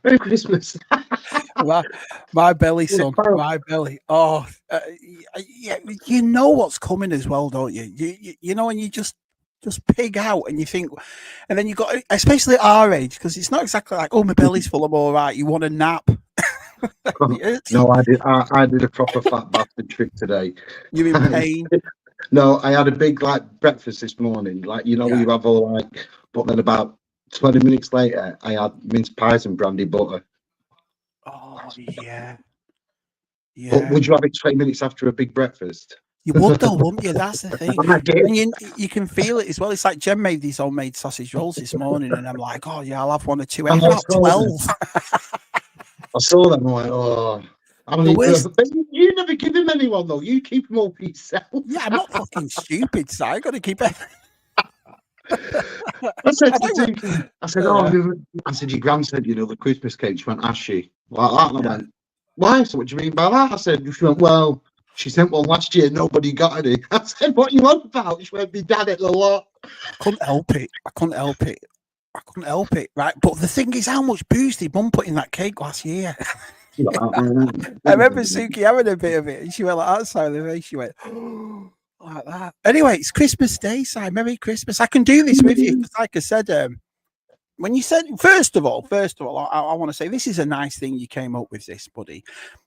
Merry Christmas. my belly, son. My belly. Oh, yeah. You know what's coming as well, don't you? You know, and you just pig out, and you think, and then you got, especially at our age, because it's not exactly like, oh, my belly's full, I'm all right. You want a nap? No, I did a proper fat bastard trick today. You're in pain. No, I had a big breakfast this morning. You have all but then about 20 minutes later, I had mince pies and brandy butter. Oh yeah. But would you have it 20 minutes after a big breakfast? You would though, wouldn't you? That's the thing. And you can feel it as well. It's like Jen made these homemade sausage rolls this morning, and I'm like, oh yeah, I'll have one or two. I got 12. I saw them. I'm like, oh. You never give him anyone though. You keep them all for yourself. Yeah, I'm not fucking stupid, so I got to keep it. I said, your gran said, the Christmas cake. She went, has she? Like that. And I went, why? So what do you mean by that? I said, she went, well, she sent one last year. Nobody got any. I said, what you on about? She went, me dad ate a lot. I couldn't help it. Right. But the thing is, how much booze did Mum put in that cake last year? I remember Suki having a bit of it, and she went like that side of the face. She went like that. Anyway, it's Christmas Day, Si. Merry Christmas. I can do this with you, because like I said, when you said, first of all, I want to say this is a nice thing you came up with this, buddy.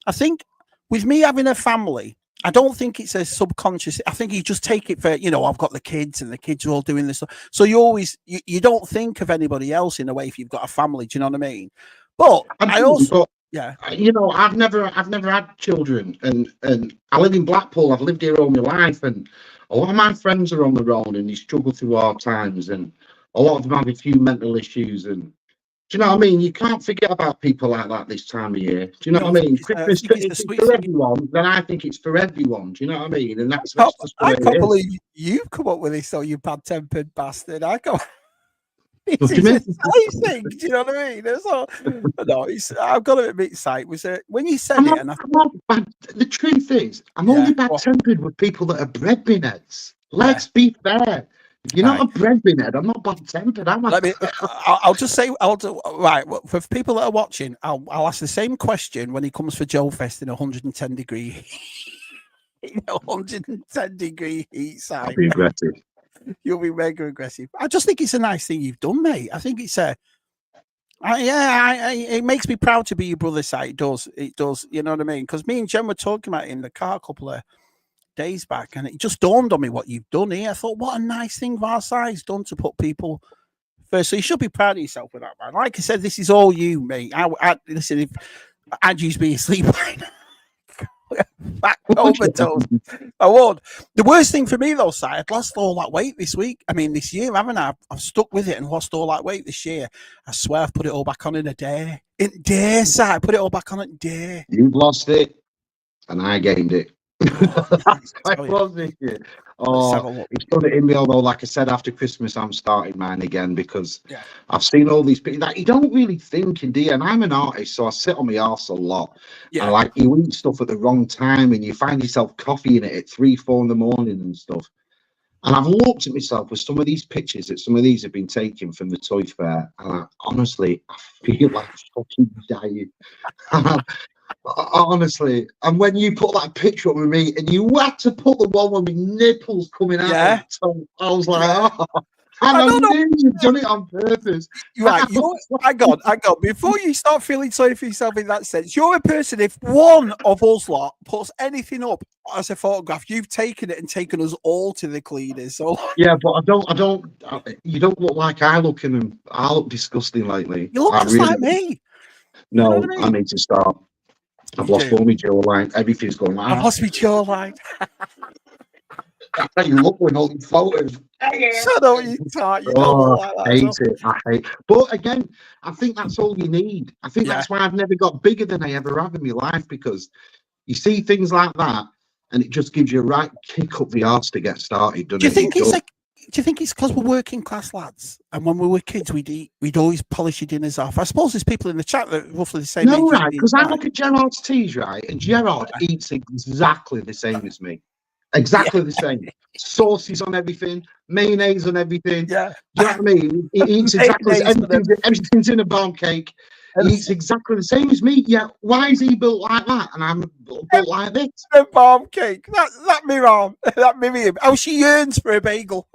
I think with me having a family, I don't think it's a subconscious. I think you just take it for, I've got the kids, and the kids are all doing this. So you don't think of anybody else in a way if you've got a family. Do you know what I mean? But yeah, I've never had children, and I live in Blackpool. I've lived here all my life, and a lot of my friends are on their own, and they struggle through hard times, and a lot of them have a few mental issues. And do you know what I mean? You can't forget about people like that this time of year. Do you know what I mean? Christmas is for everyone, then I think it's for everyone. Do you know what I mean? And that's I can't believe you've come up with this, though, you bad-tempered bastard. I can't. It's exciting. Do you know what I mean? I've got to admit, sight was when you said it. The truth is, I'm only bad-tempered with people that are breadwinners. Let's be fair. If you're not a breadwinner, I'm not bad-tempered, am I? I'll just say, right. Well, for people that are watching, I'll ask the same question when he comes for Joe Fest in 110 degree, 110 degree heat side. I'll be aggressive. You'll be mega aggressive. I just think it's a nice thing you've done, mate. I think it's it makes me proud to be your brother side. It does. You know what I mean? Because me and Jen were talking about it in the car a couple of days back, and it just dawned on me what you've done here. I thought, what a nice thing our side's done to put people first. So you should be proud of yourself with that, man. Like I said, this is all you, mate. Listen, if I'd use be asleep right now. Back overdose. I would. The worst thing for me though, Si, I've lost all that weight this year, haven't I? I've stuck with it and lost all that weight this year. I swear I've put it all back on in a day. Si, I put it all back on in a day. You've lost it, and I gained it. That's quite was this year. It's done it in me, although like I said, after Christmas I'm starting mine again, because I've seen all these people that you don't really think, do you? And I'm an artist, so I sit on my arse a lot. And you eat stuff at the wrong time, and you find yourself coffeeing it at 3-4 in the morning and stuff. And I've looked at myself with some of these pictures that some of these have been taken from the toy fair, and honestly I feel like fucking dying. Honestly, and when you put that picture up with me, and you had to put the one with my nipples coming out, I was like, I knew you'd done it on purpose. Right, hang on. Before you start feeling sorry for yourself in that sense, you're a person. If one of us lot puts anything up as a photograph, you've taken it and taken us all to the cleaners. So yeah, but I don't. You don't look like I look in them. I look disgusting lately. You look just like me. No, you know I need to start. I've lost all my jawline. Everything's going like I've lost my jawline. That's how you look with all these photos. Shut up, you tart. I hate it. But again, I think that's all you need. I think that's why I've never got bigger than I ever have in my life, because you see things like that, and it just gives you a right kick up the arse to get started. Do you think it's because we're working class lads, and when we were kids, we'd always polish your dinners off? I suppose there's people in the chat that are roughly the same. No, right? Because I look at Gerard's teas, right, and Gerard eats exactly the same as me. Exactly the same. Sauces on everything, mayonnaise on everything. Yeah. Do you know what I mean? He eats exactly everything's in a bomb cake. He eats exactly the same as me. Yeah. Why is he built like that? And I'm built like this. A bomb cake. That me wrong. That me. Oh, she yearns for a bagel.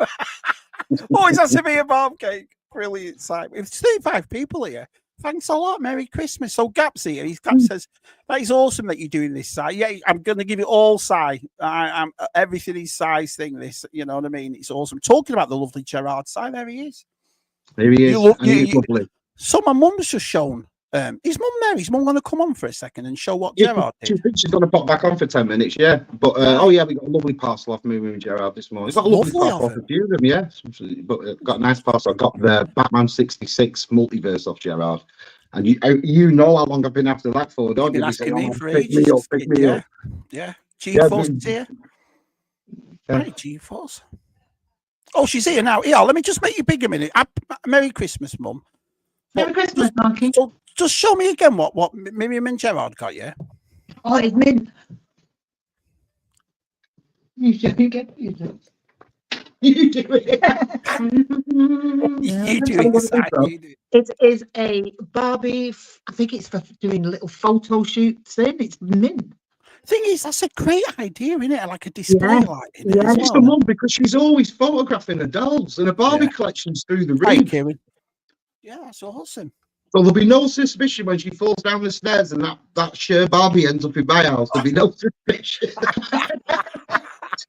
Always has to be a bomb cake. Brilliant sight. We've 35 people here. Thanks a lot. Merry Christmas. So Gap's here. Gap says, that is awesome that you're doing this, Si. Yeah, I'm going to give it all Si. I'm everything is Si's thing, this. You know what I mean? It's awesome. Talking about the lovely Gerard Si, there he is. There he is. He's lovely. So my mum's just shown. Is mum there? Is mum going to come on for a second and show what Gerard did? She's going to pop back on for 10 minutes, yeah. But, we got a lovely parcel off me and Gerard this morning. It's got a lovely parcel off a few of them, yeah. But got a nice parcel. I got the Batman 66 multiverse off Gerard. And you know how long I've been after that for, don't you? You've been asking me for ages. Pick me up. Yeah. G-Force is here. Hey, G-Force. Oh, she's here now. Yeah, let me just make you big a minute. Merry Christmas, Mum. Merry Christmas, Marky. So just show me again what Miriam and Gerard got, yeah? Oh, it's mint. You do it. You do it. It is a Barbie. I think it's for doing little photo shoots in. It's mint. Thing is, that's a great idea, isn't it? Like a display light. Yeah, it's for Mum because she's always photographing the dolls and her Barbie collection's through the roof. Yeah, that's awesome. So there'll be no suspicion when she falls down the stairs and that sheer Barbie ends up in my house. There'll be no suspicion.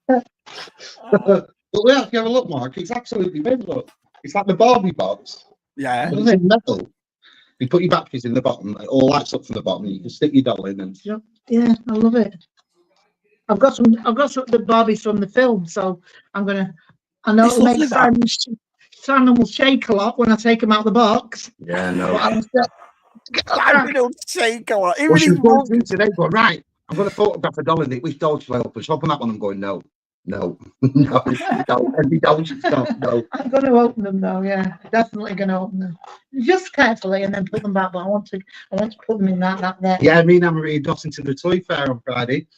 But yeah, if you have a look, Mark, it's absolutely mint. Look, it's like the Barbie box. Yeah. It's metal. You put your batteries in the bottom, it all lights up from the bottom. You can stick your doll in and. Yeah, I love it. I've got some the Barbies from the film, so I know it'll make Simon will shake a lot when I take him out of the box. Yeah, no. Simon will shake a lot. Well, she's going through today, but right, I'm going to photograph a doll in it. Which doll should I open? Should I open that one? I'm going, no. Every doll should stop, no. I'm going to open them though, yeah. Definitely going to open them. Just carefully and then put them back, but I want to put them in that there. Yeah, me and Anne-Marie dotting to the toy fair on Friday.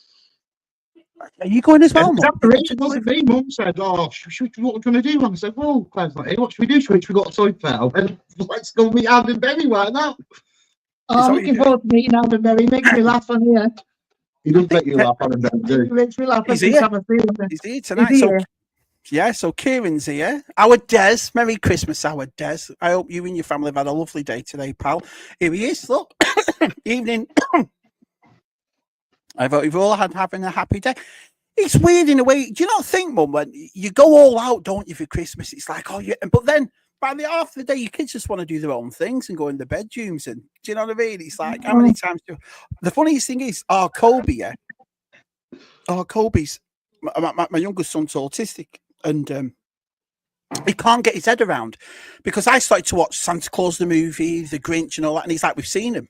Are you going as well, Mum? It wasn't me. Mum said, "Oh, what are we going to do?" And I said, "Well, Claire's not here. What should we do? Should we go to toy fair? And let's go meet Alden Berry right now." Oh, I'm looking forward to meeting Alden Berry. He makes me laugh on here. He does make you laugh, Alden Berry. He makes me laugh. He's here. He's here tonight. So Kieran's here. Our Des. Merry Christmas, our Des. I hope you and your family have had a lovely day today, pal. Here he is. Look, evening. I hope you've all having a happy day. It's weird in a way. Do you not think, Mum, when you go all out, don't you, for Christmas? It's like, oh, yeah. But then by the half of the day, your kids just want to do their own things and go in the bedrooms. And do you know what I mean? It's like, how many times the funniest thing is, Kobe's, my youngest son's autistic. And he can't get his head around because I started to watch Santa Claus the movie, The Grinch and all that. And he's like, we've seen him.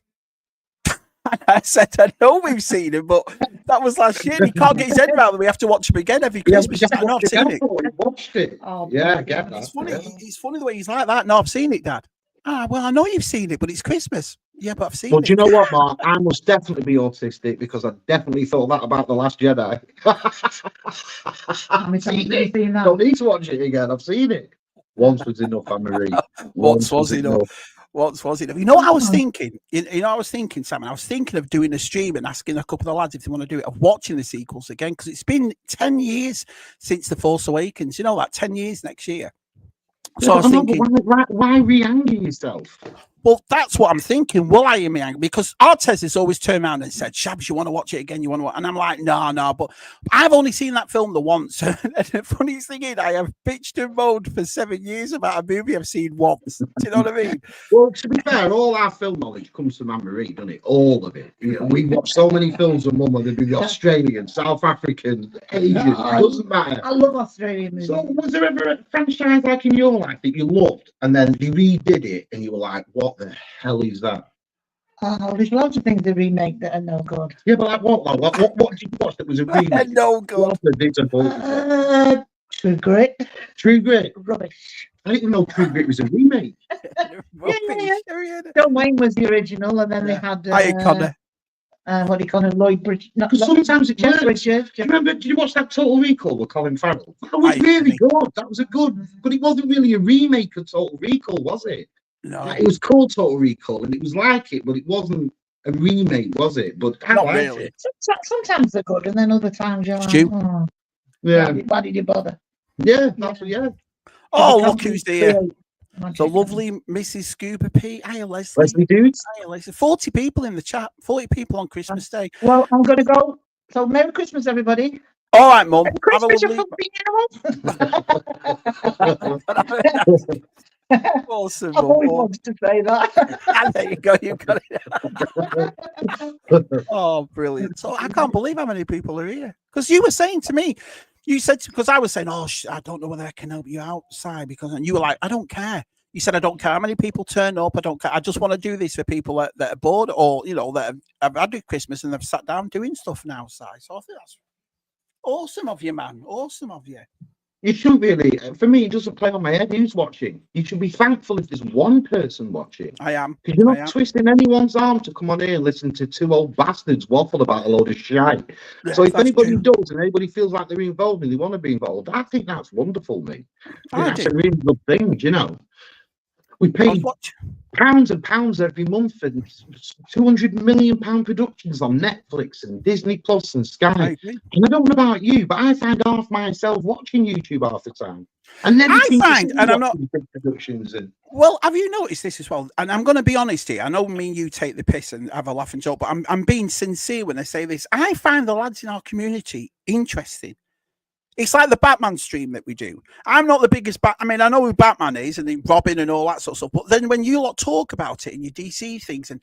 And I said, I know we've seen him, but that was last year. He can't get his head around. We have to watch him again every Christmas. I've not seen it. Watched it. Oh, yeah, I get that. It's funny. Yeah. It's funny the way he's like that. No, I've seen it, Dad. Well, I know you've seen it, but it's Christmas. Yeah, but I've seen it. Well, do you know what, Mark? I must definitely be autistic because I definitely thought that about The Last Jedi. Don't need to watch it again. I've seen it. Once was enough, Anne-Marie. Once was enough. Once was enough. You know what I was thinking? I was thinking, Simon, I was thinking of doing a stream and asking a couple of lads if they want to do it, of watching the sequels again, because it's been 10 years since The Force Awakens. You know, like 10 years next year. So I was thinking, why re-angry yourself? Well, that's what I'm thinking. Will I am angry? Because Artez has always turned around and said, Shabs, you want to watch it again? You want to watch? And I'm like, no. But I've only seen that film the once. And the funniest thing is, I have bitched and moaned for 7 years about a movie I've seen once. Do you know what I mean? Well, to be fair, all our film knowledge comes from Anne-Marie, doesn't it? All of it. You know, we watch so many films with Mum, whether they be the Australian, South African, Asian. It doesn't matter. I love Australian movies. So was there ever a franchise like in your life that you loved and then they redid it and you were like, what the hell is that? Oh, there's lots of things they remake that are no good. Yeah, but like what did you watch that was a remake? No good. True Grit. True Grit. Rubbish. I didn't know True Grit was a remake. Yeah. John Wayne was the original, and then they had what do you call it, Lloyd Bridge? Because sometimes it works. Yeah. Do you remember? Did you watch that Total Recall with Colin Farrell? That was really good. That was a good, but it wasn't really a remake of Total Recall, was it? No, it was called Total Recall, and it was like it, but it wasn't a remake, was it? But I liked really. it. Sometimes they're good, and then other times you're like, oh, yeah. Why did you bother? Yeah, that's what. Yeah. Oh, look who's here. The lovely Mrs. Scuba Pete. Hiya, Leslie. Leslie Dudes. Hiya, Leslie. 40 people in the chat. 40 people on Christmas Day. Well, I'm going to go. So, Merry Christmas, everybody. All right, Mum. Have a lovely... Awesome, I've Mum. always wanted to say that. There you go. You got it. Oh, brilliant. So, I can't believe how many people are here. Because you were saying to me, you said, because I was saying, oh, I don't know whether I can help you outside, because, and you were like, I don't care. You said, I don't care how many people turn up. I don't care. I just want to do this for people that are bored, or, you know, that have had Christmas and they've sat down doing stuff now outside. So I think that's awesome of you, man. Awesome of you. You should really, for me, it doesn't play on my head who's watching. You should be thankful if there's one person watching. I am. Because you're not twisting anyone's arm to come on here and listen to two old bastards waffle about a load of shite. Yeah, so if anybody does and anybody feels like they're involved and they want to be involved, I think that's wonderful, mate. That's a really good thing, you know. We pay pounds and pounds every month for £200 million productions on Netflix and Disney Plus and Sky. And I don't know about you, but I find half myself watching YouTube half the time. And then I'm not productions. And well, have you noticed this as well? And I'm going to be honest here. I know me and you take the piss and have a laugh and joke, but I'm being sincere when I say this. I find the lads in our community interesting. It's like the Batman stream that we do. I'm not the biggest I mean, I know who Batman is and the Robin and all that sort of stuff. But then when you lot talk about it and you DC things and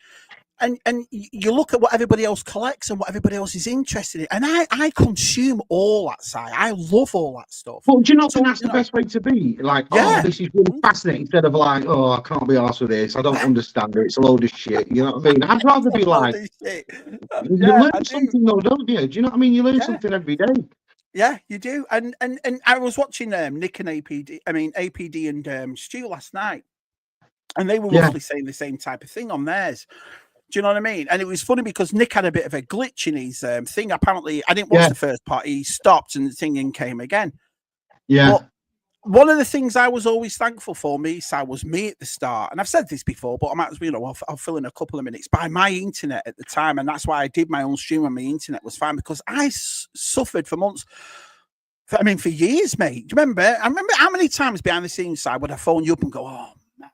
you look at what everybody else collects and what everybody else is interested in, and I consume all that side. I love all that stuff. Well, do you not think that's the best way to be? Like, oh, this is really fascinating, instead of like, oh, I can't be arsed with this. I don't understand it. It's a load of shit. You know what I mean? I'd rather be like, you learn something though, don't you? Do you know what I mean? You learn something every day. Yeah, you do. And I was watching Nick and APD and Stu last night, and they were roughly saying the same type of thing on theirs. Do you know what I mean? And it was funny because Nick had a bit of a glitch in his thing. Apparently, I didn't watch the first part. He stopped and the thing came again. Yeah. But one of the things I was always thankful for, was me at the start. And I've said this before, but I might as well, you know, I'll fill in a couple of minutes. By my internet at the time, and that's why I did my own stream when my internet was fine, because I suffered for months. For years, mate. Do you remember? I remember how many times behind the scenes side would I phone you up and go, oh, man.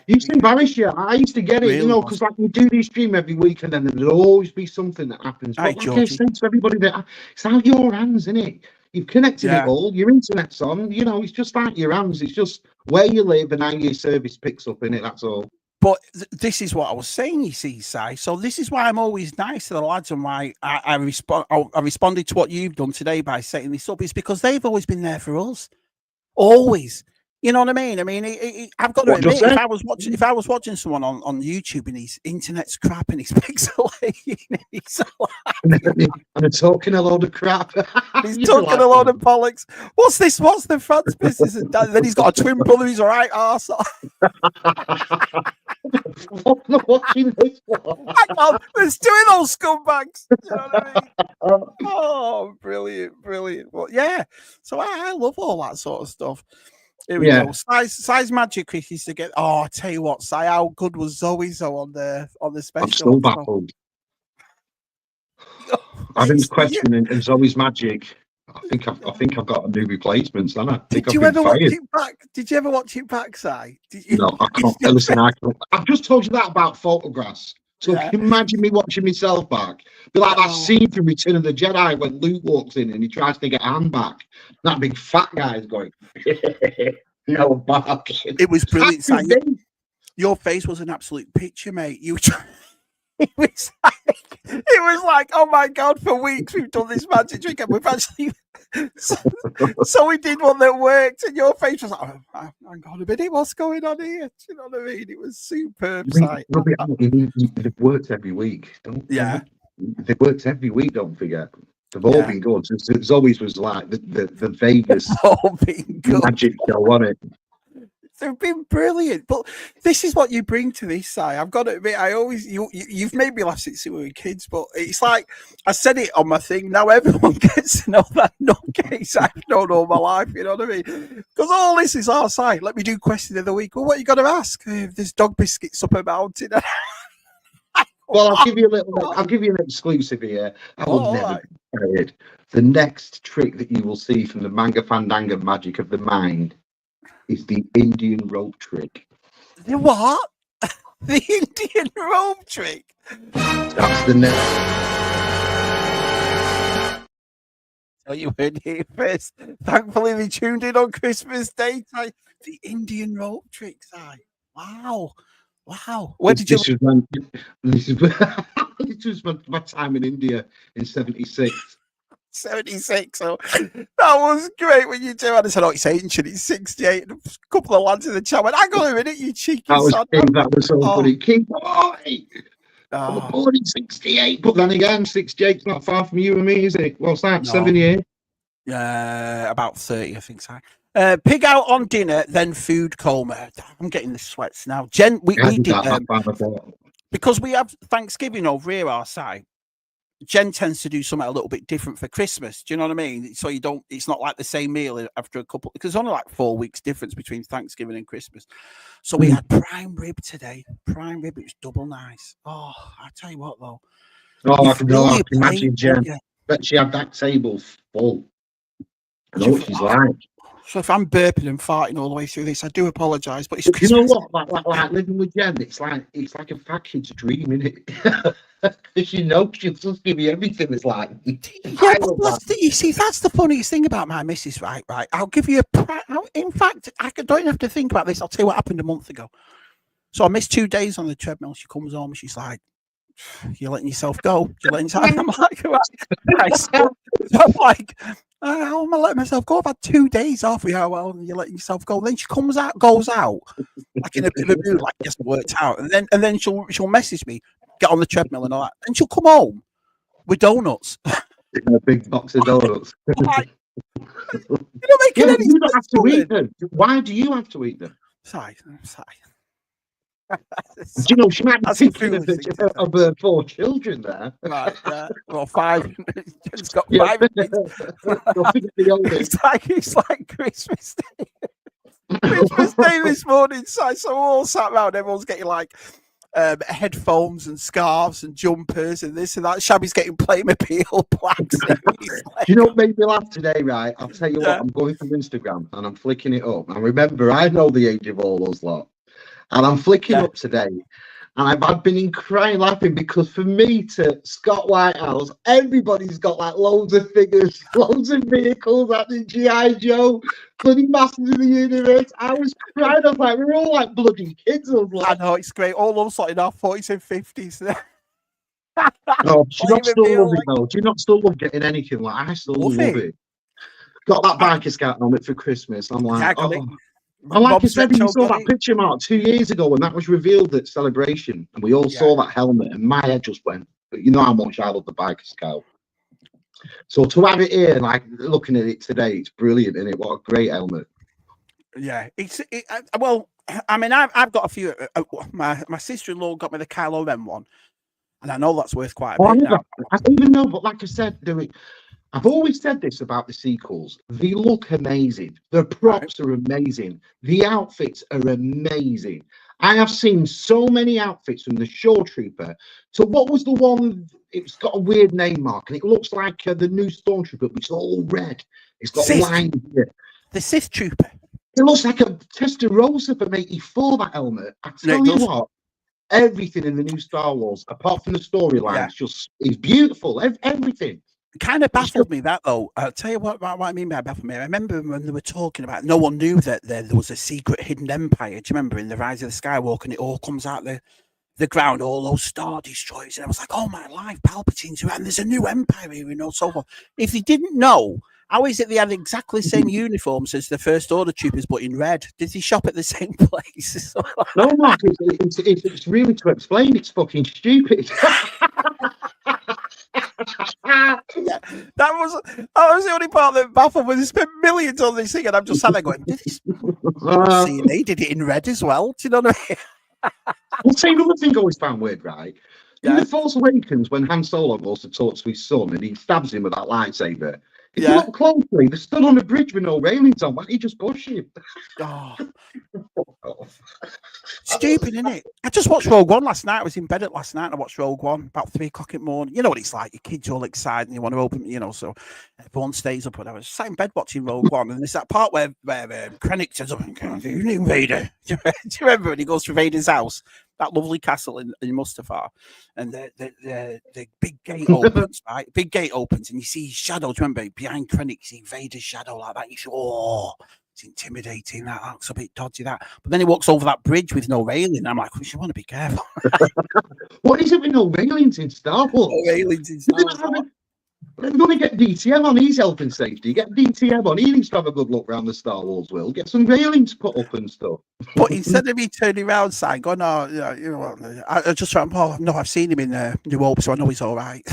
You used to embarrass you. I used to get it, you know, because like we do this stream every week, and then there'll always be something that happens. But like I say to everybody, that it's out your hands, isn't it? You've connected it all. Your internet's on. You know, it's just like your hands. It's just where you live and how your service picks up in it. That's all. But this is what I was saying, you see, Si. So this is why I'm always nice to the lads, and why I responded to what you've done today by setting this up, is because they've always been there for us. Always. You know what I mean? I mean, I've got to admit, if I was watching someone on YouTube and his internet's crap and he's pixelated, and talking a load of crap. He's talking a load of bollocks. What's this? What's the French business? And then he's got a twin brother who's all right arse. I'm not watching this one. There's two of those scumbags. You know what I mean? Oh, brilliant. Well, yeah. So I love all that sort of stuff. Here we go. Size magic Chris used to get. Oh, I tell you what, Si, how good was Zoe on the special? I'm still baffled. I think it's questioning and Zoe's magic. I think I've got a new replacement, son. Did you ever watch it back? Did you ever watch it back, Si? No, I can't. Listen, I've just told you that about photographs. So can you imagine me watching myself back? Be like that scene from Return of the Jedi when Luke walks in and he tries to get Anne back. That big fat guy is going, no, back. It was brilliant. Your face was an absolute picture, mate. It was like, oh my God, for weeks we've done this magic trick and we've actually so we did one that worked, and your face was like, oh, hang on a minute, what's going on here? Do you know what I mean? It was superb. They've worked every week. They've worked every week, don't forget. They've all been good. It always was like the Vegas magic show, wasn't it? They've been brilliant. But this is what you bring to this side. I've got to admit, you've made me laugh since we were kids, but it's like, I said it on my thing, now everyone gets to know that nutcase I've known all my life, you know what I mean? Because all this is our side. Let me do question of the week. Well, what you got to ask? If there's dog biscuits up a mountain. Well, I'll give you an exclusive here. I will never be tired. The next trick that you will see from the Mangafandanga magic of the mind is the Indian rope trick. The what? The Indian rope trick? That's the next. So you heard it first. Thankfully, they tuned in on Christmas Day. The Indian rope trick, Wow. Where did you? This was my time in India in '76. 76. So that was great when you do. And I said, "Oh, it's ancient. It's 68." And a couple of lads in the chat went, "Hang on a minute, you cheeky son." That was so funny. King boy. I was born in '68, but then again, '68's not far from you and me, is it? What's that? 7 years? About 30, I think so. Pig out on dinner, then food coma. I'm getting the sweats now. Jen, we did because we have Thanksgiving over here our side. Jen tends to do something a little bit different for Christmas. Do you know what I mean? So it's not like the same meal after a couple, because there's only like 4 weeks difference between Thanksgiving and Christmas. So we had prime rib today. Prime rib, it was double nice. Oh, I tell you what though. Oh, I can imagine Jen. But she had that table full. I know what she's like. So if I'm burping and farting all the way through this, I do apologise. But it's you know what? Like living with Jen, it's like a fat kid's dream, isn't it? Because you know she'll just give you everything. It's like, yeah, but you see, that's the funniest thing about my missus, right? I'll give you in fact, don't even have to think about this. I'll tell you what happened a month ago. So I missed 2 days on the treadmill. She comes home and she's like, "You're letting yourself go. You're letting yourself." I'm like, right. So I'm like, how am I letting myself go? I've had 2 days off. Yeah, well, you're letting yourself go. Then she goes out, like in a bit of a mood, like it hasn't worked out. And then she'll message me, get on the treadmill and all that. And she'll come home with donuts. A big box of donuts. Like, you're not making any you don't have to eat them. Why do you have to eat them? Sorry. Do you know she might be thinking of her 4 children there? Right, well, 5. She's got 5 kids. It's like Christmas Day. Christmas Day this morning, so we're all sat around. Everyone's getting like headphones and scarves and jumpers and this and that. Shabby's getting Playmobil plaques. Do you know what made me laugh today? Right, I'll tell you what. I'm going through Instagram and I'm flicking it up. And remember, I know the age of all those lot. And I'm flicking up today, and I've been crying laughing because for me to Scott Whitehouse, everybody's got like loads of figures, loads of vehicles at the G.I. Joe, bloody Masters of the Universe. I was crying. I was like, we're all like bloody kids. I know, it's great. All of us like in our 40s and 50s. No, do you not still love it though? Do you not still love getting anything? Like I still love it. Got that biker scout helmet for Christmas. I'm like, and like I said, you saw that picture, Mark, 2 years ago, and that was revealed at Celebration, and we all saw that helmet, and my head just went. You know how much I love the biker scout. So to have it here, like looking at it today, it's brilliant, isn't it? What a great helmet. Yeah, well, I mean, I've got a few. My sister-in-law got me the Kylo Ren one, and I know that's worth quite a bit. I don't even know, but like I said, I've always said this about the sequels. They look amazing. The props are amazing. The outfits are amazing. I have seen so many outfits from the Shore Trooper. So what was the one? It's got a weird name, Mark, and it looks like the new Stormtrooper, but it's all red. It's got lines here. The Sith Trooper. It looks like a Testarossa from '84, that helmet. I tell you what, everything in the new Star Wars, apart from the storyline, is beautiful. Everything. Kind of baffled me that though. I'll tell you what I mean by baffled me. I remember when they were talking about no one knew that there was a secret hidden empire. Do you remember in the Rise of the Skywalker, and it all comes out the ground, all those Star Destroyers, and I was like, oh my life, Palpatine's around, there's a new empire here, you know, so forth. If they didn't know, how is it they had exactly the same uniforms as the First Order troopers, but in red? Did they shop at the same place? No, Mark, it's really to explain. It's fucking stupid. Yeah, that was the only part that baffled me. They spent millions on this thing, and I'm just sat there going, "Did this?" See, they did it in red as well. Do you know what I mean? I'll tell you another thing I always found weird, right? In The Force Awakens, when Han Solo goes to talk to his son and he stabs him with that lightsaber, if you look closely, they're still on a bridge with no railings on. Why don't you just push him? Oh. Stupid, isn't it? I just watched Rogue One last night. I was in bed last night and I watched Rogue One about 3 o'clock in the morning. You know what it's like. Your kids all excited and you want to open, so everyone stays up. And I was sat in bed watching Rogue One, and there's that part where Krennic says, "Good evening, Vader." Do you remember when he goes to Vader's house? That lovely castle in Mustafar, and the big gate opens, right? Big gate opens, and you see his shadow. Do you remember behind Krennic, you see Vader's shadow like that? You say, "Oh, it's intimidating. That looks a bit dodgy." That, but then he walks over that bridge with no railing. I'm like, "We should want to be careful." What is it with no railings in Star Wars? No railings in Star Wars. We're going to get DTM on. He's health and safety. Get DTM on. He needs to have a good look around the Star Wars world. Get some railings put up and stuff. But instead of me turning around saying, "Oh no, I just thought, oh no, I've seen him in New Hope, so I know he's all right."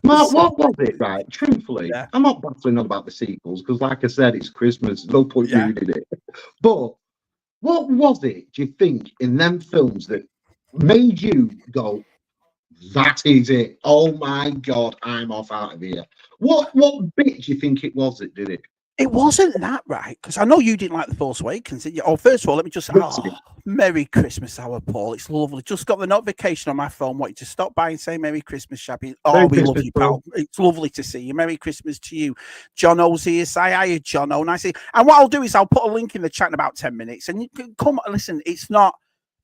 Mark, what was it, right? Truthfully, I'm not battling on about the sequels because, like I said, it's Christmas. No point reading it. But what was it, do you think, in them films that made you go, "That is it. Oh my God, I'm off out of here"? What bit do you think it was that did it? It wasn't that, right? Because I know you didn't like The Force Awakens, did you? Oh, first of all, let me just say, Merry Christmas, our Paul. It's lovely. Just got the notification on my phone. Want you to stop by and say Merry Christmas, Shabby. Oh, Merry we Christmas, love you, pal. It's lovely to see you. Merry Christmas to you. John O's here. Say hi, John O. Nice. And what I'll do is I'll put a link in the chat in about 10 minutes. And you can come, listen, it's not,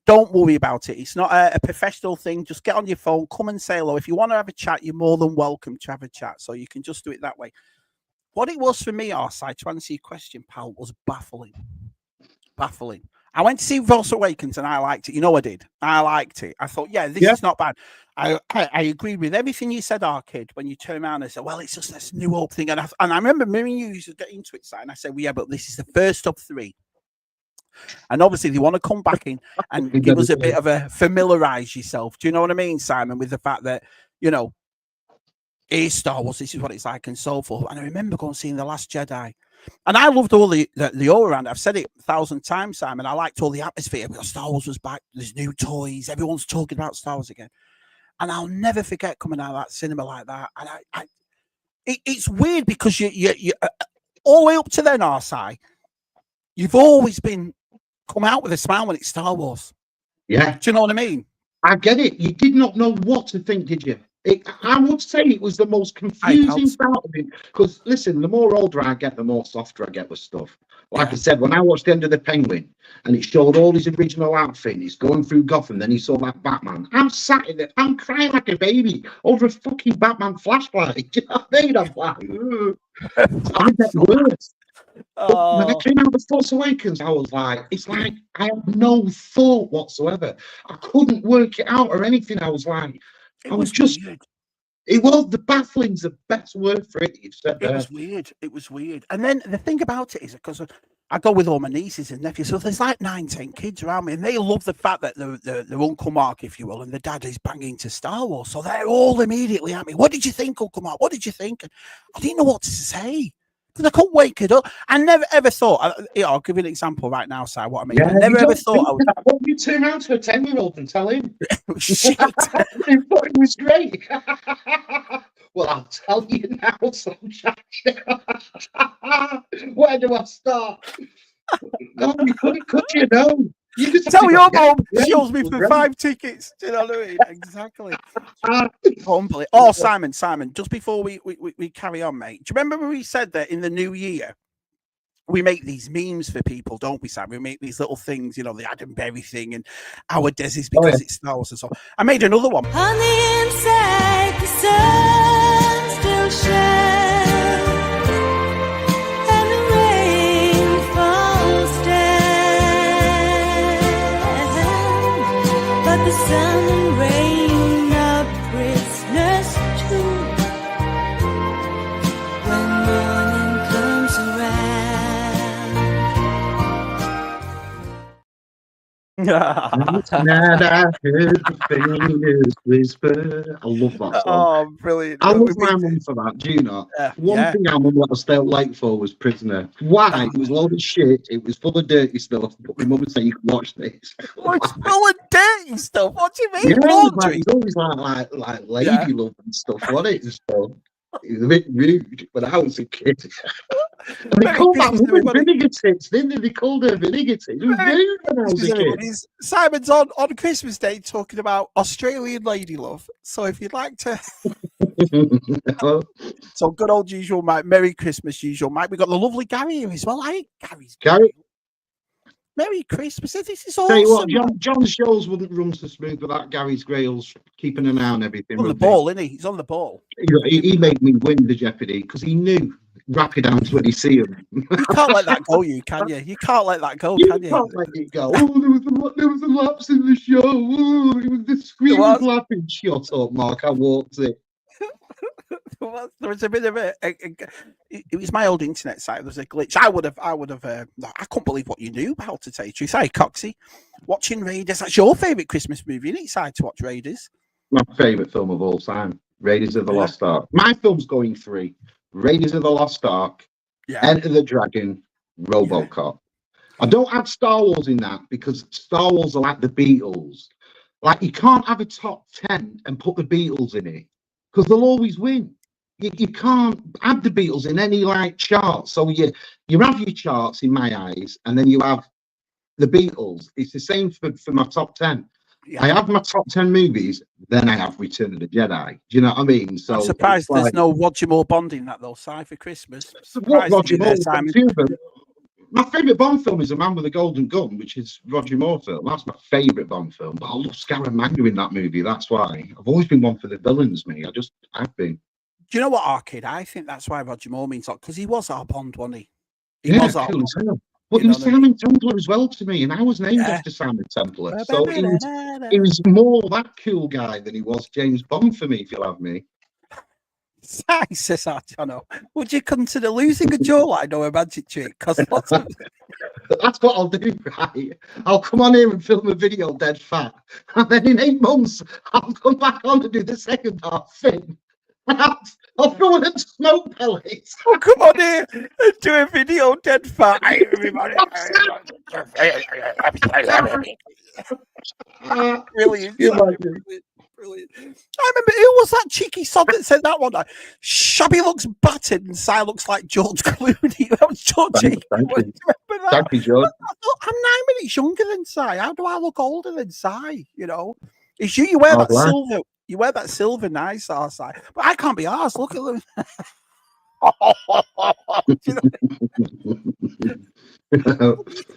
don't worry about it. It's not a professional thing. Just get on your phone, come and say hello. If you want to have a chat, you're more than welcome to have a chat. So you can just do it that way. What it was for me, Arside, to answer your question, pal, was baffling. Baffling. I went to see Force Awakens and I liked it. You know I did. I liked it. I thought, this is not bad. I agreed with everything you said, Arcade, when you turn around and said, well, it's just this New Hope thing. And I remember me and you used to get into it, and I said, well, yeah, but this is the first of 3. And obviously they want to come back in and give us a bit of a familiarize yourself. Do you know what I mean, Simon, with the fact that, here's Star Wars, this is what it's like and so forth. And I remember going and seeing The Last Jedi. And I loved all the all around. I've said it 1,000 times, Simon. I liked all the atmosphere because Star Wars was back. There's new toys. Everyone's talking about Star Wars again. And I'll never forget coming out of that cinema like that. And it's weird because you all the way up to then, RSI, you've always been come out with a smile when it's Star Wars. Yeah. Do you know what I mean? I get it. You did not know what to think, did you? I would say it was the most confusing part of it. Because, listen, the more older I get, the more softer I get with stuff. Like I said, when I watched The End of the Penguin and it showed all his original outfit, he's going through Gotham, then he saw that Batman. I'm sat in there, I'm crying like a baby over a fucking Batman flashlight. Do you know what I mean? I'm like, I get worse. When I came out of Force Awakens, I was like, it's like I had no thought whatsoever. I couldn't work it out or anything. I was like, it was weird. It was, the baffling's the best word for it. You've said there. It was weird. It was weird. And then the thing about it is, because I go with all my nieces and nephews, so there's like 9, 10 kids around me, and they love the fact that their Uncle Mark, if you will, and the dad is banging to Star Wars. So they're all immediately at me. What did you think, Uncle Mark? What did you think? And I didn't know what to say. I couldn't wake it up. I never ever thought. I'll give you an example right now, Si. What I mean, I never ever thought. What would you turn around to a 10-year-old and tell him? Shit, it was great. Well, I'll tell you now, sunshine. Where do I start? No, you couldn't, could you? No. You just tell your mum she owes me for 5 tickets. Do you know what I mean? Exactly. Oh, Simon, just before we carry on, mate, do you remember when we said that in the new year we make these memes for people, don't we, Sam? We make these little things, the Adam Berry thing and our Des is because it's Star Wars and so on. I made another one. On the inside, the sun still shines. The sun and rain are prisoners too. When morning comes around. Last night I heard the faintest whisper. I love that song. Oh, brilliant. I love my mum for that, do you not? One thing our mum let us stay up late for was Prisoner. Why? It was a load of shit. It was full of dirty stuff. But my mum would say, you can watch this. Oh, it's full of dirty stuff. What do you mean? Yeah, it was always like lady love and stuff, wasn't it? So it was a bit rude when I was a kid. And they called that woman Vinegar Tits, didn't they? They called her Vinegar Tits. It was rude when I was a kid. Simon's on Christmas Day talking about Australian lady love. So if you'd like to... So good old usual, Mike. Merry Christmas, usual, Mike. We got the lovely Gary here as well. Gary. Merry Christmas. This is awesome. Tell you what, John's shows wouldn't run so smooth without Gary's Grails keeping an eye on everything. On the ball, isn't he? He's on the ball. He made me win the Jeopardy because he knew rapid hands when he see him. You can't let that go, can you? You can't let that go, can you? You can't let it go. Oh, there was a lapse in the show. Oh, it was the screen was laughing. Shut up, Mark. I walked it. There was a bit of it was my old internet site. There was a glitch. I couldn't believe what you knew about, to tell you the truth. Hey, Coxie, watching Raiders. That's your favourite Christmas movie, isn't it? Side to watch Raiders. My favourite film of all time, Raiders of the Lost Ark. My film's going 3. Raiders of the Lost Ark, Enter the Dragon, RoboCop. I don't have Star Wars in that because Star Wars are like the Beatles. Like, you can't have a top 10 and put the Beatles in it because they'll always win. You can't have the Beatles in any like chart. So you have your charts in my eyes, and then you have the Beatles. It's the same for my top 10. I have my top 10 movies, then I have Return of the Jedi. Do you know what I mean? So I'm surprised there's no Roger Moore Bond in that though, Si, for Christmas. What Roger Moore? My favourite Bond film is A Man with a Golden Gun, which is Roger Moore film. That's my favourite Bond film. But I love Scaramanga in that movie. That's why I've always been one for the villains. I've been. Do you know what, Arcade? I think that's why Roger Moore means because he was our Bond, wasn't he? He was our Bond. But he was Simon Templar as well to me, and I was named after Simon Templar. So he was more that cool guy than he was James Bond for me, if you'll have me. Says Archano, would you consider losing a jawline or a magic trick? Because that's what I'll do, right? I'll come on here and film a video dead fat, and then in 8 months I'll come back on to do the second half thing. I'll throw in smoke pellets. I'll come on here and do a video dead fat. Everybody. Brilliant. Brilliant. I remember, who was that cheeky sod that said that one? Shabby looks battered and Si looks like George Clooney. That was George. Thank you, George. I'm 9 minutes younger than Si. How do I look older than Si? You know, it's you. You wear that silver. You wear that silver nice Si. But I can't be arsed. Look at them.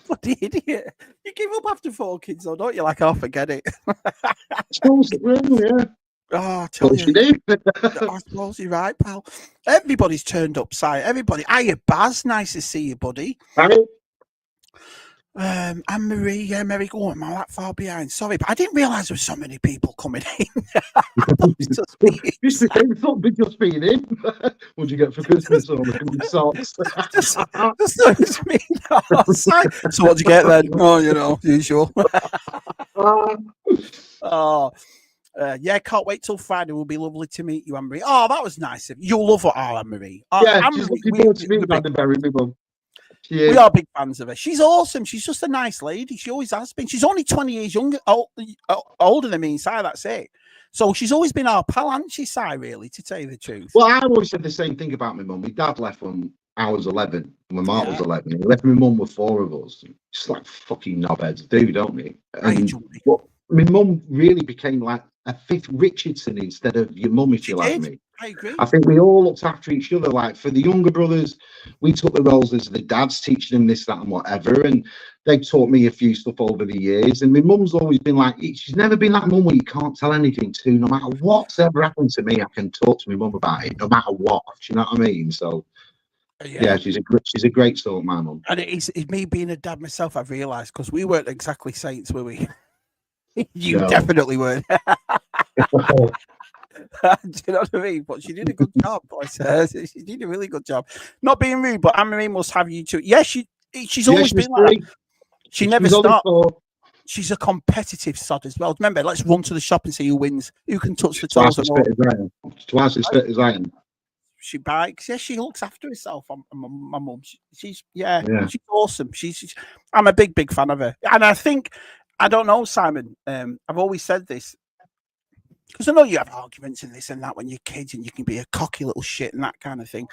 Bloody idiot. You give up after 4 kids, though, don't you? Like, oh, forget it. Yeah. Oh, I tell you. I suppose you're right, pal. Everybody's turned up, Si. Everybody. Hiya, Baz. Nice to see you, buddy. Hi. And Marie, Mary, I'm that far behind. Sorry, but I didn't realise there were so many people coming in. Just being in. What'd you get for Christmas? Socks. Just me. So what'd you get then? Oh, you know, usual. Yeah, can't wait till Friday. Will be lovely to meet you, Anne-Marie. Oh, that was nice of you. You'll love it, Anne-Marie. Yeah, she's looking forward to meeting Anne-Marie, my mum. We are big fans of her. She's awesome. She's just a nice lady. She always has been. She's only 20 years older than me, Si, that's it. So she's always been our pal, hasn't she, Si, really, to tell you the truth? Well, I always said the same thing about my mum. My dad left when I was 11. My mum was 11. He left my mum with 4 of us. Just like fucking knobheads do, don't we? My mum really became like a 5th Richardson instead of your mum, if you like me. I agree. I think we all looked after each other. Like for the younger brothers, we took the roles as the dads, teaching them this, that, and whatever. And they taught me a few stuff over the years. And my mum's always been like, she's never been that mum where you can't tell anything to. No matter what's ever happened to me, I can talk to my mum about it, no matter what. Do you know what I mean? So yeah, she's a great sort, my mum. And it's me being a dad myself, I've realised, because we weren't exactly saints, were we? You definitely weren't. Do you know what I mean? But she did a good job. She did a really good job. Not being rude, but Anne-Marie must have you too. Yes, she's always been like that. She never stopped. she's a competitive sod as well. Remember, let's run to the shop and see who wins, who can touch the Twice toes. as fit as I am. Twice as fit as I am. She bikes. Yeah, she looks after herself. My mum. She's awesome. I'm a big fan of her. And I think, I don't know, Simon. I've always said this because I know you have arguments and this and that when you're kids, and you can be a cocky little shit and that kind of thing.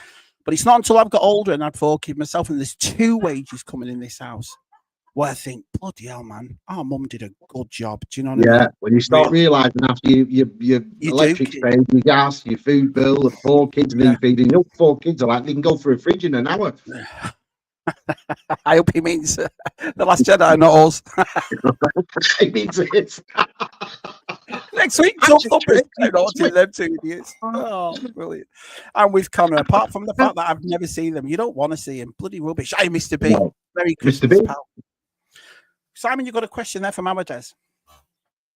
But it's not until I've got older and I've 4 kids myself, and there's 2 wages coming in this house, where I think, bloody hell, man, our mum did a good job. Do you know what I mean? Yeah, when you start realising after your electric's paid, your gas, your food bill, the 4 kids need feeding. 4 kids are like, they can go for a fridge in an hour. I hope he means the Last Jedi, not us. He means it. Next week, jump up to them 2 idiots. Oh, brilliant. And with Connor, apart from the fact that I've never seen them, you don't want to see him. Bloody rubbish. Hey, Mr. B. No. Merry Christmas, pal. Simon, you got a question there from Amadez?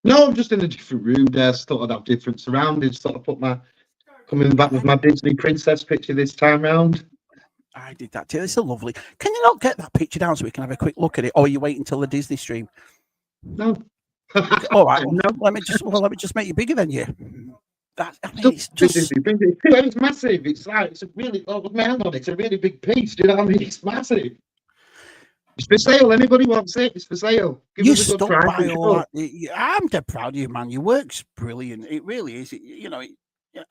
No, I'm just in a different room there. Thought I'd have different surroundings. Thought I'd put coming back with my Disney princess picture this time round. I did that too. It's so lovely. Can you not get that picture down so we can have a quick look at it? Or are you waiting until the Disney stream? No. All right. No. Let me just make you bigger than you. It's just... It's massive. It's like it's a really it's a really big piece. Do you know what I mean? It's massive. It's for sale. Anybody wants it? It's for sale. Give us a good price. I'm dead proud of you, man. Your work's brilliant. It really is.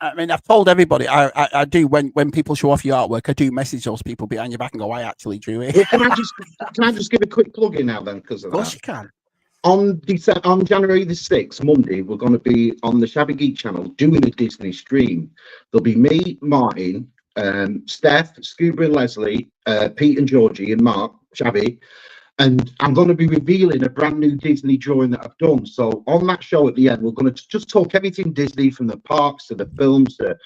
I mean, I've told everybody. I do when people show off your artwork. I do message those people behind your back and go, "I actually drew it." Can I just give a quick plug in now then? Because of course you can. On January the 6th, Monday, we're going to be on the Shabby Geek channel doing a Disney stream. There'll be me, Martin, Steph, Scuba and Leslie, Pete and Georgie and Mark, Shabby. And I'm going to be revealing a brand new Disney drawing that I've done. So on that show at the end, we're going to just talk everything Disney, from the parks to the films to,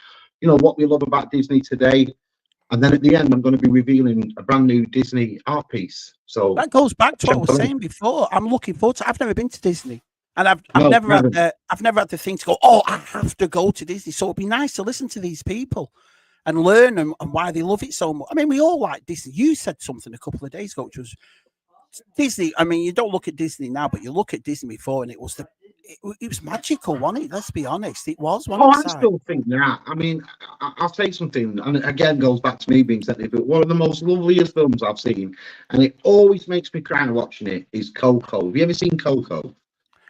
what we love about Disney today. And then at the end, I'm going to be revealing a brand new Disney art piece. So that goes back to what I was saying before. I'm looking forward to. I've never been to Disney, and I've never had the thing to go, oh, I have to go to Disney. So it'd be nice to listen to these people and learn and why they love it so much. I mean, we all like Disney. You said something a couple of days ago, which was Disney. I mean, you don't look at Disney now, but you look at Disney before, and it was magical, wasn't it? Let's be honest, it was. I still think that. I mean, I'll say something, and it again goes back to me being sensitive, but one of the most loveliest films I've seen, and it always makes me cry watching it, is Coco. Have you ever seen Coco?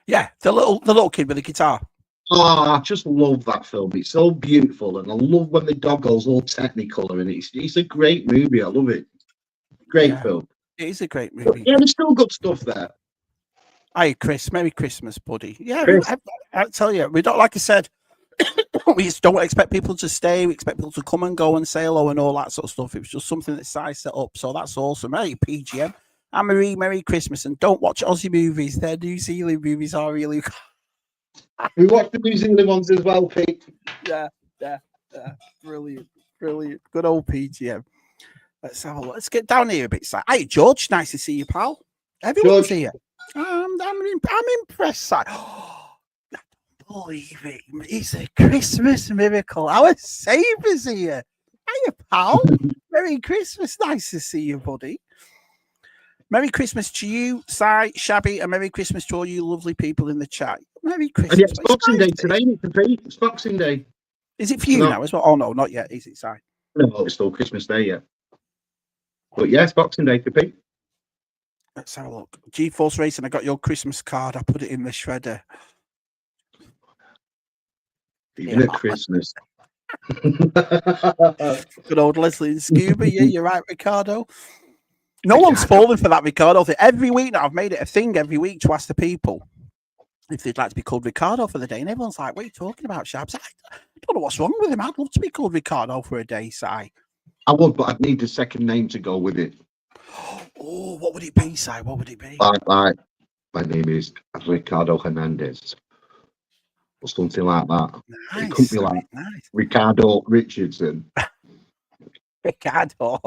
Yeah, the little kid with the guitar. Oh, I just love that film. It's so beautiful, and I love when the dog goes all technicolor, and it's a great movie. I love it. Great film. It is a great movie. Yeah, there's still good stuff there. Hi, Chris. Merry Christmas, buddy. Yeah, I tell you, we don't, like I said, we just don't expect people to stay. We expect people to come and go and say hello and all that sort of stuff. It was just something that Si set up. So that's awesome. Hey, PGM. Anne-Marie, Merry Christmas. And don't watch Aussie movies. Their New Zealand movies are really... We watched the New Zealand ones as well, Pete. Yeah. Brilliant. Good old PGM. Let's get down here a bit. Hey, George. Nice to see you, pal. Everyone's here. I'm impressed. Si. Oh, I don't believe it. It's a Christmas miracle. Our Saviour's here. Hiya, pal. Merry Christmas. Nice to see you, buddy. Merry Christmas to you, Si, Shabby, and Merry Christmas to all you lovely people in the chat. Merry Christmas. And it's Boxing Day today, It's Boxing Day. Is it for you now as well? Oh, no, not yet. Is it, Si? No, it's still Christmas Day, yeah. But yes, Boxing Day for Pete. Let's have a look. GeForce Racing, I got your Christmas card. I put it in the shredder. Even at Christmas. Good old Leslie and Scuba. Yeah, you're right, Ricardo. No one's falling for that Ricardo thing. Every week now, I've made it a thing every week to ask the people if they'd like to be called Ricardo for the day. And everyone's like, what are you talking about, Shabs? I don't know what's wrong with him. I'd love to be called Ricardo for a day, Si. I would, but I'd need a second name to go with it. Oh, what would it be, Si? What would it be? My name is Ricardo Hernandez. Or something like that. Nice, it could be like Ricardo Richardson. Ricardo.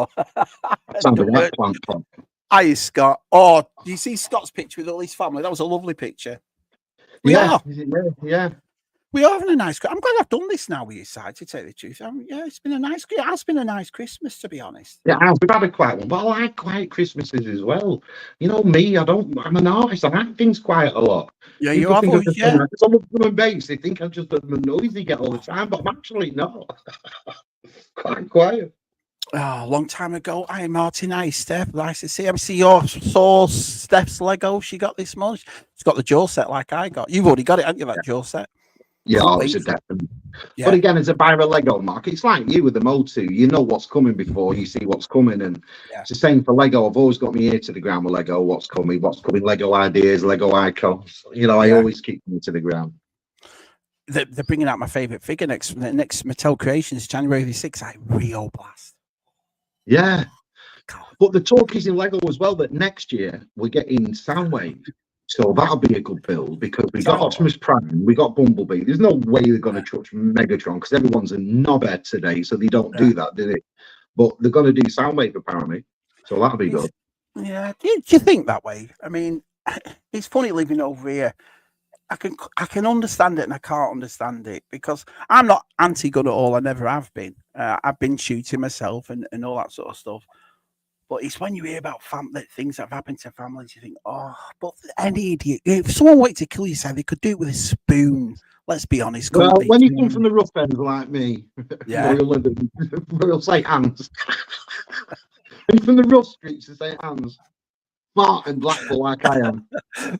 Sounds like plant pot. Hi, Scott. Oh, do you see Scott's picture with all his family? That was a lovely picture. Yeah. We are having a nice. I'm glad I've done this now with your side. To tell you the truth, yeah, it's been a nice. It has been a nice Christmas, to be honest. Yeah, we've had a quiet one, but I like quiet Christmases as well. You know me, I'm an artist. I like things quiet a lot. Yeah, People you have. think I'm just Yeah. some of them bass. They think I'm just a noisy get all the time, but I'm actually not. Quite quiet. Oh, a long time ago. Hi, Martin. Hi, Steph. Nice to see you. I see your saw Steph's Lego. She got this month. She's got the Joe set like I got. You've already got it, haven't you? That Joe set. Yeah, it's a definite. Yeah. But again, as a buyer of Lego, Mark, it's like you with the Motu. You know what's coming before you see what's coming, and it's the same for Lego. I've always got my ear to the ground with Lego. What's coming? Lego ideas, Lego icons. You know, I always keep them to the ground. They're bringing out my favorite figure next Mattel Creations, January the 6th. Rio Blast. Yeah, but the talk is in Lego as well that next year we're getting Soundwave. So that'll be a good build because we got Optimus Prime, we got Bumblebee. There's no way they're going to touch Megatron because everyone's a knobhead today, so they don't do that, do they? But they're going to do Soundwave apparently, so that'll be good. Yeah, do you think that way? I mean, it's funny living over here. I can understand it and I can't understand it because I'm not anti-gun at all. I never have been. I've been shooting myself and all that sort of stuff. But it's when you hear about things that have happened to families, you think, oh, but any idiot. If someone wanted to kill you, they could do it with a spoon. Let's be honest. Well, when you come from the rough end like me, we'll say hands. When you're from the rough streets, they say hands. Smart and Blackpool like I am.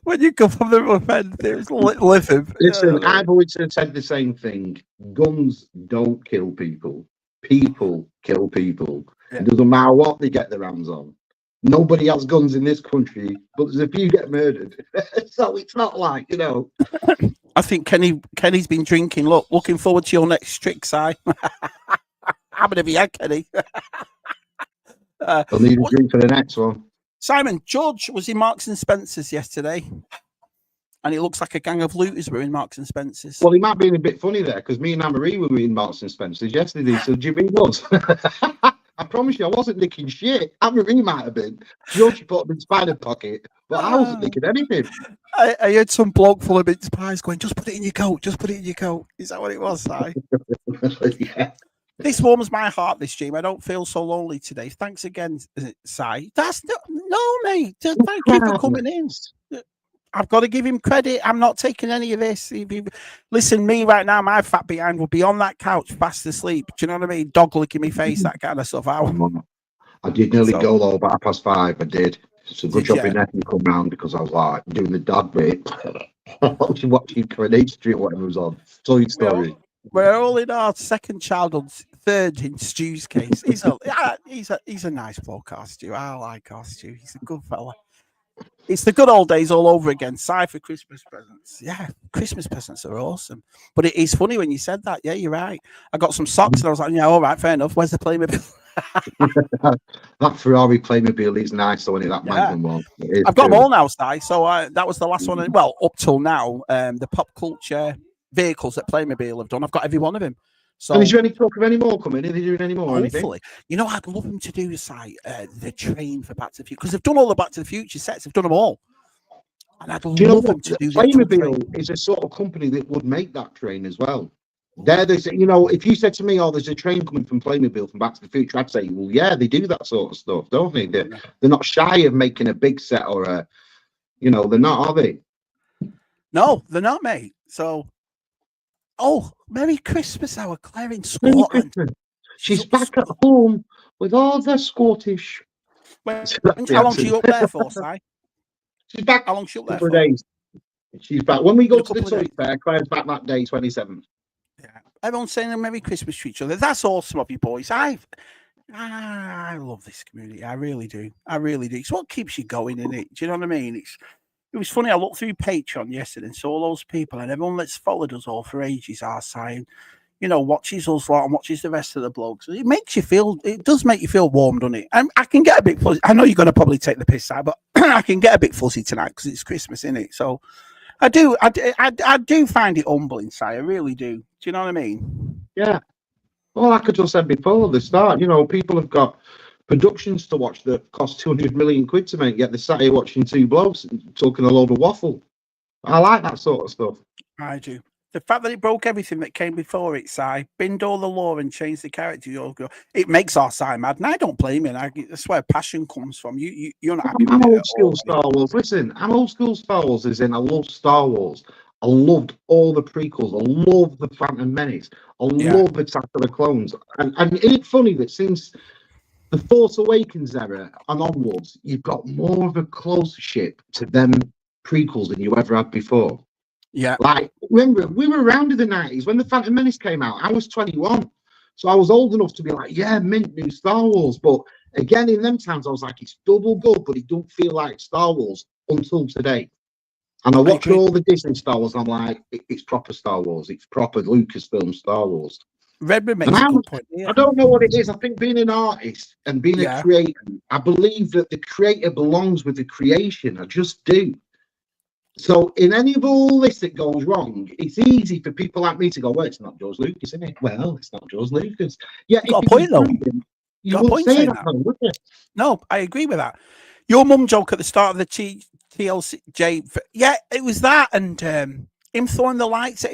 When you come from the rough end, it's living. Listen, I've always said the same thing. Guns don't kill people. People kill people. It doesn't matter what they get their hands on. Nobody has guns in this country, but there's a few get murdered. So it's not like, you know. I think Kenny's been drinking. Looking forward to your next trick, Si. How many have you had, Kenny? I'll need a drink for the next one. Simon, George was in Marks and Spencer's yesterday, and it looks like a gang of looters were in Marks and Spencer's. Well, he might be a bit funny there because me and Anne-Marie were in Marks and Spencer's yesterday, so Jimmy was. I promise you, I wasn't nicking shit. Anne-Marie might have been. George put them in spider pocket, but I wasn't nicking anything. I heard some bloke full of mince pies going, just put it in your coat, just put it in your coat. Is that what it was, Si? Yeah. This warms my heart, this stream. I don't feel so lonely today. Thanks again, Si. That's no, mate. Thank you for coming in. I've got to give him credit. I'm not taking any of this. Listen, me right now, my fat behind will be on that couch fast asleep. Do you know what I mean? Dog licking my face, that kind of stuff. I did nearly go though about 5:30. I did. It's a good job in Nathan come round because I was like doing the dog bit. watching Coronation Street or whatever was on. Toy Story. We're all in our second child on third in Stu's case. He's a nice bloke, Stu. I like our Stu. He's a good fella. It's the good old days all over again. Si for Christmas presents. Yeah, Christmas presents are awesome. But it is funny when you said that. Yeah, you're right. I got some socks and I was like, yeah, all right, fair enough. Where's the Playmobil? That Ferrari Playmobil is nice, though, isn't it? That Magnum one. I've got them all now, Si. So that was the last one. Well, up till now, the pop culture vehicles that Playmobil have done, I've got every one of them. So, and is there any talk of any more coming? Are they doing any more? Hopefully. You know, I'd love them to do the train for Back to the Future because they've done all the Back to the Future sets. They've done them all. And I'd love them to do Playmobil is a sort of company that would make that train as well. You know, if you said to me, oh, there's a train coming from Playmobil from Back to the Future, I'd say, well, yeah, they do that sort of stuff, don't they? They're not shy of making a big set or a, you know, they're not, are they? No, they're not, mate. So, Merry Christmas, our Claire in Scotland. She's back at home with all the Scottish. How long she up there for, Si? She's back. How long she up there for? Days. She's back. When we go to the toy fair, Claire's back that day, 27th. Yeah. Everyone's saying a Merry Christmas to each other. That's awesome of you boys. I love this community. I really do. I really do. It's what keeps you going, isn't it? Do you know what I mean? It was funny. I looked through Patreon yesterday and saw all those people, and everyone that's followed us all for ages are saying, you know, watches us lot and watches the rest of the blogs. It makes you feel. It does make you feel warm, doesn't it? And I can get a bit fuzzy. I know you're going to probably take the piss out, but I can get a bit fuzzy tonight because it's Christmas, isn't it? So I do find it humbling, Si. I really do. Do you know what I mean? Yeah. Well, like I just said before the start, you know, people have got productions to watch that cost 200 million quid to make, yet they sat here watching two blokes talking a load of waffle. I like that sort of stuff. I do. The fact that it broke everything that came before it, Si, binned all the lore and changed the character, it makes our Si mad. And I don't blame it. That's where passion comes from. You're not happy with I'm it old school Star Wars. Listen, I'm old school Star Wars, as in I love Star Wars. I loved all the prequels. I love the Phantom Menace. I love Attack of the Clones. And it's funny that since the Force Awakens era and onwards, you've got more of a closership to them prequels than you ever had before. Yeah. Like, remember, we were around in the 90s when the Phantom Menace came out. I was 21. So I was old enough to be like, yeah, mint new Star Wars. But again, in them times, I was like, it's double good, but it don't feel like Star Wars until today. And I watch all the Disney Star Wars, and I'm like, it's proper Star Wars. It's proper Lucasfilm Star Wars. Redmond makes a good point. I don't know what it is. I think being an artist and being a creator, I believe that the creator belongs with the creation. I just do. So in any of all this that goes wrong, it's easy for people like me to go, well, it's not George Lucas, isn't it? Well, it's not George Lucas. Yeah, got a point, though. You wouldn't say that, though, would you? No, I agree with that. Your mum joke at the start of the TLJ, yeah, it was that, and him throwing the lights.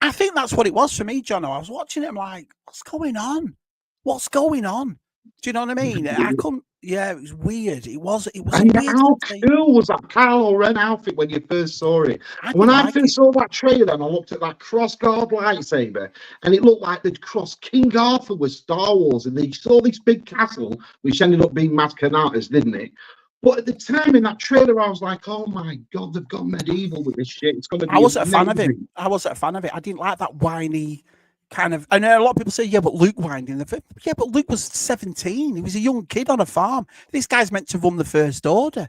I think that's what it was for me, John. I was watching it, I'm like, what's going on? What's going on? Do you know what I mean? I couldn't. Yeah, it was weird. It was. And how cool was that Kylo Ren outfit when you first saw it? When I first saw that trailer, and I looked at that cross-guard lightsaber, and it looked like the cross King Arthur was Star Wars, and they saw this big castle, which ended up being Maz Kanata's, didn't it? But at the time in that trailer, I was like, "Oh my god, they've gone medieval with this shit." It's gonna be. I wasn't a fan of it. I didn't like that whiny kind of. I know a lot of people say, "Yeah, but Luke whined in the film." Yeah, but Luke was 17. He was a young kid on a farm. This guy's meant to run the First Order.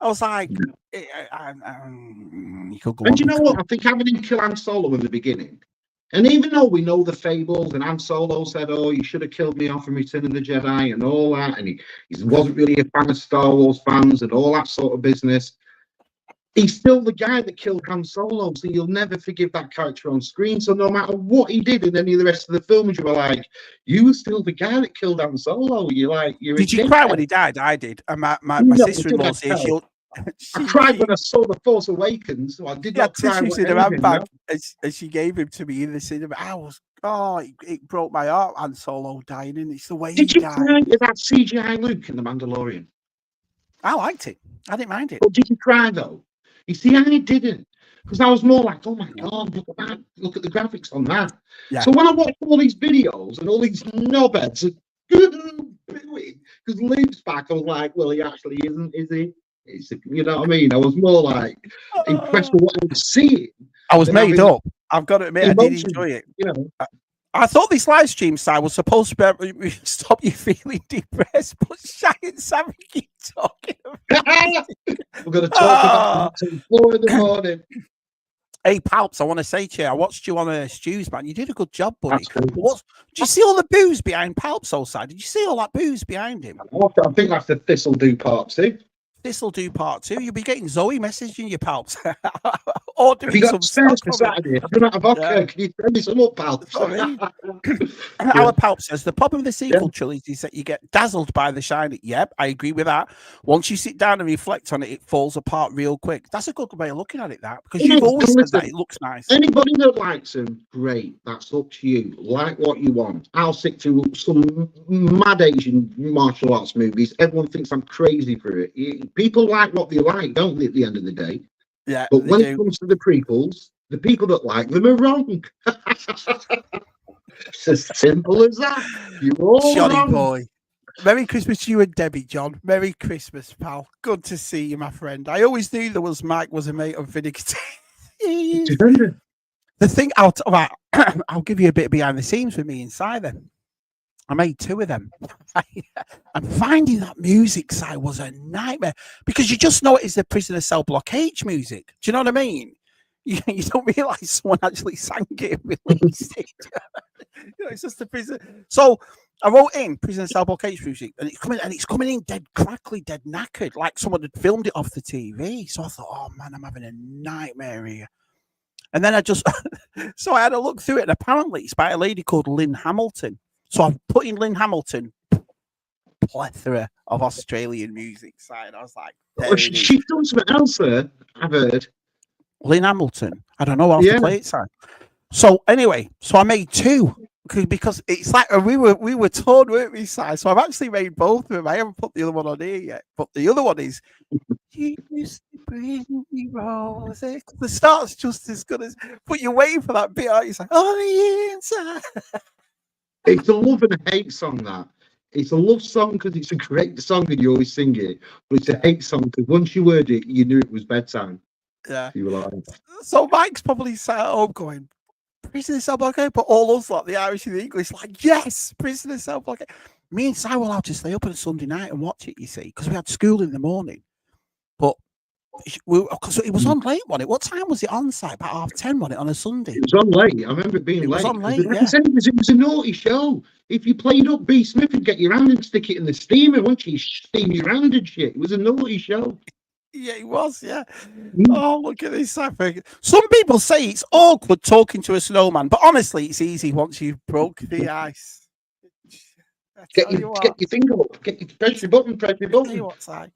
I was like, you could go. And you know what? I think having him kill Han Solo in the beginning. And even though we know the fables, and Han Solo said, "Oh, you should have killed me off in Return of the Jedi," and all that, and he wasn't really a fan of Star Wars fans and all that sort of business, he's still the guy that killed Han Solo, so you'll never forgive that character on screen. So no matter what he did in any of the rest of the films, you were like, you were still the guy that killed Han Solo. Did you cry when he died? I did. And my sister-in-law says I cried when I saw The Force Awakens, so I did not cry. Tissues in her handbag, and she gave him to me in the cinema. It broke my heart. Han Solo dying, and it's the way did he you cry at that CGI Luke in The Mandalorian? I liked it. I didn't mind it. But did you cry though? You see, I didn't, because I was more like, "Oh my god, look at that! Look at the graphics on that." Yeah. So when I watched all these videos and all these knobheads because Luke's back, I was like, "Well, he actually isn't, is he?" You know what I mean? I was more like impressed with what I was seeing. I was made up. I've got to admit, I did enjoy it. You know, I thought this live stream side was supposed to stop you feeling depressed, but Shy and Sammy keep talking about it. We're going to talk about it until 4 in the morning. Hey, Palps, I want to say to you, I watched you on Stews, man. You did a good job, buddy. Did you see all the booze behind Palps' whole side? Did you see all that booze behind him? I think that's the This'll Do Part 2. This'll Do Part 2. You'll be getting Zoe messaging you, Palps. Or doing you got some for Saturday. I'm out of vodka. Can you send me some up, Palps? Our Palps says the problem with the sequel trilogy is that you get dazzled by the shiny. Yep, I agree with that. Once you sit down and reflect on it, it falls apart real quick. That's a good way of looking at it, that, because you've always said that it looks nice. Anybody that likes them, great. That's up to you. Like what you want. I'll stick to some mad Asian martial arts movies. Everyone thinks I'm crazy for it. People like what they like, don't they, at the end of the day? Yeah. But when it comes to the prequels, the people that like them are wrong. It's as simple as that. You're all Johnny wrong. Boy. Merry Christmas to you and Debbie, John. Merry Christmas, pal. Good to see you, my friend. I always knew Mike was a mate of Vinegar. The thing, I'll give you a bit behind the scenes with me inside them. I made 2 of them. And finding that music side was a nightmare, because you just know it is the Prisoner Cell Block H music. Do you know what I mean? You don't realise someone actually sang it and released it. It's just the Prisoner. So I wrote in Prisoner Cell Block H music, and it's coming in dead crackly, dead knackered, like someone had filmed it off the TV. So I thought, oh man, I'm having a nightmare here. And then so I had a look through it, and apparently it's by a lady called Lynn Hamilton. So I've put in Lynn Hamilton, plethora of Australian music side. I was like, she's done something else there, I've heard. Lynn Hamilton. I don't know how to play it, side. So anyway, I made 2 because it's like we were torn, weren't we, Si? So I've actually made both of them. I haven't put the other one on here yet, but the other one is you used to bring me roses. The start's just as good as, but you're waiting for that bit, aren't you? It's like, on the inside. It's a love and a hate song. That it's a love song because it's a great song and you always sing it, but it's a hate song because once you heard it, you knew it was bedtime. Yeah. You were like, so Mike's probably sat at home going, Prisoner Cell Block 8, but all us like the Irish and the English, like, yes, Prisoner Cell Block 8. Me and Si were allowed to stay up on a Sunday night and watch it, you see, because we had school in the morning. But because it was on late, wasn't it? What time was it on, Si? About 10:30, wasn't it, on a Sunday? it was on late. I remember it being late. Was on late, like I said, it was a naughty show. If you played up B. Smith, would get you around and stick it in the steamer, wouldn't you? Steam you around and shit. It was a naughty show. Yeah, it was, yeah. Oh, look at this. Some people say it's awkward talking to a snowman, but honestly, it's easy once you've broke the ice. Get your finger up. Press your button. Press your button. What's like?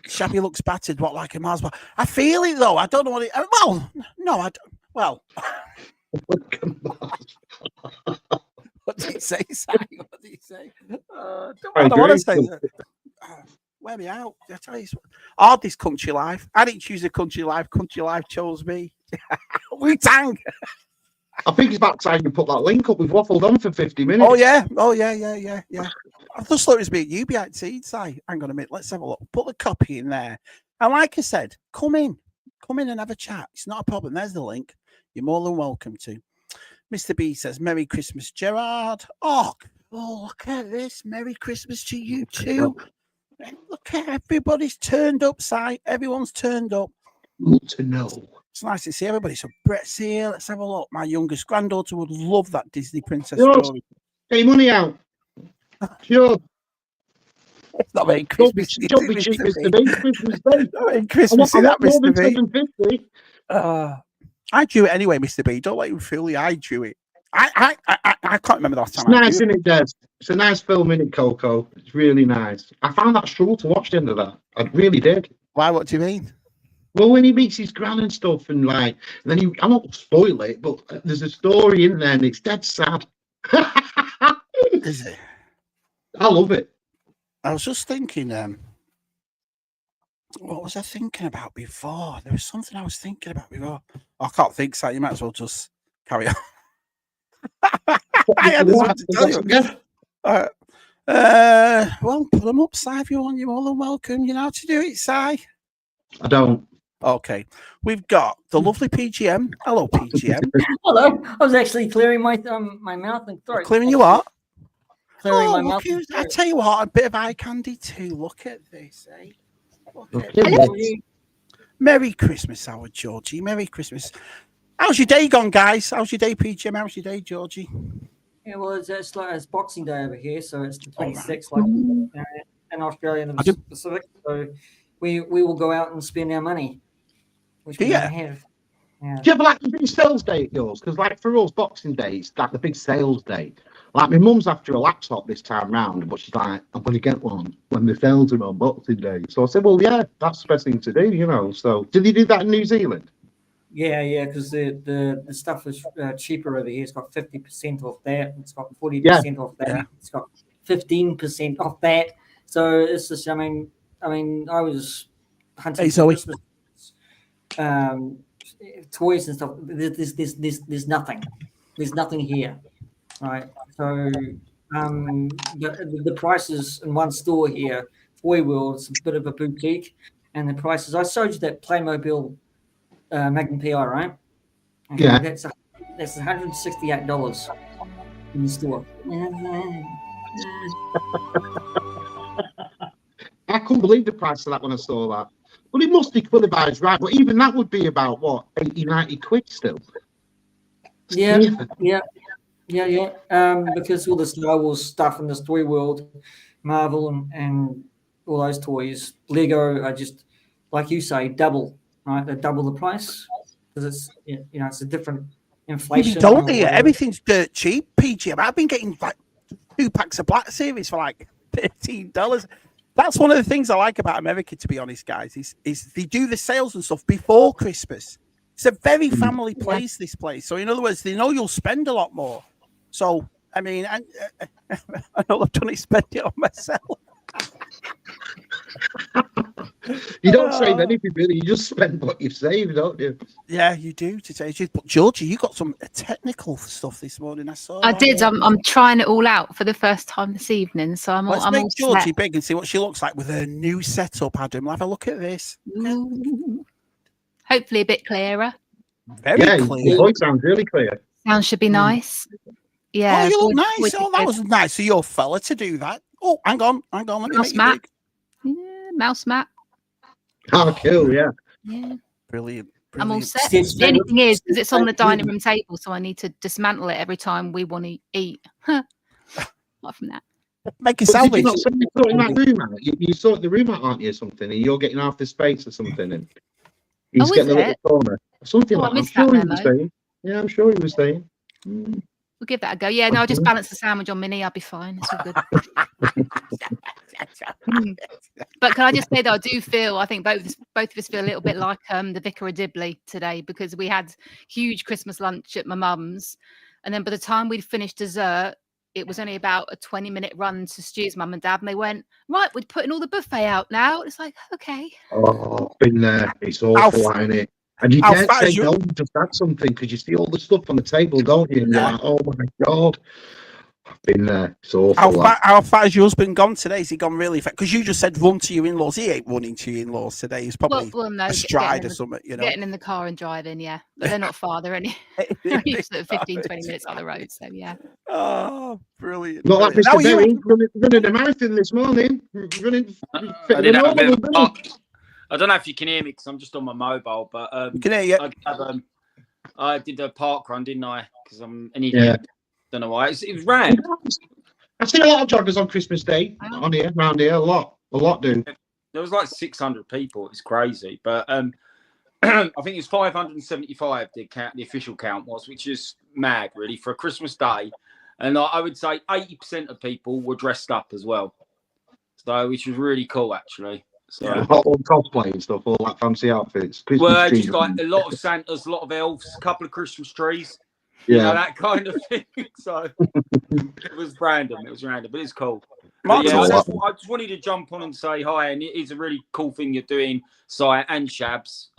Shabby looks battered. What, like a Mars bar? I feel it though. I don't know what it. Well, no, I don't. Well, what did he say? What did he say? I don't want to say that. Wear me out. I tell you, hard this country life. I didn't choose a country life. Country life chose me. Wu-Tang. I think it's about time you put that link up. We've waffled on for 50 minutes. Oh yeah. I just thought it was me. You be at seed side. Hang on a minute. Let's have a look. Put the copy in there. And like I said, come in and have a chat. It's not a problem. There's the link. You're more than welcome to. Mr. B says, Merry Christmas, Gerard. Oh, look at this. Merry Christmas to you too. Look at everybody's turned up, Si. Everyone's turned up. Good to know. It's nice to see everybody. So Brett's here. Let's have a look. My youngest granddaughter would love that Disney princess story. Hey, money out. Sure. It's not very Christmas. Don't be cheap, Mr. B. Christmas Day. Not very Christmas, that, Mr. B. I drew it anyway, Mr. B. Don't let him fool you. I drew it. I can't remember the last time. It's nice, isn't it, Des? It's a nice film, isn't it, Coco? It's really nice. I found that struggle to watch the end of that. I really did. Why? What do you mean? Well, when he meets his gran and stuff, and like, and then I won't spoil it, but there's a story in there, and it's dead sad. Is it? I love it. I was just thinking, what was I thinking about before? There was something I was thinking about before. I can't think, so you might as well just carry on. I had something to tell you. Well, put them up, Si, if you want. You're more than welcome. You know how to do it, Si. I don't. Okay. We've got the lovely PGM. Hello, PGM. Hello. I was actually clearing my my mouth and throat. Clearing you what? Clearing my mouth. I tell you what, a bit of eye candy too. Look at this, eh? Merry Christmas, our Georgie. Merry Christmas. How's your day gone, guys? How's your day, PGM? How's your day, Georgie? Yeah, well, it's like it's Boxing Day over here, so it's the 26th, like in Australia and the Pacific. So we will go out and spend our money, which we don't have. Yeah. Do you have like the big sales day at yours? Because like for us, Boxing Day is like the big sales day. Like my mum's after a laptop this time round, but she's like, I'm going to get one when the sales are on Boxing Day. So I said, well, yeah, that's the best thing to do, you know. So did they do that in New Zealand? Yeah, because the stuff is cheaper over here. It's got 50% off that. It's got 40% off that. Yeah. It's got 15% off that. So it's just, I mean, I was hunting Christmas toys and stuff. There's nothing. There's nothing here, right? So the prices in one store here, Toy World, it's a bit of a boutique, and the prices. I showed you that Playmobil. Magnum PI, right? Okay, yeah. That's $168 in the store. I couldn't believe the price of that when I saw that. Well, it must be qualified, right? But even that would be about, what, 80, 90 quid still? Yeah. Because all the Star Wars stuff in the Toy World, Marvel and all those toys, Lego are just, like you say, double. Right, they double the price because it's it's a different inflation. Don't they? Everything's dirt cheap, PGM. I've been getting like 2 packs of Black Series for like $15. That's one of the things I like about America, to be honest, guys. Is they do the sales and stuff before Christmas. It's a very family place, this place. So in other words, they know you'll spend a lot more. So I mean, I know I've done it, spend it on myself. You don't save anything, really. You just spend what you've saved, don't you? Yeah, you do. But Georgie, you got some technical stuff this morning. I saw. I did. I'm trying it all out for the first time this evening. So Let's I'm make all Georgie set. big and see what she looks like with her new setup, Adam. Have a look at this. Ooh. Hopefully a bit clearer. Very clear. Your voice sounds really clear. Sound should be nice. Yeah. Oh, you look nice. Oh, that was nice of your fella to do that. Oh, hang on. Let me Mouse make mat. you big. Yeah, mouse mat. Oh, cool, yeah. Yeah. Brilliant. I'm all set. The only thing is, because it's on the dining room table, so I need to dismantle it every time we want to eat. Apart from that. Make it Did salvage. you not sorting that room out? You sort the room out, aren't you, or something? And you're getting half the space or something. And he's getting a little corner. Something like that. I'm sure he was saying. Yeah, I'm sure he was saying. We'll give that a go. Yeah, no, I'll just balance the sandwich on Minnie. I'll be fine. It's all good. But can I just say that I do feel, I think both of us feel a little bit like the Vicar of Dibley today, because we had huge Christmas lunch at my mum's, and then by the time we'd finished dessert, it was only about a 20-minute run to Stu's mum and dad, and they went, right, we're putting all the buffet out now. It's like, okay. Oh, been there. It's awful, isn't it? And you can't say no, just add something, because you see all the stuff on the table, don't you? And you're like, oh my God. I've been there. It's awful. How far has your husband gone today? Has he gone really fast? Because you just said run to your in-laws. He ain't running to your in-laws today. He's probably a stride or something, you know. Getting in the car and driving, yeah. But they're not far. They're only sort of 15, 20 minutes on the road, so yeah. Oh, brilliant. Not like Mr. Berry running a marathon this morning. I don't know if you can hear me because I'm just on my mobile, but can hear you. I did a park run, didn't I? Because I'm an idiot. Don't know why. It was random. I've seen a lot of joggers on Christmas Day around here. A lot do. There was like 600 people. It's crazy, but I think it's 575. The official count was, which is mad, really, for a Christmas Day. And I would say 80% of people were dressed up as well, so which was really cool, actually. So all cosplay and stuff, all that fancy outfits. Christmas just like a lot of Santas, a lot of elves, a couple of Christmas trees. You know, that kind of thing. So it was random. But it's cool. But yeah, I just wanted to jump on and say hi, and it is a really cool thing you're doing, Si and Shabs,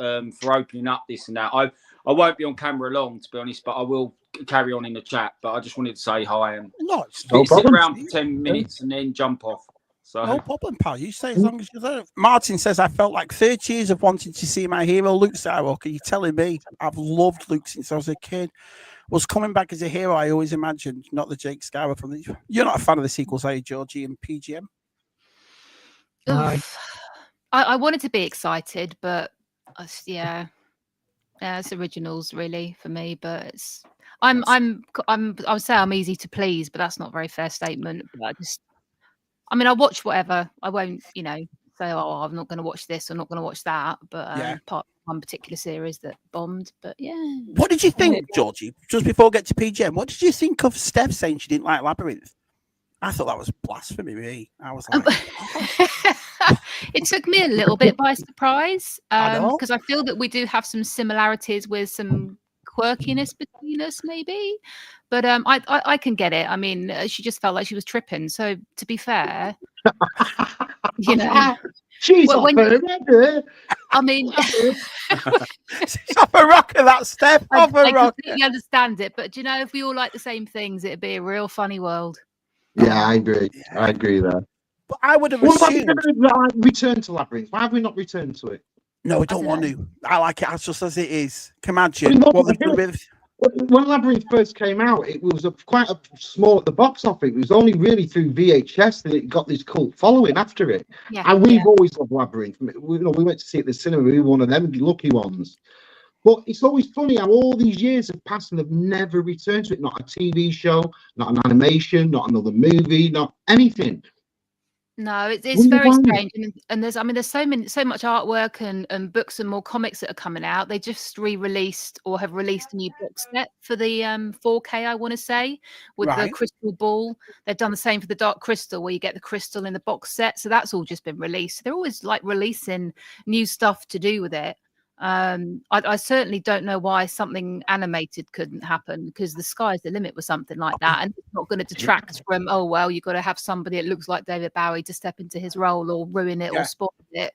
for opening up this and that. I won't be on camera long, to be honest, but I will carry on in the chat. But I just wanted to say hi and sit around for 10 minutes and then jump off. So no problem, pal. You stay as long as you're there. Martin says, I felt like 30 years of wanting to see my hero, Luke Skywalker. You're telling me I've loved Luke since I was a kid. Was coming back as a hero I always imagined, not the Jake Skywalker from the... You're not a fan of the sequels, are you, Georgie and PGM? I wanted to be excited, but it's originals really for me. But it's I would say I'm easy to please, but that's not a very fair statement. But I watch whatever. I won't, say, oh, I'm not going to watch this or not going to watch that. But apart from one particular series that bombed. But yeah. What did you think, Georgie? Just before we get to PGM, what did you think of Steph saying she didn't like Labyrinth? I thought that was blasphemy. Me, I was like, it took me a little bit by surprise because I feel that we do have some similarities with some quirkiness between us, maybe. But I can get it. I mean, she just felt like she was tripping. So to be fair, she's off her rocker. I mean, she's off a rocker. That Steph off a rocker. I completely understand it, but if we all like the same things, it'd be a real funny world. Yeah, I agree. I agree there. But I would have assumed return to Labyrinth. Why have we not returned to it? No, we don't want to. I like it just as it is. Can imagine what they've done with. When Labyrinth first came out, it was quite small at the box office. It was only really through VHS that it got this cult following after it. Yeah, and we've always loved Labyrinth. We went to see it at the cinema. We were one of them lucky ones. But it's always funny how all these years have passed and they've never returned to it. Not a TV show, not an animation, not another movie, not anything. No, it's very strange, and there's so much artwork and books and more comics that are coming out. They just re-released or have released a new box set for the 4K, I want to say, with the crystal ball. They've done the same for the Dark Crystal, where you get the crystal in the box set. So that's all just been released. They're always like releasing new stuff to do with it. I certainly don't know why something animated couldn't happen, because the sky's the limit with something like that, and it's not going to detract from, oh well, you've got to have somebody that looks like David Bowie to step into his role or ruin it or spoil it,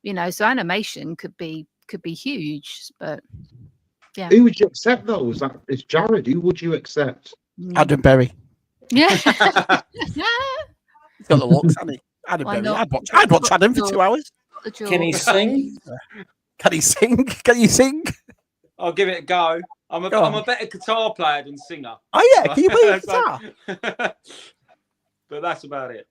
you know. So animation could be huge, but yeah. Who would you accept though? Is Jared? Who would you accept? Adam Berry. Yeah. He's got the looks, hasn't he? Adam Berry. I'd watch Adam for 2 hours. Can he sing? Can he sing? Can you sing? I'll give it a go. I'm a better guitar player than singer. Oh yeah, can you play guitar? But that's about it.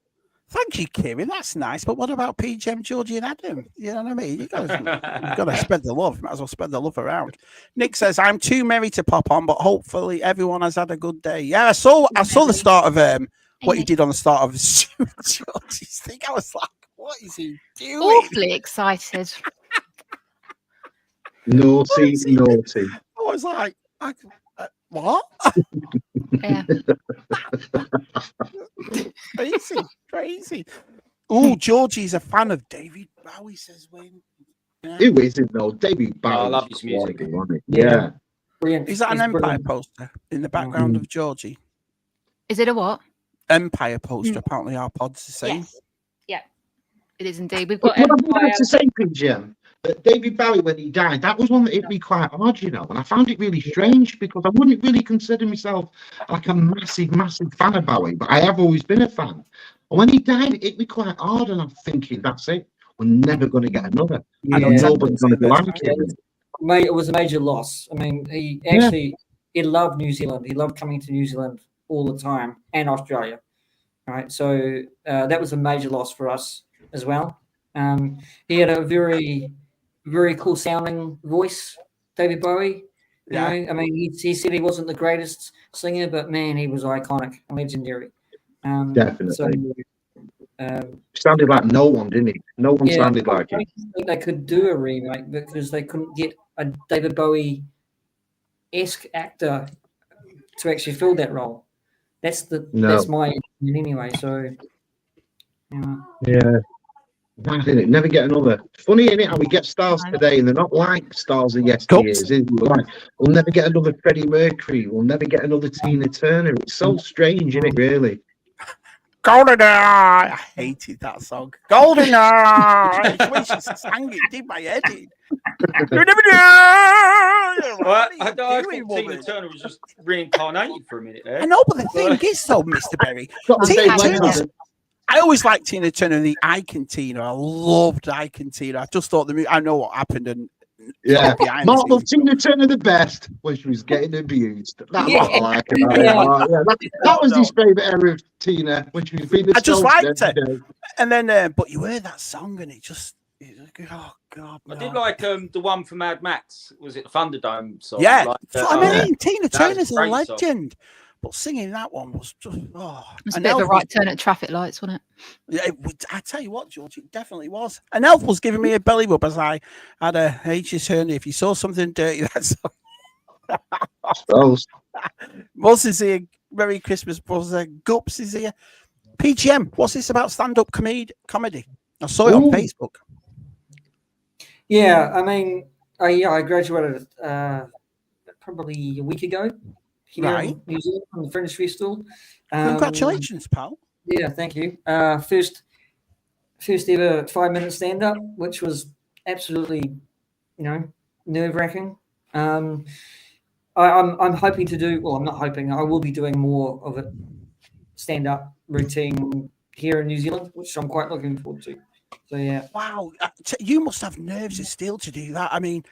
Thank you, Kieran. That's nice. But what about PGM, Georgie, and Adam? You know what I mean? You've got to spread the love. Might as well spread the love around. Nick says, "I'm too merry to pop on, but hopefully everyone has had a good day." Yeah, I saw the start of what you did on the start of Georgie's thing. I was like, what is he doing? Awfully excited. Naughty. I was like, what? Yeah. Crazy. Oh, Georgie's a fan of David Bowie, says Wayne. Yeah. Who isn't though? David Bowie. I love his music. Yeah. Brilliant. Is that an Empire poster in the background of Georgie? Is it a what? Empire poster. Apparently our pod's the same. Yes. Yeah, it is indeed. We've got What Empire. to say, PGM? That David Bowie, when he died, that was one that hit me quite hard, you know, and I found it really strange because I wouldn't really consider myself like a massive fan of Bowie, but I have always been a fan. And when he died, it hit me quite hard, and I'm thinking, that's it. We're never going to get another. I know nobody's going to be like him. It was a major loss. I mean, he loved New Zealand. He loved coming to New Zealand all the time, and Australia. Right, so that was a major loss for us as well. He had a very, very cool sounding voice, David Bowie. You know, I mean, he said he wasn't the greatest singer, but man, he was iconic and legendary. Definitely. So, sounded like no one, didn't he? No one sounded like him. I think they could do a remake because they couldn't get a David Bowie-esque actor to actually fill that role. That's my opinion anyway. So, yeah. Mad, isn't it? Never get another. Funny, isn't it, how we get stars today and they're not like stars of yesteryears, is it? Like, we'll never get another Freddie Mercury. We'll never get another Tina Turner. It's so strange, isn't it, really? GoldenEye. I hated that song. GoldenEye. The way she sang it did my head in. I thought Tina Turner was just reincarnated for a minute there. I know, but the thing is, though, Mr. Berry, I always liked Tina Turner and the Icon Tina. I loved Icon Tina. I just thought I know what happened. And Mark loved Tina Turner the best when she was getting abused. That's what I like about it. That was his favourite era of Tina when she was being. I just liked it. And then, but you heard that song and it just. Oh God! No. I did like the one for Mad Max. Was it the Thunderdome song? Yeah, like, I mean, Tina Turner's a legend, but singing that one was just It was a bit of a right turn at traffic lights, wasn't it? Yeah, I tell you what, George, it definitely was. And Elf was giving me a belly rub as I had a H's hernia. If you saw something dirty, that's. Buzz is here. Merry Christmas, Buzz. Gups is here. PGM, what's this about stand-up comedy? I saw it on Facebook. Yeah, I mean, I graduated probably a week ago here in New Zealand from the Fringe Festival. Congratulations, pal. Yeah, thank you. First ever 5-minute stand-up, which was absolutely, nerve-wracking. I'm hoping to do. Well, I'm not hoping. I will be doing more of a stand-up routine here in New Zealand, which I'm quite looking forward to. So yeah. Wow, you must have nerves of steel to do that. I mean,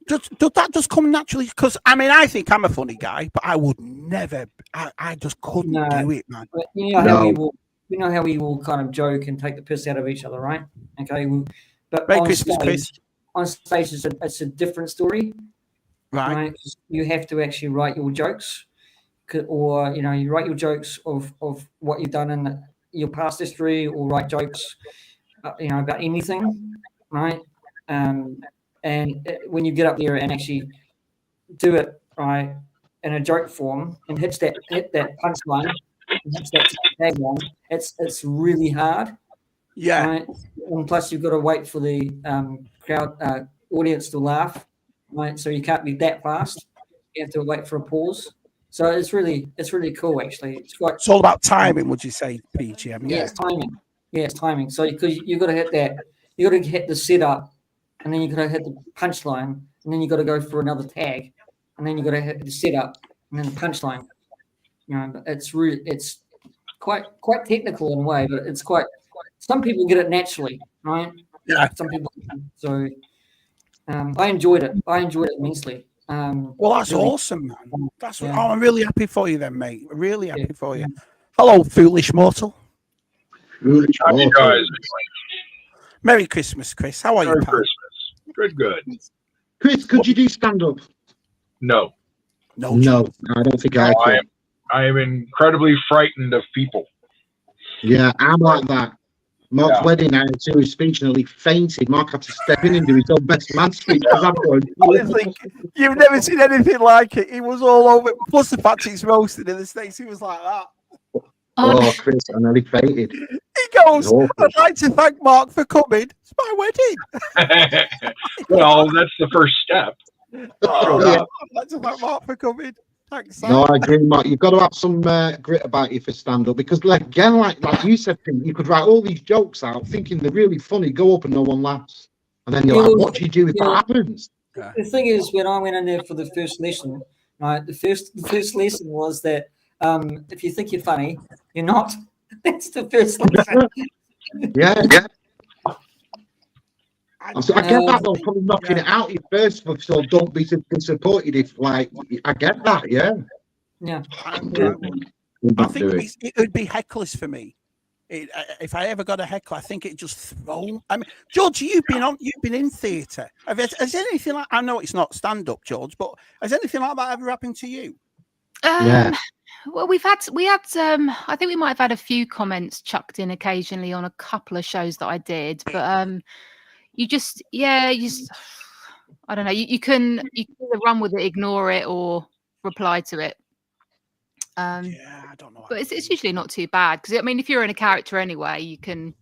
does that just come naturally? Because I mean, I think I'm a funny guy, but I would never. I just couldn't do it, man. But you know how we will kind of joke and take the piss out of each other, right? Okay, but on stage it's a different story, right? You have to actually write your jokes, or you write your jokes of what you've done in your past history, or write jokes. About anything, right? And when you get up there and actually do it right in a joke form and hit that punchline, hits that tagline, it's really hard. Yeah. Right? And plus, you've got to wait for the crowd audience to laugh, right? So you can't be that fast. You have to wait for a pause. So it's really cool actually. It's all about timing, would you say, PGM? Yeah, it's timing. Yeah, it's timing. So because you got to hit that, you got to hit the setup, and then you got to hit the punchline, and then you got to go for another tag, and then you got to hit the setup, and then the punchline. You know, it's quite technical in a way, but it's quite. Some people get it naturally, right? Yeah. Some people. So I enjoyed it. I enjoyed it immensely. Well, that's really awesome, man. That's yeah. I'm really happy for you, then, mate. Really happy for you. Hello, foolish mortal. How you guys? Merry Christmas, Chris. How are you, Merry pal? Christmas. Good. Chris, could you do stand up? No, I don't think I could. I am incredibly frightened of people. Yeah, I'm like that. Mark's wedding, I had to do his speech and nearly fainted. Mark had to step in and do his own best man speech because I'm going. Honestly, you've never seen anything like it. He was all over. Plus the fact he's roasted in the States, he was like that. Oh, Chris, I nearly fainted. He goes, I'd like to thank Mark for coming. It's my wedding. Well, that's the first step. I'd like to thank Mark for coming. Thanks, Sam. No, I agree, Mark. You've got to have some grit about you for stand-up because, like you said, you could write all these jokes out thinking they're really funny, go up and no one laughs. And then you're like, what do you do if that happens? The thing is, when I went in there for the first lesson, right, the first lesson was that if you think you're funny, you're not. That's the first lesson. Yeah. So I get that though, probably knocking it out at first, so don't be disappointed if, like, I get that, yeah. I think it would be hecklers for me. If I ever got a heckler, I think it just throw. I mean, George, you've been in theatre. Has anything like, I know it's not stand up, George, but has anything like that ever happened to you? Well, we had I think we might have had a few comments chucked in occasionally on a couple of shows that I did, but you just I don't know, you can either run with it, ignore it, or reply to it. I don't know, but it's usually not too bad because I mean, if you're in a character anyway, you can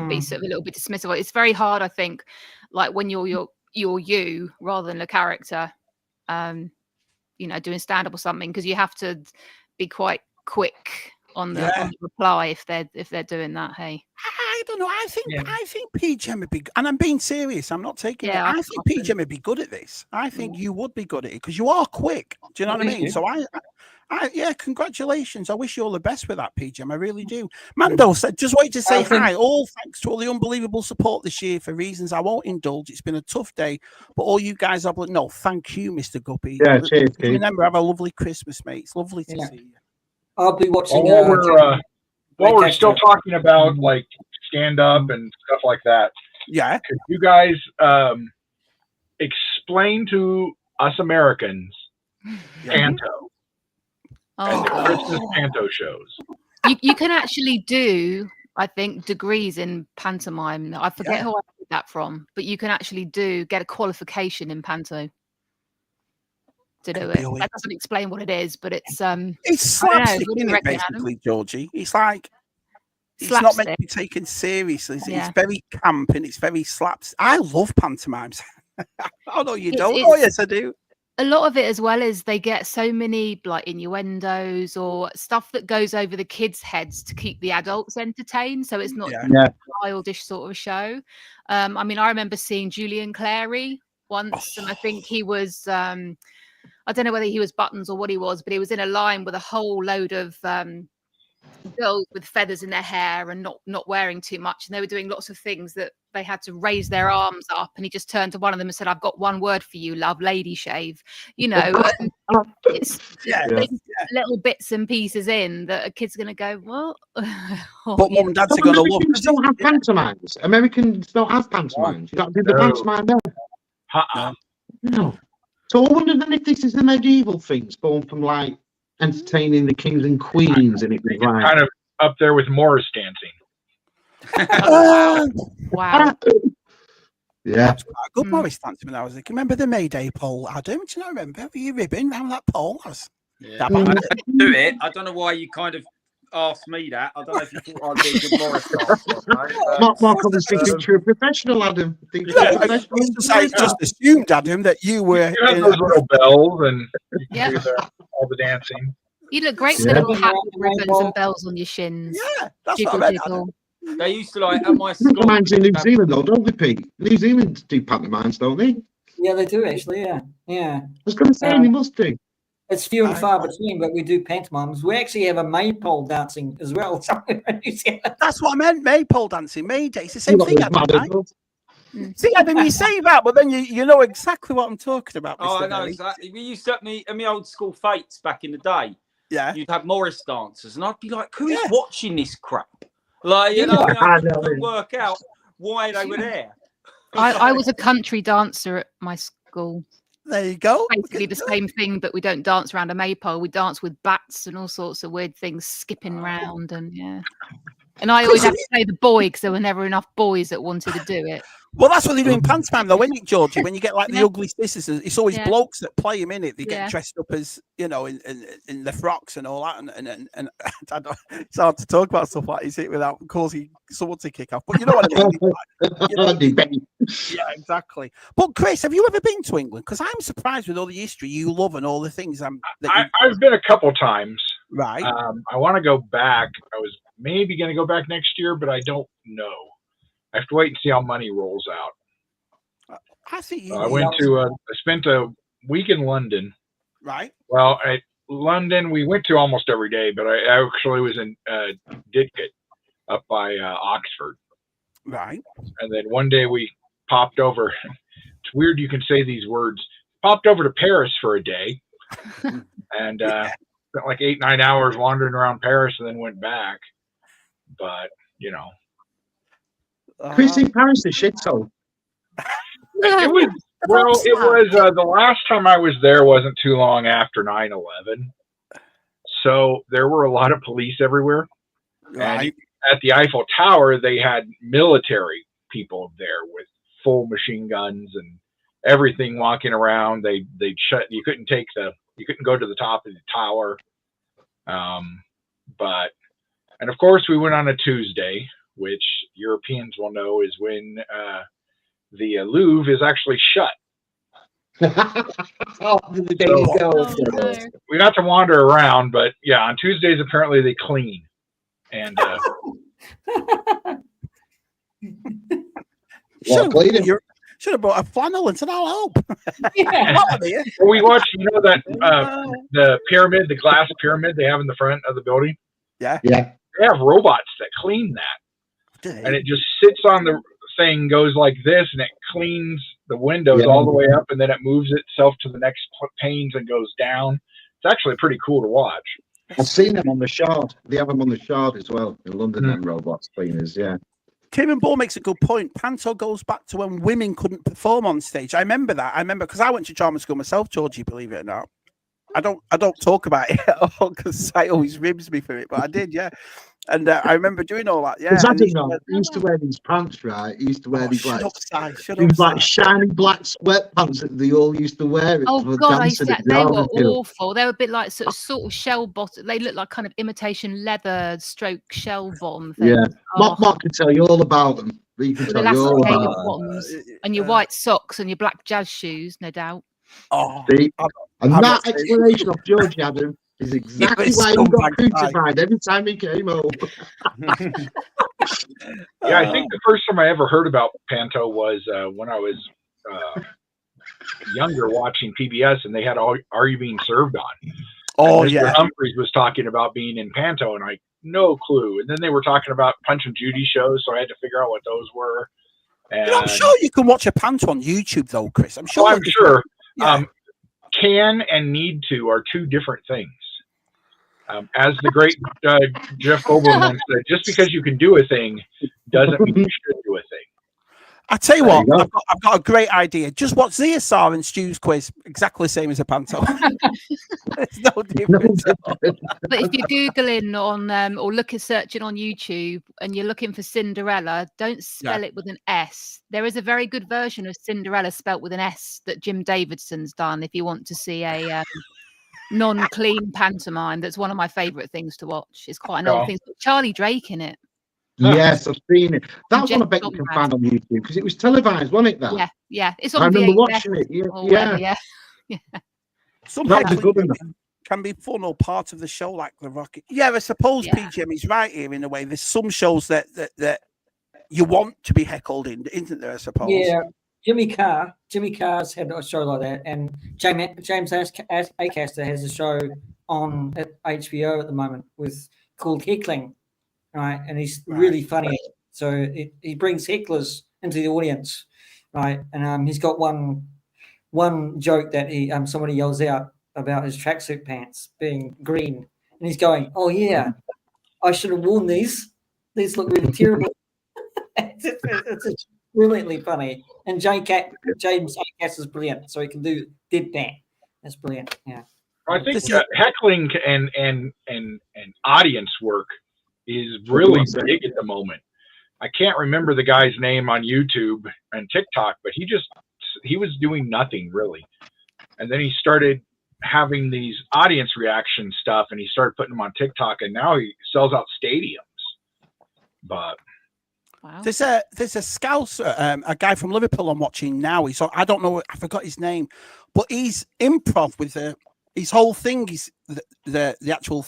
be sort of a little bit dismissive. It's very hard, I think, like when you're you rather than a character, doing stand up or something, because you have to be quite quick on the reply if they're doing that. Hey, I don't know. I think PGM would be, and I'm being serious. I'm not taking it. I think PGM would be good at this. I think you would be good at it because you are quick. Do you know what I mean? So congratulations. I wish you all the best with that, PGM. I really do. Mando said, just wait to say hi. All thanks to all the unbelievable support this year for reasons I won't indulge. It's been a tough day, but all you guys have no, thank you, Mr. Guppy. Yeah, cheers. Remember, have a lovely Christmas, mate. It's lovely to see you. I'll be watching. While we're still talking about like stand up and stuff like that, could you guys explain to us Americans panto and the Christmas panto shows? You can actually do, I think, degrees in pantomime. I forget who I did that from, but you can actually get a qualification in panto to do it. That doesn't explain what it is, but it's slapstick, isn't it, basically, Georgie? It's like it's not meant to be taken seriously. It's very camp and it's very slapstick. I love pantomimes. Oh no, you don't. Oh yes, I do. A lot of it as well is they get so many like innuendos or stuff that goes over the kids' heads to keep the adults entertained. So it's not a childish sort of show. I mean, I remember seeing Julian Clary once, and I think he was I don't know whether he was Buttons or what he was, but he was in a line with a whole load of girls with feathers in their hair and not wearing too much, and they were doing lots of things that they had to raise their arms up, and he just turned to one of them and said, "I've got one word for you, love, lady shave." It's little bits and pieces in that a kid's going to go, "What?" But mum and dad's are going to love. Americans don't have pantomimes. Americans don't have pantomimes. You don't do the pantomime there. No. So I wonder then if this is the medieval thing spawned from like entertaining the kings and queens, and it was like kind of up there with Morris dancing. Wow. Yeah. Good Morris dancing when I was a kid. Remember the Mayday pole, Adam? Do you not remember? Were you ribbing around that pole? I didn't do it. I don't know why you kind of asked me that. I don't know if you thought I'd be a good Morris dancer. Mark obviously thinks you're a professional, Adam. I just assumed, Adam, that you were. You have those little bells and you do all the dancing. You look great with the little hat with ribbons and bells on your shins. Yeah, that's jiggle, what I jiggle. They used to like at my school. Pantomimes in New Zealand, though, don't they, Pete? New Zealand do pantomimes, don't they? Yeah, they do actually. Yeah. I was going to say they must do. It's few and far between, but we do pantomimes. We actually have a maypole dancing as well. That's what I meant. Maypole dancing, May Day. It's the same thing. See, I mean, you say that, but then you know exactly what I'm talking about. Oh, I know exactly. We used to in my old school fates back in the day. Yeah, you'd have Morris dancers, and I'd be like, "Who's watching this crap?" Like, you know, I couldn't work out why they were there. I was a country dancer at my school. There you go. Basically the same thing, but we don't dance around a maypole. We dance with bats and all sorts of weird things skipping around, and And I always had to say the boy because there were never enough boys that wanted to do it. Well, that's what they do in pantomime, though, isn't it, Georgie? When you get like the ugly sisters, it's always blokes that play them in it. They get dressed up as, you know, in the frocks and all that. And I don't, it's hard to talk about stuff like this without causing someone to kick off. But you know what I mean? Yeah, exactly. But Chris, have you ever been to England? Because I'm surprised with all the history you love and all the things. I've been a couple times. Right. I want to go back. I was maybe going to go back next year, but I don't know. I have to wait and see how money rolls out. I think I spent a week in London. Right. Well, at London, we went to almost every day, but I actually was in Didcot up by Oxford. Right. And then one day we popped over. It's weird you can say these words. Popped over to Paris for a day. And spent like 8-9 hours wandering around Paris and then went back. But, you know. Chris, in Paris, the shithole. It was the last time I was there wasn't too long after 9/11. So there were a lot of police everywhere. Right. And at the Eiffel Tower, they had military people there with full machine guns and everything walking around. They'd shut. You couldn't go to the top of the tower. And of course, we went on a Tuesday, which Europeans will know is when the Louvre is actually shut. We got to wander around, but yeah, on Tuesdays apparently they clean. And should have brought a flannel and said, "I'll help." Well, we watched, you know, that the pyramid, the glass pyramid they have in the front of the building. Yeah. They have robots that clean that. And it just sits on the thing, goes like this, and it cleans the windows all the way up, and then it moves itself to the next panes and goes down. It's actually pretty cool to watch. I've seen them on the Shard. They have them on the Shard as well in London. Them robots cleaners, Tim and Ball makes a good point. Panto goes back to when women couldn't perform on stage. I remember that. I remember because I went to drama school myself, Georgie, believe it or not. I don't talk about it at all because I always ribs me for it, but I did, And I remember doing all that, He used to wear these pants, right? He used to wear these like shiny black sweatpants that they all used to wear. Oh God, they were awful. They were a bit like sort of shell bottom. They looked like kind of imitation leather stroke shell bottom thing. Yeah, Mark can tell you all about them. He can tell you all about bottoms and your white socks and your black jazz shoes, no doubt. Oh, and that explanation of Georgie Adam is exactly why he got crucified every time he came home. I think the first time I ever heard about Panto was when I was younger watching PBS, and they had Are You Being Served on? Oh, and Mr. Humphreys was talking about being in Panto, and I no clue. And then they were talking about Punch and Judy shows, so I had to figure out what those were. And I'm sure you can watch a Panto on YouTube, though, Chris. I'm sure. I'm sure. Yeah. Can and need to are two different things. As the great Jeff Goldblum once said, just because you can do a thing doesn't mean you should do a thing. I tell you what, I've got a great idea. Just watch Zia and Stu's quiz, exactly the same as a Panto. There's no difference. But if you're Googling on or searching on YouTube and you're looking for Cinderella, don't spell it with an S. There is a very good version of Cinderella spelt with an S that Jim Davidson's done if you want to see a non-clean pantomime that's one of my favourite things to watch. It's quite an old thing. It's got Charlie Drake in it. Yes, I've seen it. That one I bet you can find on YouTube because it was televised, wasn't it? That. Yeah, yeah. It's on I remember VHS watching it. Yeah, or whatever, yeah. Some that was good enough. Can be fun or part of the show, like the Rocket. Yeah, I suppose PGM is right here in a way. There's some shows that you want to be heckled in, isn't there? I suppose. Yeah, Jimmy Carr's had a show like that, and James Acaster has a show on at HBO at the moment called Heckling, right? And he's really funny. So he brings hecklers into the audience, right? And he's got one joke that somebody yells out about his tracksuit pants being green, and he's going, "Oh yeah, I should have worn these. These look really terrible." It's brilliantly funny, and James Acaster is brilliant, so he can do deadpan. That's brilliant. Yeah, I think heckling and audience work is really big at the moment. I can't remember the guy's name on YouTube and TikTok, but he was doing nothing really, and then he started having these audience reaction stuff, and he started putting them on TikTok, and now he sells out stadiums. But wow. There's a Scouser, a guy from Liverpool I'm watching now. I don't know, I forgot his name, but he's improv with his whole thing is the actual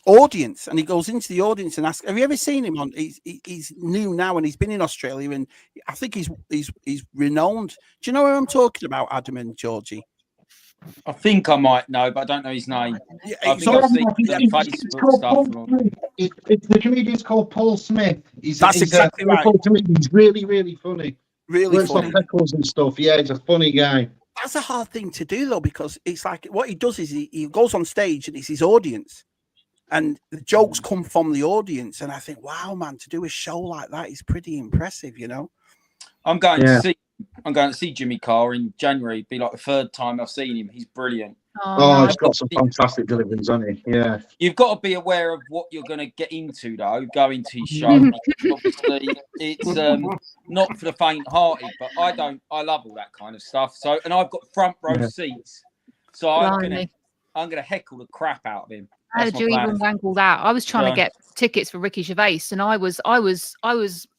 audience, and he goes into the audience and asks, "Have you ever seen him on?" He's new now, and he's been in Australia, and I think he's renowned. Do you know who I'm talking about, Adam and Georgie? I think I might know, but I don't know his name. Yeah, I've seen the Facebook stuff. The comedian's called Paul Smith. That's exactly right. He's really, really funny. Really funny. Heckles and stuff. Yeah, he's a funny guy. That's a hard thing to do though, because it's like what he does is he goes on stage and it's his audience, and the jokes come from the audience. And I think, wow, man, to do a show like that is pretty impressive, you know. I'm going to see Jimmy Carr in January. It'll be like the third time I've seen him. He's brilliant. He's got some fantastic deliveries, hasn't he? Yeah. You've got to be aware of what you're going to get into, though, going to his show. Obviously, it's not for the faint-hearted, but I love all that kind of stuff. So, and I've got front row seats, so I'm gonna heckle the crap out of him. How did you even wangle that? I was trying to get tickets for Ricky Gervais, and I was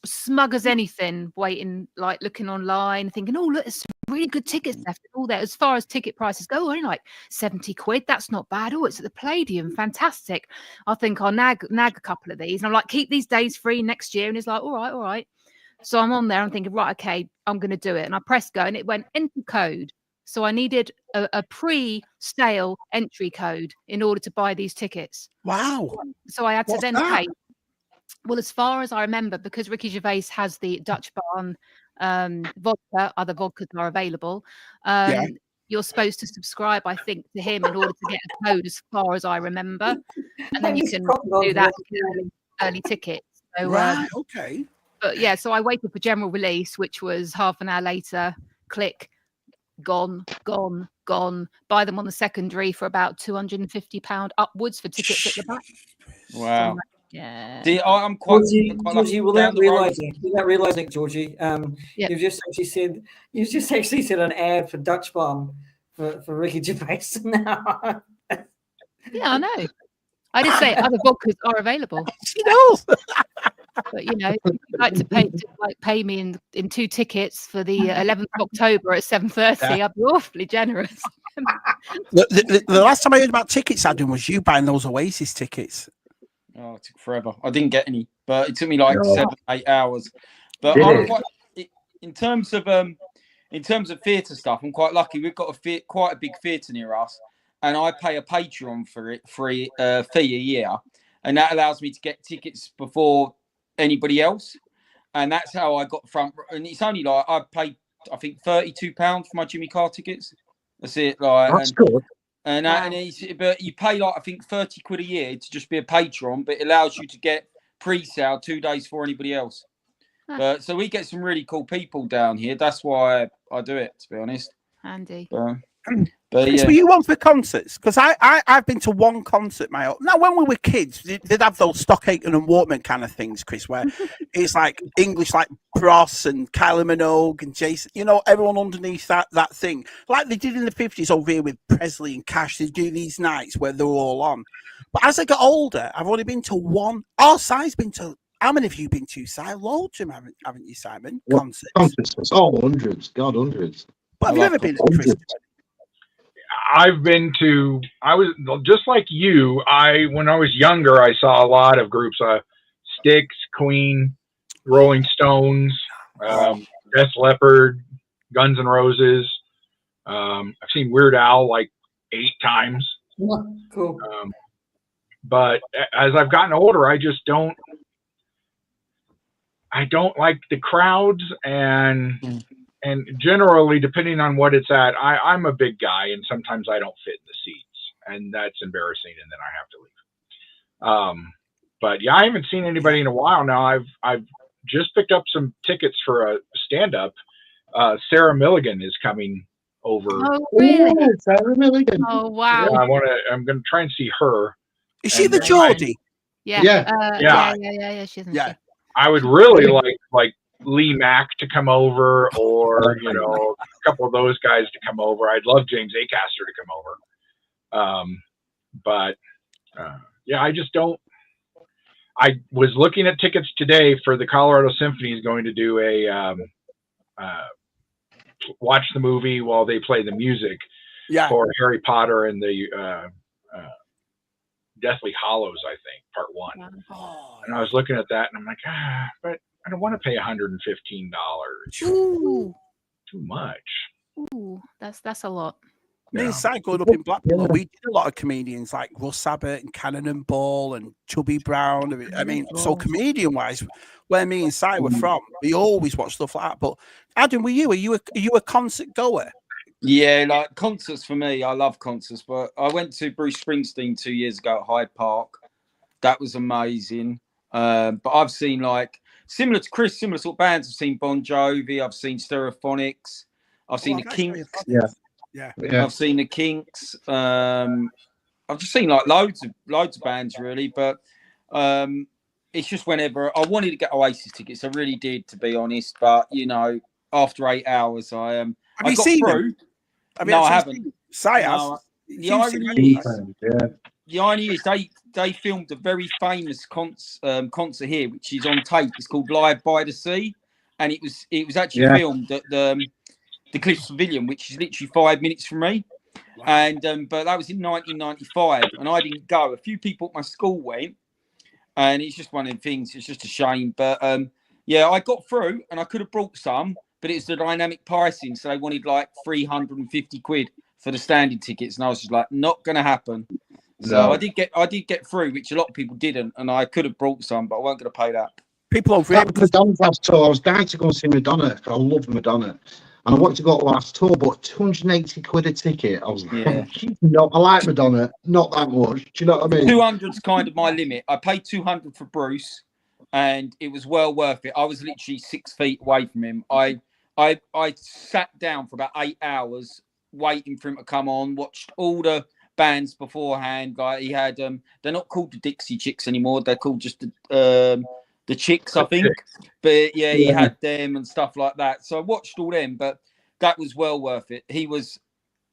smug as anything, waiting, like looking online, thinking, "Oh, look, there's some really good tickets left." And all that, as far as ticket prices go, only like 70 quid. That's not bad. Oh, it's at the Palladium, fantastic. I think I'll nag a couple of these, and I'm like, keep these days free next year. And he's like, all right. So I'm on there. I'm thinking, right, okay, I'm going to do it. And I pressed go, and it went enter code. So I needed a pre-sale entry code in order to buy these tickets. Wow. So I had to pay. Well, as far as I remember, because Ricky Gervais has the Dutch Barn vodka, other vodkas are available. You're supposed to subscribe, I think, to him in order to get a code, as far as I remember. And then you can do that early tickets. So, okay. But yeah, so I waited for general release, which was half an hour later. Click. Gone. Buy them on the secondary for about £250 upwards for tickets at the back. Wow. Yeah. I'm quite. Georgie, without realizing, Georgie, you've just actually said an ad for Dutch Bomb for Ricky Gervais now. Yeah, I know. I did say other vodkas are available. She knows. But you know, if you'd like to pay me in 2 tickets for the 11th of October at 7:30, I'd be awfully generous. the last time I heard about tickets, Adam, was you buying those Oasis tickets. Oh, it took forever. I didn't get any, but it took me like 7-8 hours. But in terms of theatre stuff, I'm quite lucky. We've got quite a big theatre near us, and I pay a Patreon for it, fee a year, and that allows me to get tickets before anybody else, and that's how I got front. And it's only like I paid, I think, £32 for my Jimmy Carr tickets. That's it. Like, that's good. But you pay like I think 30 quid a year to just be a patron, but it allows you to get pre-sale 2 days before anybody else. So we get some really cool people down here. That's why I do it, to be honest. Handy. But yeah. Were you one for concerts? Because I've been to one concert. Now, when we were kids, they'd have those Stock Aitken and Waterman kind of things, Chris, where it's like English, like Bros and Kylie Minogue and Jason. You know, everyone underneath that thing, like they did in the 50s over here with Presley and Cash. They do these nights where they're all on. But as I got older, I've only been to one. Our side's been to. How many of you been to, Si? Loads of them, haven't you, Simon? Concerts. Oh, hundreds. God, hundreds. But have you ever been to Chris? I've been to. I was just like you. When I was younger, I saw a lot of groups: Styx, Queen, Rolling Stones, Def Leppard, Guns N' Roses. I've seen Weird Al like 8 times. Cool. But as I've gotten older, I just don't. I don't like the crowds, and generally, depending on what it's at, I'm a big guy, and sometimes I don't fit in the seats, and that's embarrassing, and then I have to leave. But yeah, I haven't seen anybody in a while now. I've just picked up some tickets for a stand-up. Sarah Milligan is coming over. Oh, really? Oh, Sarah Milligan. Oh, wow. Yeah, I'm gonna try and see her. Is she the Geordie? Yeah. Yeah. She's I would really like Lee Mack to come over, or a couple of those guys to come over. I'd love James Acaster to come over. But I just don't. I was looking at tickets today for the Colorado Symphony is going to do a watch the movie while they play the music for Harry Potter and the Deathly Hallows, I think, Part 1. And I was looking at that, and I'm like, but I don't want to pay $115. Ooh. Too much. Ooh, that's a lot. Me and Si growing up in Blackpool, we did a lot of comedians like Russ Abbott and Cannonball and Chubby Brown. I mean, so comedian-wise, where me and Si were from, we always watched stuff like that. But Adam, Are you a concert goer? Yeah, like concerts for me. I love concerts, but I went to Bruce Springsteen 2 years ago at Hyde Park. That was amazing. But I've seen like similar to Chris, similar sort of bands. I've seen Bon Jovi. I've seen Stereophonics. I've seen the Kinks. Yeah. I've seen the Kinks. I've just seen like loads of bands really, but it's just whenever I wanted to get Oasis tickets. I really did, to be honest. But after 8 hours, I Have you got seen through. them? No, I haven't. The irony is they filmed a very famous concert here, which is on tape. It's called Live by the Sea, and it was actually filmed at the Cliffs Pavilion, which is literally 5 minutes from me. Wow. And but that was in 1995, and I didn't go. A few people at my school went, and it's just one of the things. It's just a shame, but I got through, and I could have brought some. But it's the dynamic pricing, so they wanted like 350 quid for the standing tickets, and I was just like, not going to happen. So I did get through, which a lot of people didn't, and I could have brought some, but I wasn't going to pay that. People over here, Madonna's last tour. I was dying to go and see Madonna. I love Madonna, and I wanted to go to the last tour, but 280 quid a ticket. I was like, no, I like Madonna, not that much. Do you know what I mean? 200's kind of my limit. I paid 200 for Bruce, and it was well worth it. I was literally 6 feet away from him. I sat down for about 8 hours waiting for him to come on, watched all the bands beforehand. Like he had they're not called the Dixie Chicks anymore, they're called just the Chicks, I think. But he had them and stuff like that. So I watched all them, but that was well worth it. He was,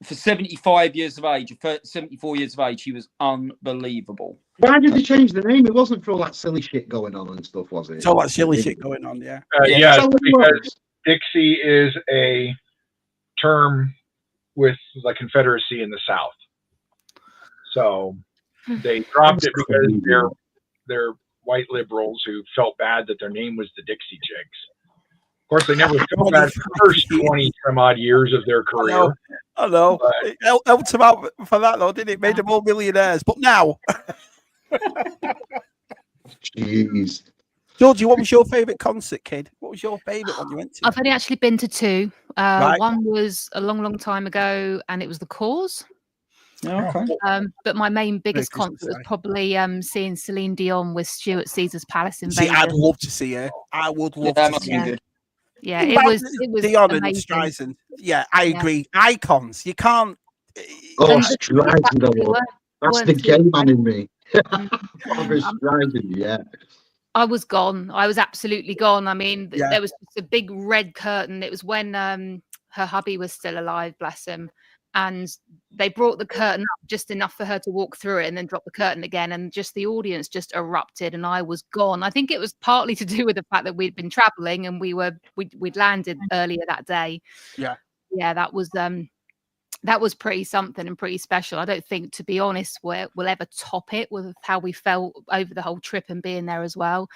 for 75 years of age, 74 years of age, he was unbelievable. Why did they change the name? It wasn't for all that silly shit going on and stuff, was it? It's all that silly shit going on, yeah. Because Dixie is a term with the Confederacy in the South. So they dropped it because they're white liberals who felt bad that their name was the Dixie Chicks. Of course, they never felt bad for the first 20 some odd years of their career. I know. It helped them out for that, though, didn't it? Made them all millionaires. But now. Jeez. Georgie, what was your favourite concert, kid? What was your favourite one you went to? I've only actually been to 2. One was a long time ago, and it was The Cause. Oh, okay. But my biggest concert was probably seeing Celine Dion with Stuart Caesar's Palace in Vegas. I'd love to see her. I would love to see her. Yeah, it was Dion and amazing. Streisand. Yeah, I agree. Icons. You can't. Oh, Streisand. That's the gay man in me. Yeah. I was gone. I was absolutely gone. I mean, there was just a big red curtain. It was when her hubby was still alive, bless him. And they brought the curtain up just enough for her to walk through it and then drop the curtain again. And just the audience just erupted and I was gone. I think it was partly to do with the fact that we'd been traveling and we'd landed earlier that day. Yeah. Yeah, that was pretty something and pretty special. I don't think, to be honest, we'll ever top it with how we felt over the whole trip and being there as well.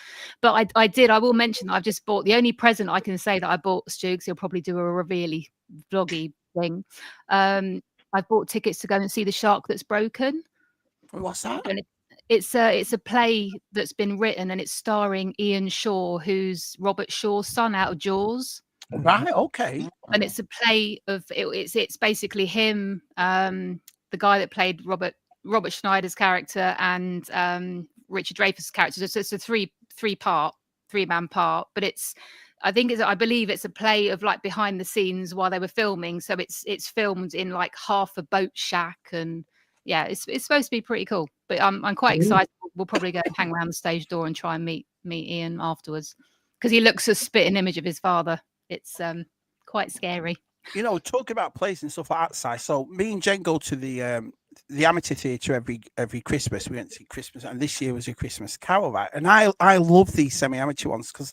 But I will mention that I've just bought the only present I can say that I bought Stu, because he'll probably do a revealy vloggy thing. I bought tickets to go and see The Shark That's Broken. What's that? And it's a play that's been written and it's starring Ian Shaw, who's Robert Shaw's son out of Jaws. Right, okay. And it's a play of it's basically him, the guy that played Robert Schneider's character and Richard Dreyfuss' character. So it's a three-man part, but I believe it's a play of like behind the scenes while they were filming. So it's filmed in like half a boat shack, and yeah, it's supposed to be pretty cool. But I'm quite excited. We'll probably go and hang around the stage door and try and meet Ian afterwards, because he looks a spitting image of his father. It's quite scary. You know, talking about plays and stuff like that, Si. So me and Jen go to the amateur theatre every Christmas. We went to see Christmas, and this year was a Christmas Carol, right? And I love these semi-amateur ones because,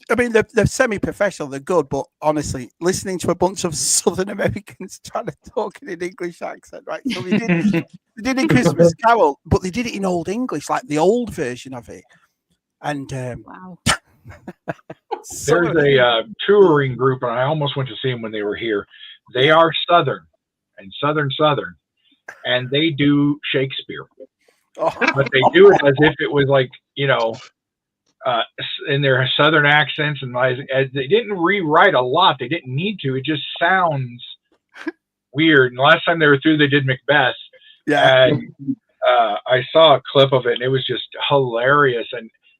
I mean, they're semi-professional, they're good, but honestly, listening to a bunch of Southern Americans trying to talk in an English accent, right? So they did a Christmas Carol, but they did it in Old English, like the old version of it. And wow. There's a touring group, and I almost went to see them when they were here. They are Southern, and they do Shakespeare. But they do it as if it was like, you know, in their Southern accents, and as they didn't rewrite a lot. They didn't need to. It just sounds weird. And last time they were through, they did Macbeth. Yeah. And I saw a clip of it, and it was just hilarious.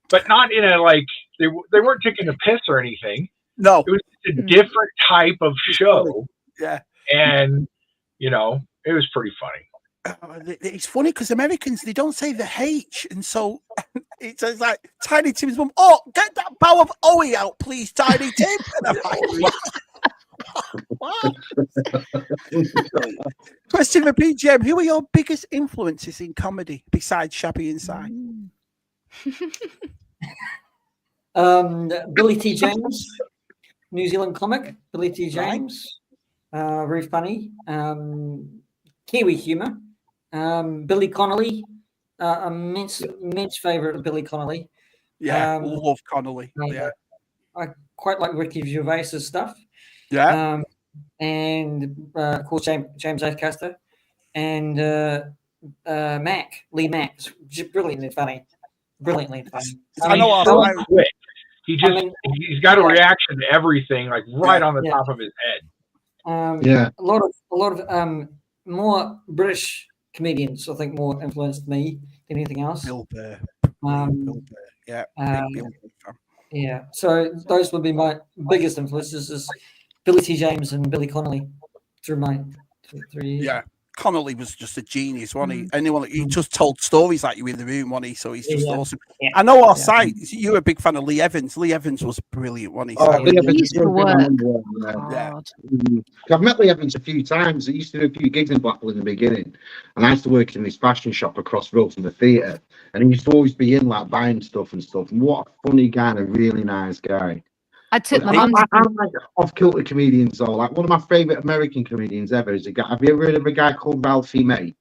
But not in a like they weren't taking a piss or anything. No, it was a different type of show. Yeah, and you know, it was pretty funny. It's funny because Americans, they don't say the H, and so it's like Tiny Tim's mum. Oh, get that bowl of OE out, please, Tiny Tim. And I'm like, what? Question for PGM: who are your biggest influences in comedy besides Shabby Inside? Billy T. James, New Zealand comic. Billy T. James, very funny. Kiwi humor. Billy Connolly, immense favorite of Billy Connolly. Yeah, love Connolly. Yeah, I quite like Ricky Gervais's stuff. Yeah, and of course James Acaster and Lee Mack, brilliantly funny. I know so quick. He's got a reaction to everything, like right on the top of his head. A lot of more British comedians, I think, more influenced me than anything else. Bill Burr. Yeah. So those would be my biggest influences: is Billy T. James and Billy Connolly through my 3 years. Yeah. Connolly was just a genius, wasn't he? He just told stories like you in the room, wasn't he? So he's just awesome. Yeah. I know our site, you're a big fan of Lee Evans. Lee Evans was brilliant, wasn't he? Lee Evans I've met Lee Evans a few times. I used to do a few gigs in Blackpool in the beginning, and I used to work in this fashion shop across the road from the theatre, and he used to always be in like buying stuff and stuff. And what a funny guy and a really nice guy. I took my mum. I like off-kilter comedians, though. Like one of my favourite American comedians ever is a guy. Have you ever heard of a guy called Ralphie May?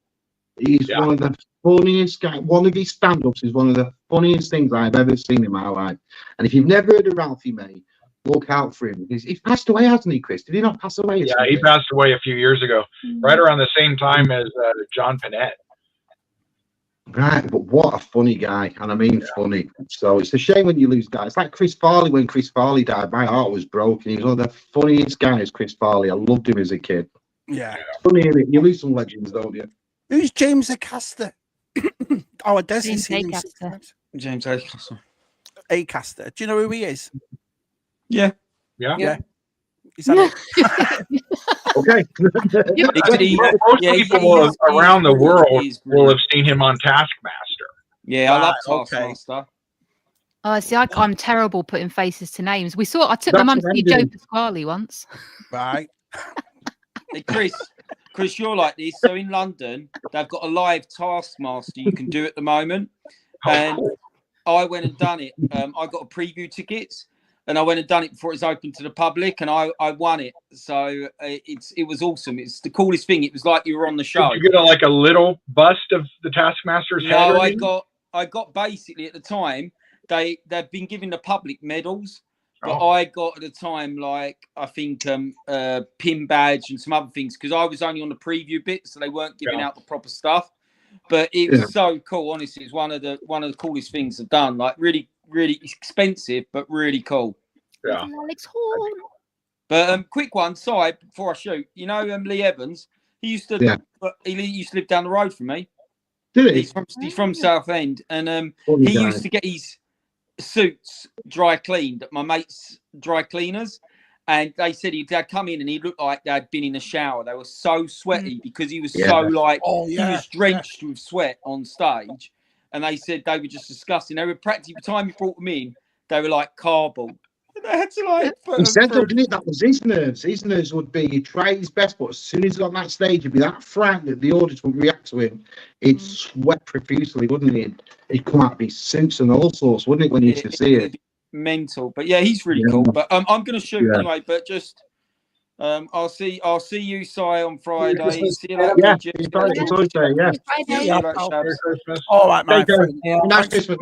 He's one of the funniest guys. One of his stand-ups is one of the funniest things I've ever seen in my life. And if you've never heard of Ralphie May, look out for him. He's passed away, hasn't he, Chris? Did he not pass away? Yeah, he passed away a few years ago, right around the same time as John Panette. Right, but what a funny guy, and I mean funny. So it's a shame when you lose guys. It's like Chris Farley. When Chris Farley died, my heart was broken. He was one of the funniest guys, Chris Farley. I loved him as a kid. Yeah. Funny, isn't it? You lose some legends, don't you? Who's James Acaster? Oh, James Acaster. James Acaster. Acaster. Do you know who he is? Yeah. He's had it. Okay. Most people around the world will have seen him on Taskmaster. Yeah, I love Taskmaster. Oh, see, I'm terrible putting faces to names. I took my mum to see Joe Pasquale once. Right. Hey, Chris, you're like this. So in London, they've got a live Taskmaster you can do at the moment. And I went and done it. I got a preview tickets, and I went and done it before it's open to the public, and I won it. So it was awesome. It's the coolest thing. It was like you were on the show. Did you get a little bust of the Taskmaster's head? No, I got basically at the time they've been giving the public medals, but I got at the time I think pin badge and some other things because I was only on the preview bit, so they weren't giving out the proper stuff. But it was so cool. Honestly, it's one of the coolest things I've done. Like really, really expensive, but really cool. Yeah. Alex Horn. But quick one, side before I shoot. You know, Lee Evans. He used to live down the road from me. Did he? He's from Southend, and he used to get his suits dry cleaned at my mate's dry cleaners, and they said they'd come in and he looked like they'd been in the shower. They were so sweaty because he was he was drenched with sweat on stage, and they said they were just disgusting. They were practically, by the time you brought them in, they were like cardboard. They had to he said, didn't it? That was his nerves. His nerves would be he'd try his best, but as soon as he's on that stage, he'd be that frightened that the audience would react to him. He'd sweat profusely, wouldn't he? He'd come out of his suits and all sorts, wouldn't it, when he used to see it? Mental. But yeah, he's really cool. But I'm gonna shoot anyway, but just I'll see you, Si, on Friday. See you later. All right, my friend. Nice Christmas.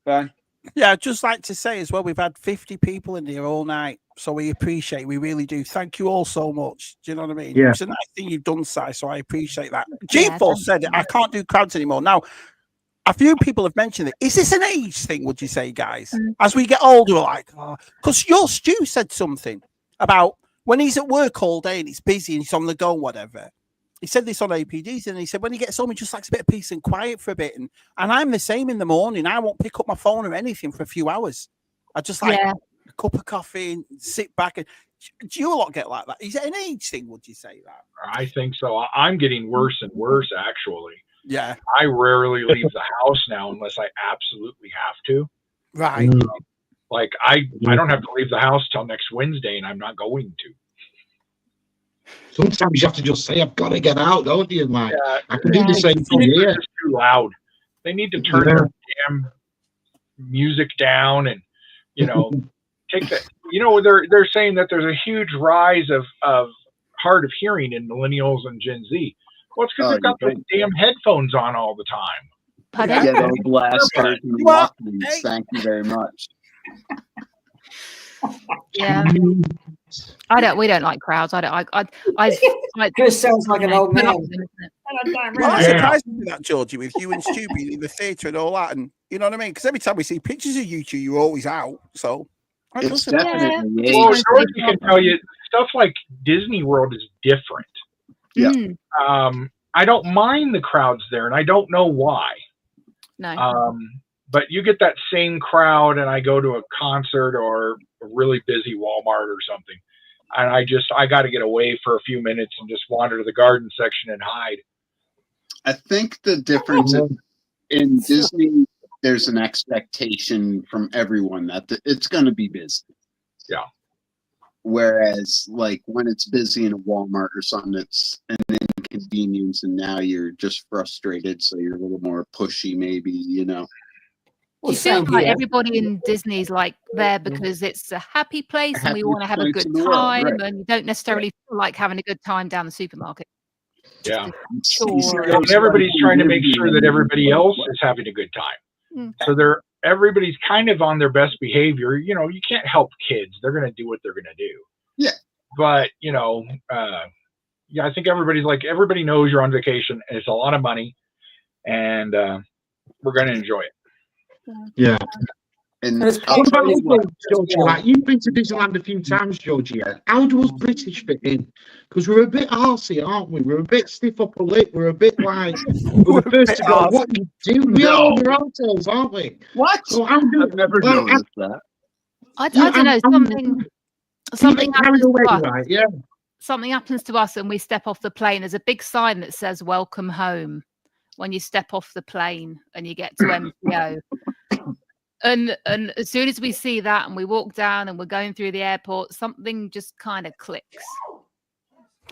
Bye. Yeah, I'd just like to say as well, we've had 50 people in here all night, so we really do. Thank you all so much. Do you know what I mean? Yeah. It's a nice thing you've done, Si, so I appreciate that. G4 said it, I can't do crowds anymore. Now, a few people have mentioned it. Is this an age thing, would you say, guys? As we get older, we're like, because your Stu said something about when he's at work all day and he's busy and he's on the go, whatever. He said this on APDs, and he said when he gets home, he just likes a bit of peace and quiet for a bit. And I'm the same in the morning. I won't pick up my phone or anything for a few hours. I just like a cup of coffee and sit back. And do you a lot get like that? Is it an age thing, would you say that? I think so. I'm getting worse and worse, actually. Yeah. I rarely leave the house now unless I absolutely have to. Right. Like I don't have to leave the house till next Wednesday, and I'm not going to. Sometimes you have to just say, I've got to get out, don't you? Like, I can do the same thing here. It's too loud. They need to turn their damn music down and, take that. They're saying that there's a huge rise of hard of hearing in millennials and Gen Z. Well, it's because they've got those damn headphones on all the time. Yeah, those blasters and Walkmans. Thank you very much. Yeah. We don't like crowds. Chris sounds like an old man. Well, I'm surprised with that, Georgie, with you and Stu being in the theatre and all that, and you know what I mean? Because every time we see pictures of you two, you're always out. So it's definitely Well, Georgie can tell you stuff like Disney World is different. Yeah. I don't mind the crowds there, and I don't know why. No. But you get that same crowd, and I go to a concert or a really busy Walmart or something, and I got to get away for a few minutes and just wander to the garden section and hide. I think the difference in Disney, there's an expectation from everyone that it's going to be busy. Yeah. Whereas, like, when it's busy in a Walmart or something, it's an inconvenience, and now you're just frustrated, so you're a little more pushy, maybe, You feel like everybody in Disney's like there because it's a happy place and we want to have a good time, and you don't necessarily feel like having a good time down the supermarket. Yeah. And everybody's trying to make sure that everybody else is having a good time. So everybody's kind of on their best behavior. You can't help kids. They're going to do what they're going to do. Yeah. But, I think everybody knows you're on vacation and it's a lot of money, and we're going to enjoy it. Yeah. And what about you, Georgie? Like, you've been to Disneyland a few times, Georgie. How do us British fit in? Because we're a bit arsey, aren't we? We're a bit stiff upper lip. We're a bit like we're the first to go. What you do? We are on our hotels, aren't we? What? So I've never noticed that. I don't know. Something happens to us. Right? Yeah. Something happens to us and we step off the plane. There's a big sign that says "Welcome home" when you step off the plane and you get to MCO. And as soon as we see that and we walk down and we're going through the airport, something just kind of clicks.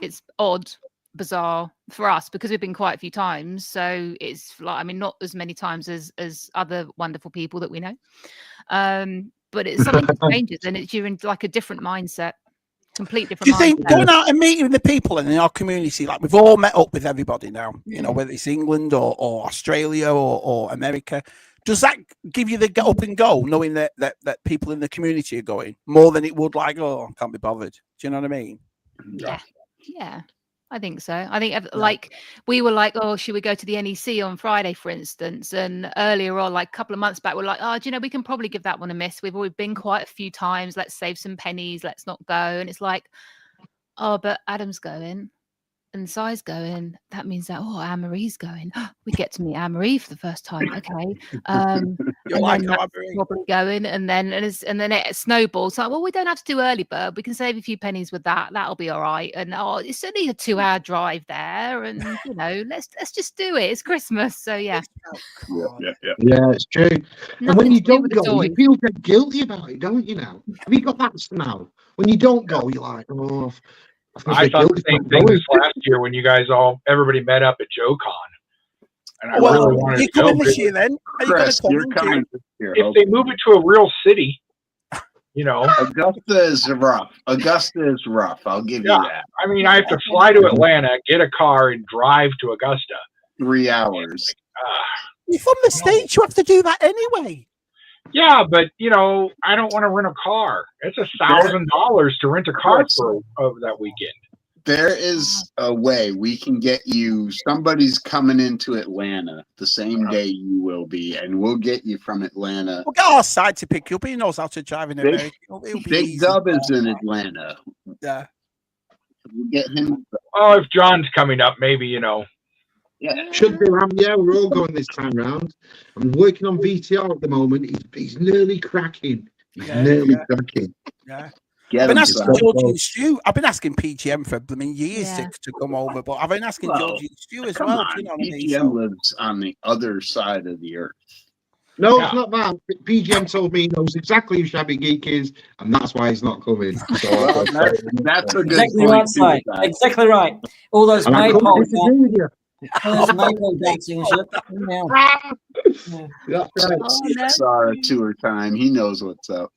It's odd, bizarre for us because we've been quite a few times. So it's like, I mean, not as many times as other wonderful people that we know. But it's something that changes and you're in like a different mindset. Complete different. Do you think going out and meeting the people in our community, like we've all met up with everybody now, you know, whether it's England or Australia or America, does that give you the get up and go, knowing that people in the community are going more than it would like, oh, I can't be bothered? Do you know what I mean? Yeah. I think so. I think like we were like, oh, should we go to the NEC on Friday, for instance? And earlier on, like a couple of months back, we're like, oh, do you know, we can probably give that one a miss. We've already been quite a few times. Let's save some pennies. Let's not go. And it's like, oh, but Adam's going and Sai's going. That means that, oh, Anne-Marie's going. We get to meet Anne-Marie for the first time. Okay. You're like probably going. And then it snowballs. Like, well, we don't have to do early bird. We can save a few pennies with that. That'll be all right. And it's only a 2-hour drive there. And you know, let's just do it. It's Christmas. So yeah. Yeah, it's true. And when you don't go, you feel a bit guilty about it, don't you now? Have you got that now? When you don't go, you're like, oh, I thought the same thing this last year when you guys everybody met up at JoeCon. And I really wanted to go. This year, then? Chris, you're coming this year. If they move it to a real city, you know. Augusta is rough. I'll give you that. I mean, I have to fly to Atlanta, get a car, and drive to Augusta. 3 hours. You're from the States. You have to do that anyway. Yeah, but you know, I don't want to rent a car. It's $1,000 to rent a car for over that weekend. There is a way we can get you. Somebody's coming into Atlanta the same day you will be, and we'll get you from Atlanta. We'll get our side to pick you up. He knows how to drive in America. Big Dub is in Atlanta. Yeah. We'll get him. Oh, if John's coming up, maybe, you know. Yeah, should be. Yeah, we're all going this time round. I'm working on VTR at the moment. He's nearly cracking. Nearly cracking. Yeah. I've been asking Georgie and Stu. I've been asking PGM for years to come over, but I've been asking Georgie and Stu as well. You know what PGM lives on the other side of the earth. No, it's not that. PGM told me he knows exactly who Shabby Geek is, and that's why he's not coming. So that's a good exactly point. Right, exactly right. All those maypoles. Dancing and shit. Saw a tour time. He knows what's up.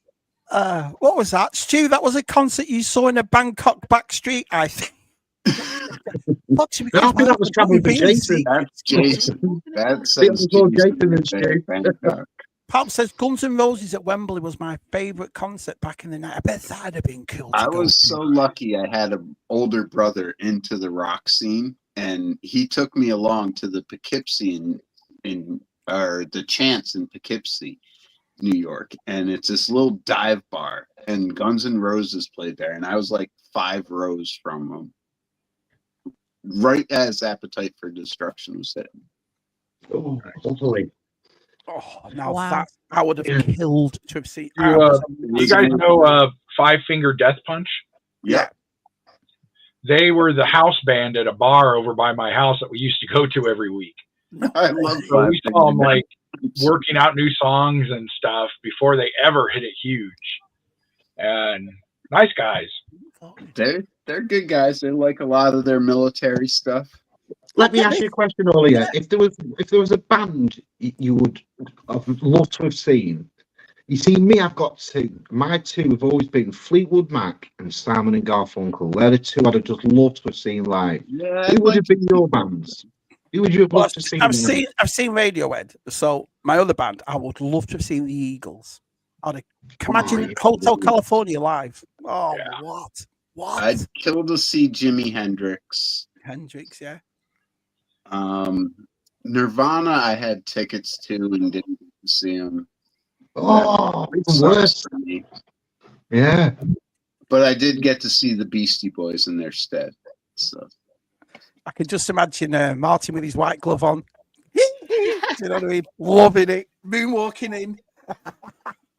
What was that, Stu? That was a concert you saw in a Bangkok backstreet, I think. I think that was traveling for Jason. That's Jason. That's Jason and Stu. Pop says Guns N' Roses at Wembley was my favourite concert back in the night. I bet that'd have been cool. I was so lucky. I had an older brother into the rock scene, and he took me along to the Poughkeepsie or the Chance in Poughkeepsie, New York, and it's this little dive bar, and Guns N' Roses played there, and I was like 5 rows from them, right as Appetite for Destruction was hitting. Oh, hopefully. Oh, now that I would have killed to have seen. You guys know Five Finger Death Punch? Yeah. They were the house band at a bar over by my house that we used to go to every week. I love so we saw them like working out new songs and stuff before they ever hit it huge. And nice guys. They're good guys. They like a lot of their military stuff. Let me ask you a question, Olia. If there was a band you would have loved to have seen, you see me, I've got 2. My 2 have always been Fleetwood Mac and Simon and Garfunkel. They're the 2 I'd have just loved to have seen live. Yeah, who would have been your bands? Who would you have loved to see? I've seen Radiohead. So my other band, I would love to have seen the Eagles. Imagine Hotel California live. Oh, yeah. What? I'd kill to see Jimi Hendrix. Yeah. Nirvana, I had tickets to and didn't see them. Oh, it's worse. Yeah. But I did get to see the Beastie Boys in their stead. So I can just imagine Martin with his white glove on. You know what I mean? Loving it. Moonwalking in.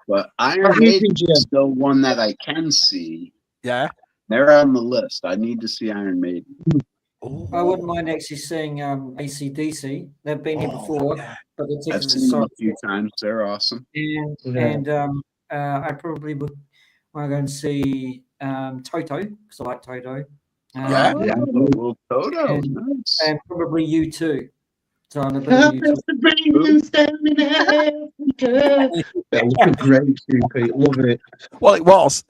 But Iron Maiden's still one that I can see. Yeah. They're on the list. I need to see Iron Maiden. I wouldn't mind actually seeing AC/DC. They've been here before, but the I've tickets seen them are a few times. They're awesome. And I probably would want to go and see Toto, because I like Toto. Well, Toto. And probably U2. So I'm a bit of U2. That was a great Pete. Love it. Well, it was.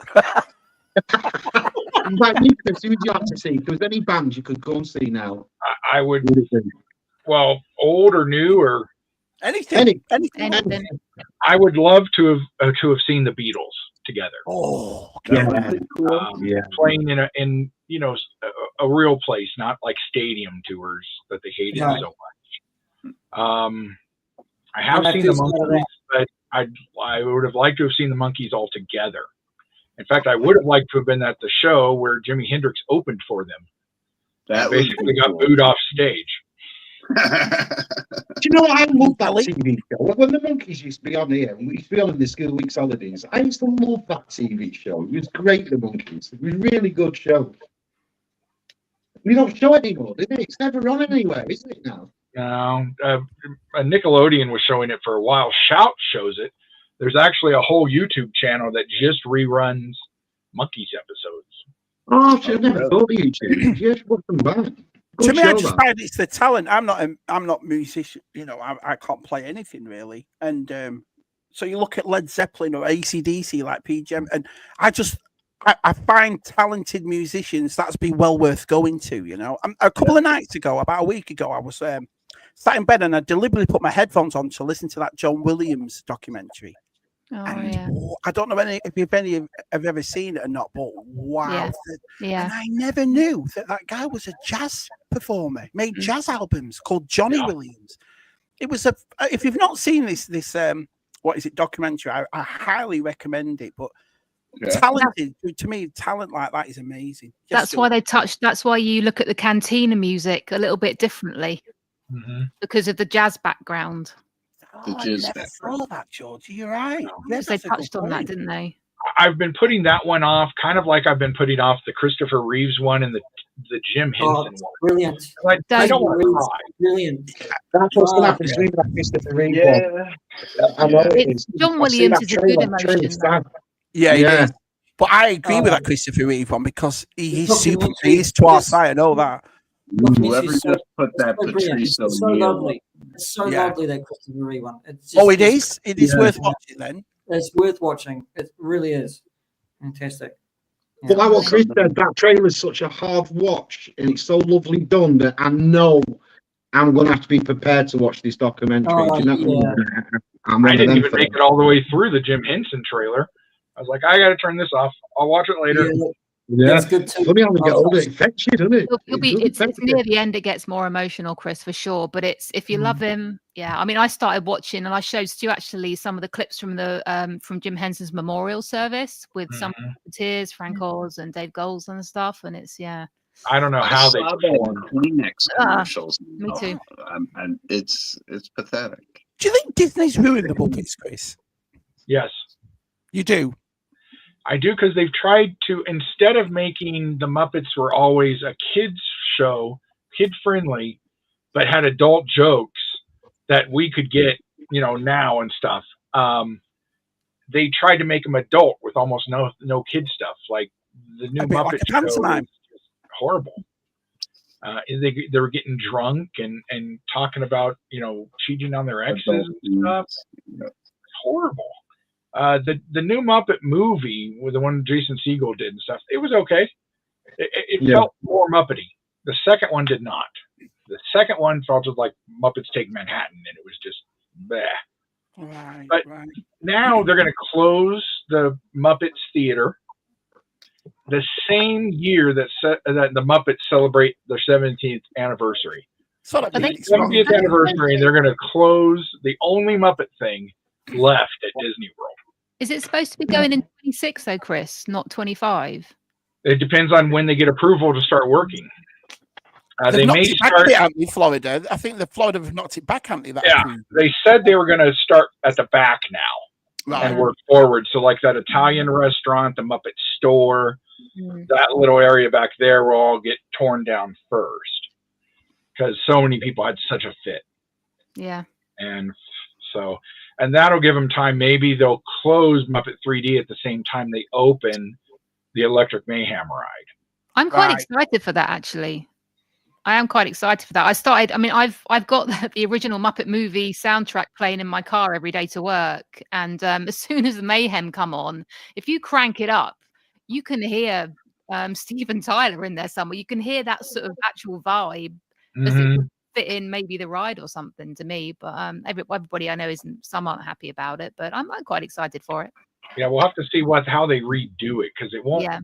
Like you, Chris, who would you like to see? If there was any bands you could go and see now, I would. Well, old or new or anything. I would love to have seen the Beatles together. Oh, playing in a real place, not like stadium tours that they hated so much. I have seen the Monkees, but I would have liked to have seen the Monkees all together. In fact, I would have liked to have been at the show where Jimi Hendrix opened for them. That basically got booed off stage. Do you know what? I love that TV show. When the Monkees used to be on here, we used to be on in the school weeks holidays. I used to love that TV show. It was great, the Monkees. It was a really good show. We don't show it anymore, did it? It's never on anywhere, isn't it now? No. Nickelodeon was showing it for a while. Shout shows it. There's actually a whole YouTube channel that just reruns Monkees episodes. Oh, I should never thought of YouTube. Yes, what's them back? To me, I just find it's the talent. I'm not a musician. I can't play anything really. And so you look at Led Zeppelin or AC/DC like PGM, and I find talented musicians that's be well worth going to. A couple of nights ago, about a week ago, I was sat in bed and I deliberately put my headphones on to listen to that John Williams documentary. I don't know if any have ever seen it or not, but wow. And I never knew that guy was a jazz performer, made jazz albums called Johnny Williams. It was if you've not seen this what is it, documentary, I highly recommend it. But talented, to me, talent like that is amazing. That's why you look at the Cantina music a little bit differently because of the jazz background. I never thought that, George. You're right. Yes, they touched on that, didn't they? I've been putting that one off, kind of like I've been putting off the Christopher Reeves one and the Jim Henson one. Brilliant. I don't want to cry. Brilliant. That's what's going to happen to me with that Christopher Reeves one. I know it is. John Williams is a good emotion. Yeah. But I agree with that Christopher Reeve one because he's super. He's twice. I know that. Whoever just put that Patrice O'Neal. So lovely. It's so lovely, that Christopher Reeve one. It is. It is worth watching then. It's worth watching. It really is. Fantastic. But like what Chris said, that trailer is such a hard watch and it's so lovely done that I know I'm going to have to be prepared to watch this documentary. Do you know? I didn't even make it all the way through the Jim Henson trailer. I was like, I got to turn this off. I'll watch it later. Yeah, it's good too. Funny how we get older, it affects you, doesn't it? It's near the end, it gets more emotional, Chris, for sure. But it's if you love him, I mean, I started watching and I showed Stu actually some of the clips from the from Jim Henson's memorial service with some tears, Frank Oz and Dave Goles and stuff, and it's I don't know how they saw that on Kleenex commercials. Me too. And it's pathetic. Do you think Disney's ruined the Muppets, Chris? Yes, you do. I do, because they've tried to, instead of making the Muppets were always a kids show, kid friendly, but had adult jokes that we could get, now and stuff. They tried to make them adult with almost no kid stuff. Like the new Muppet show is just horrible. They were getting drunk and talking about, cheating on their exes and stuff. It's horrible. The new Muppet movie with the one Jason Segel did and stuff, it was okay. It felt more Muppety. The second one did not. The second one felt just like Muppets Take Manhattan, and it was just bleh. But now they're going to close the Muppets Theater the same year that the Muppets celebrate their 17th anniversary. So the 70th anniversary, and they're going to close the only Muppet thing left at Disney World. Is it supposed to be going in 26 though, Chris, not 25? It depends on when they get approval to start working. They may start in Florida. I think the Florida have knocked it back, haven't they? They said they were going to start at the back now. and work forward. So like that Italian restaurant, the Muppet store, that little area back there will all get torn down first because so many people had such a fit. Yeah. And so, and that'll give them time. Maybe they'll close Muppet 3D at the same time they open the Electric Mayhem ride. I'm quite excited for that, actually. I am quite excited for that. I've got the original Muppet movie soundtrack playing in my car every day to work. And as soon as the Mayhem come on, if you crank it up, you can hear Steven Tyler in there somewhere. You can hear that sort of actual vibe as it would fit in maybe the ride or something to me. But everybody I know some aren't happy about it, but I'm quite excited for it. Yeah, we'll have to see how they redo it, because it won't. Yeah.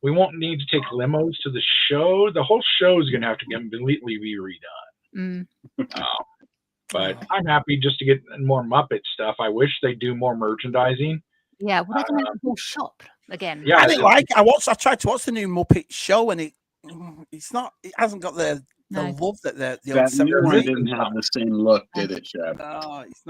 We won't need to take limos to the show. The whole show is going to have to completely be redone. But I'm happy just to get more Muppet stuff. I wish they'd do more merchandising. Yeah, well, they're going to have a whole shop again. Yeah, I tried to watch the new Muppet show, and it hasn't got the love that the old It didn't have the same look, did it, Shab?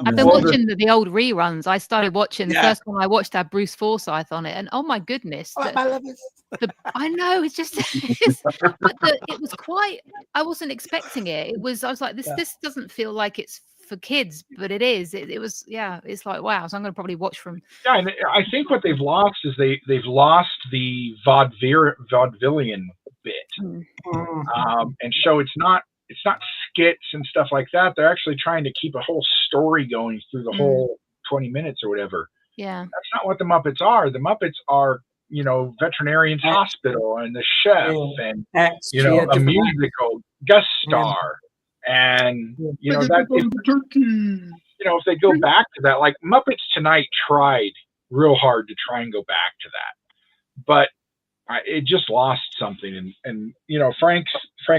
I've been watching the old reruns. I started watching the first one I watched had Bruce Forsyth on it, and oh my goodness, I know it's just it was quite. I wasn't expecting it. I was like, this doesn't feel like it's for kids, but it is. It was, it's like, wow. So I'm going to probably watch from. Yeah, and I think what they've lost is they've lost the vaudevillian bit, and so it's not skits and stuff like that. They're actually trying to keep a whole story going through the whole 20 minutes or whatever. Yeah, that's not what the Muppets are. The Muppets are, Veterinarian's Hospital and the Chef and a musical guest star. And if they go back to that, like Muppets Tonight tried real hard to try and go back to that, but it just lost something. And Frank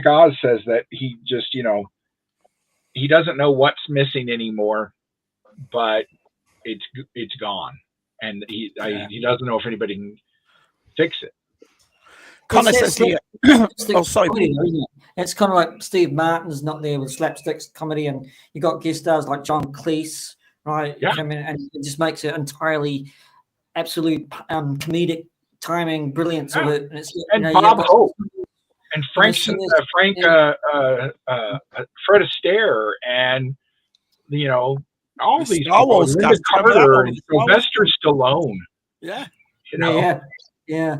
Oz says that he just he doesn't know what's missing anymore, but it's gone, and he doesn't know if anybody can fix it. Connor says here, sorry. It's kind of like Steve Martin's not there with slapstick comedy, and you got guest stars like John Cleese, right? Yeah. I mean, and it just makes it entirely absolute comedic timing, brilliance of it. And it's Bob Hope and Fred Astaire, and all these people, Linda Carter and Sylvester Stallone. Yeah. Yeah.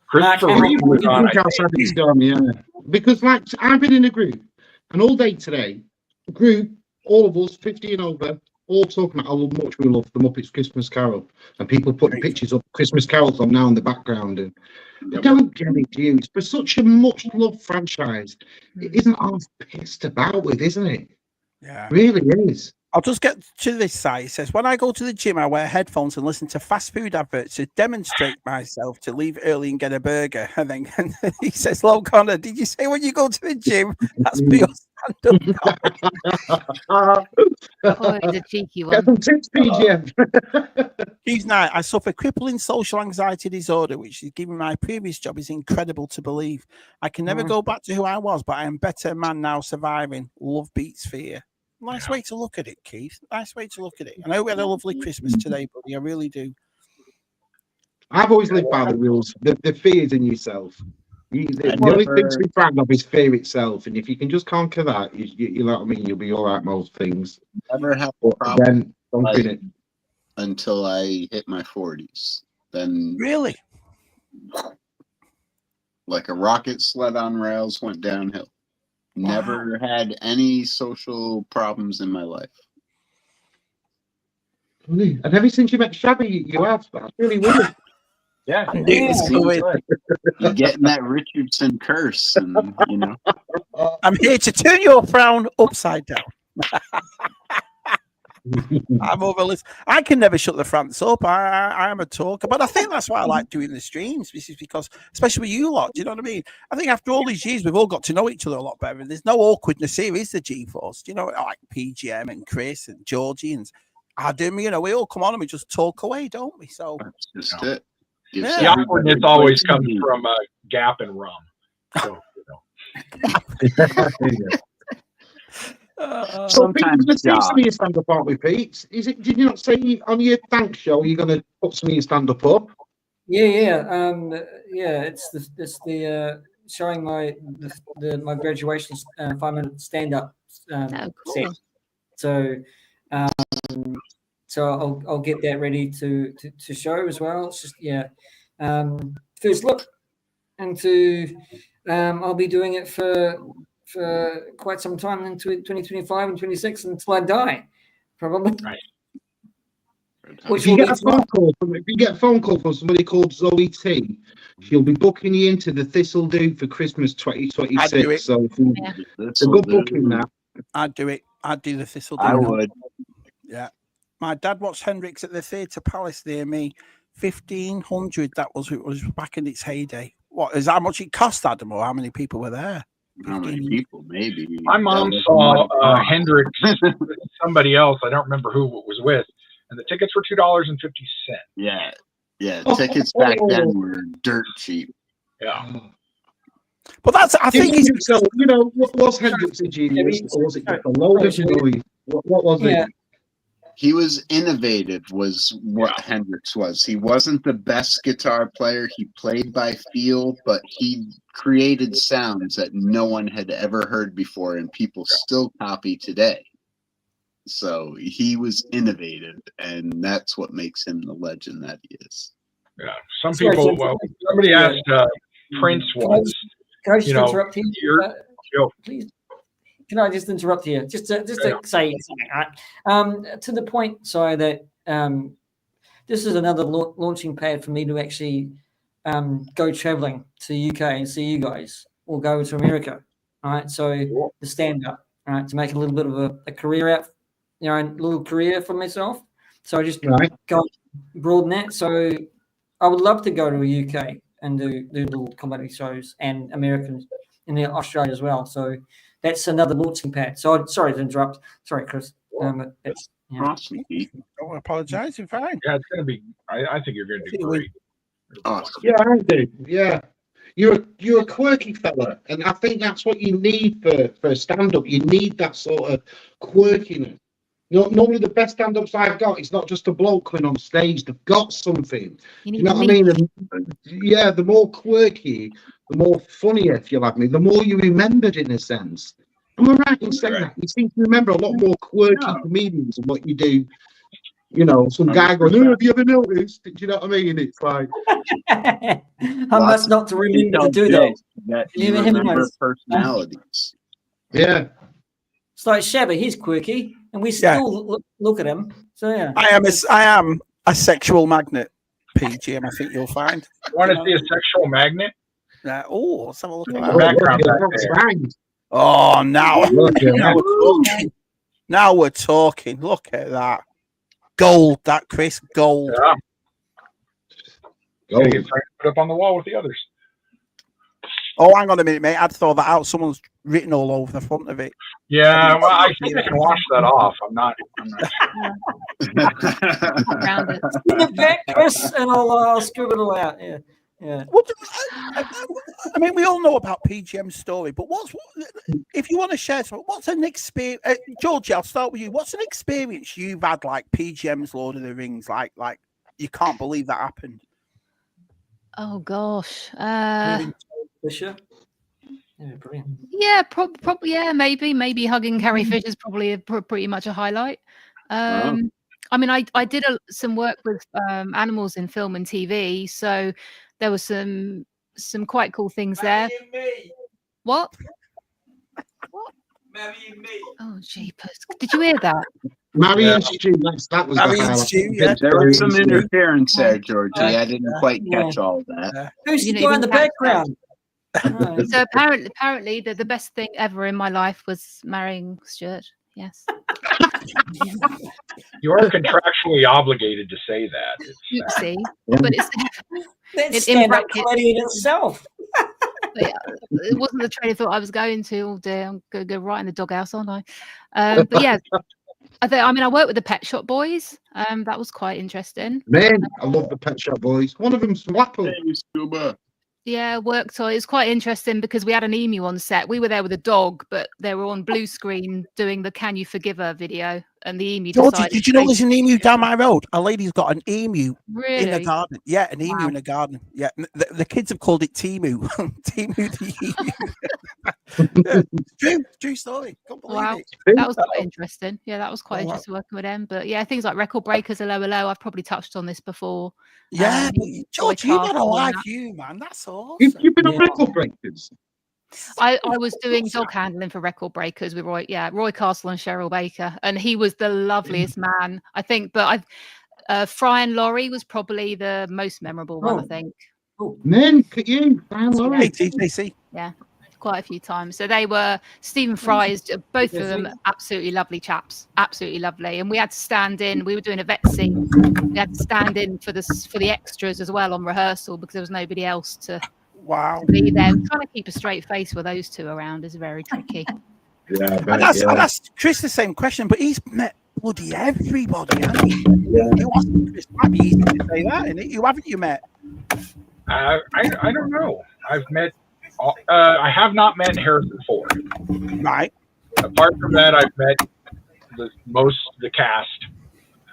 Christopher Reeve was on. Because I've been in a group, and all day today, all of us 50 and over, all talking about how much we love the Muppets Christmas Carol, and people putting pictures of Christmas carols on now in the background, and I don't get it, it's for such a much loved franchise. It isn't half pissed about with, isn't it? Yeah, it really is. I'll just get to this side. It says, when I go to the gym, I wear headphones and listen to fast food adverts to demonstrate myself to leave early and get a burger. And then he says, "Low Connor, did you say when you go to the gym? That's for your stand-up." Oh, he's a cheeky one. Get some tips, PGM. He's not. I suffer crippling social anxiety disorder, which is given my previous job is incredible to believe. I can never go back to who I was, but I am a better man now surviving. Love beats fear. Nice way to look at it, Keith. Nice way to look at it. I know we had a lovely Christmas today, buddy. I really do. I've always lived by the rules. The fear is in yourself. The only thing to be proud of is fear itself. And if you can just conquer that, you know what I mean, you'll be all right most things. Never have a problem until I hit my 40s. Then really? Like a rocket sled on rails went downhill. Never had any social problems in my life. And ever since you met Shabby, you have. That's really weird. Yeah. You're getting that Richardson curse, and I'm here to turn your frown upside down. I'm over. I can never shut the fronts up. I am a talker, but I think that's why I like doing the streams. This is because, especially with you lot, do you know what I mean? I think after all these years, we've all got to know each other a lot better. There's no awkwardness here, is the G-Force? Do you know, like PGM and Chris and Georgie and Adam, we all come on and we just talk away, don't we? So that's just it. Yeah. The awkwardness always comes from Gap and rum. So, So Pete's going to see some of your stand-up, aren't we, Pete? Did you not say on your thanks show you're going to put some of your stand-up up? Yeah. It's the showing my graduation 5-minute stand-up set. So I'll get that ready to show as well. It's just first look into. I'll be doing it for quite some time into 2025 and 26 until I die, probably. Right. If you get a phone call from somebody called Zoe T, she'll be booking you into the Thistle Do for Christmas 2026. So it's a good booking now. I'd do it. I'd do the Thistle Do. I would. Yeah. My dad watched Hendrix at the Theatre Palace near me. 1,500. It was back in its heyday. What is how much it cost, Adam, or how many people were there? How many people? Maybe. My mom saw Hendrix with somebody else. I don't remember who it was with, and the tickets were $2.50. Yeah. Tickets back then were dirt cheap. Yeah. But I think so. Was Hendrix a genius, or was it just a load of noise? What was it? He was innovative, was what Hendrix was. He wasn't the best guitar player. He played by feel, but he created sounds that no one had ever heard before, and people still copy today. So he was innovative, and that's what makes him the legend that he is. Yeah. Some people, somebody asked Prince once. Can I just interrupt you? Please. Can I just interrupt here? Just to say something, right? To the point, that this is another launching pad for me to actually go traveling to the UK and see you guys, or go to America. All right. So the stand up, all right, to make a little bit of a career out, a little career for myself. So I just go broaden that. So I would love to go to the UK and do little comedy shows, and Americans in Australia as well. So that's another launching pad. So sorry to interrupt. Sorry, Chris. It's awesome. Don't apologize. You're fine. Yeah, it's going to be. I think you're going to do great. Awesome. Yeah, I do. Yeah, you're a quirky fella, and I think that's what you need for a stand-up. You need that sort of quirkiness. Normally the best stand-ups I've got, it's not just a bloke coming on stage. They've got something. You know what I mean? And, the more quirky, the more funnier, if you like me, the more you remembered, in a sense. Am I right in saying that? You seem to remember a lot more quirky comedians than what you do. Some guy going, "Oh, have you ever noticed?" Do you know what I mean? It's like I must not to remember to do that. You remember personalities. Yeah. It's like Shabba, he's quirky, and we still look at him. So yeah. I am a sexual magnet, PGM. I think you'll find. You want to see a sexual magnet? Let's have a look at that. Background back there. Oh, now we're talking. Look at that. Gold, that Chris, gold. Yeah. Gold. Get put up on the wall with the others. Oh, hang on a minute, mate. I'd throw that out. Someone's written all over the front of it. Yeah, well, I think I can wash that off. I'm not Around it. In the back, Chris, and I'll screw it all out. Yeah. Yeah. I mean, we all know about PGM's story, but if you want to share something, what's an experience? Georgie, I'll start with you. What's an experience you've had like PGM's Lord of the Rings? Like you can't believe that happened. Oh gosh. Fisher. Yeah, brilliant. Yeah, probably. Yeah, maybe hugging Carrie Fisher is probably pretty much a highlight. Wow. I mean, I did some work with animals in film and TV, so there was some quite cool things there. What? Marry me. Oh, jeepers! Did you hear that? Marry and Stu. That was Marry and Stu. Yeah. There was some interference there, Georgie. I didn't quite catch all of that. Who's in the background? So apparently the best thing ever in my life was marrying Stuart. Yes. You are contractually obligated to say that. Oopsie, but it's in brackets in itself. It wasn't the train of thought I was going to. Oh dear, I'm going to go right in the doghouse, aren't I? But yeah, I worked with the Pet Shop Boys. That was quite interesting. Man, I love the Pet Shop Boys. One of them's from Apple. Yeah, work toy. It's quite interesting because we had an emu on set. We were there with a dog, but they were on blue screen doing the "Can You Forgive Her" video, and the emu Georgie, decided. did you know there's an emu down my road? A lady's got an emu in the Really? garden. Yeah, an emu in the garden. Yeah, the kids have called it Timu. Timu the emu. True story. Can't believe it. That was quite interesting. Yeah, that was quite interesting working with them. But yeah, things like record breakers are low. I've probably touched on this before. Yeah, but George, you've had a life, man. That's awesome. You've been on record breakers. I was doing dog handling for record breakers with Roy Castle and Cheryl Baker, and he was the loveliest man, I think. But Fry and Laurie was probably the most memorable one, I think. Men, look at you, Fry and Laurie. Yeah, quite a few times. So they were Stephen Fry's, both of them absolutely lovely chaps, absolutely lovely. And we had to stand in. We were doing a vet scene. We had to stand in for the extras as well on rehearsal because there was nobody else to be there. Trying to keep a straight face with those two around is very tricky. Yeah, and that's Chris the same question, but he's met bloody everybody, hasn't he? Yeah. It might be easy to say that, isn't it? Who haven't you met? I don't know. I've met. I have not met Harrison Ford. Right. Apart from that, I've met most of the cast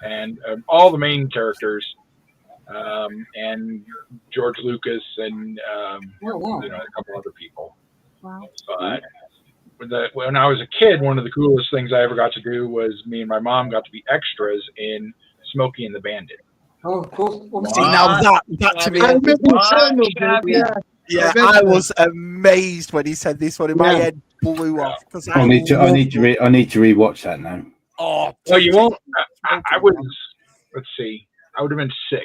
and all the main characters, and George Lucas and a couple other people. Wow. But when I was a kid, one of the coolest things I ever got to do was me and my mom got to be extras in Smokey and the Bandit. Oh, cool. See, now that to me, yeah, I was amazed when he said this one. My head blew off because I need to rewatch that now. Oh, well, you won't. I was. Let's see. I would have been 6.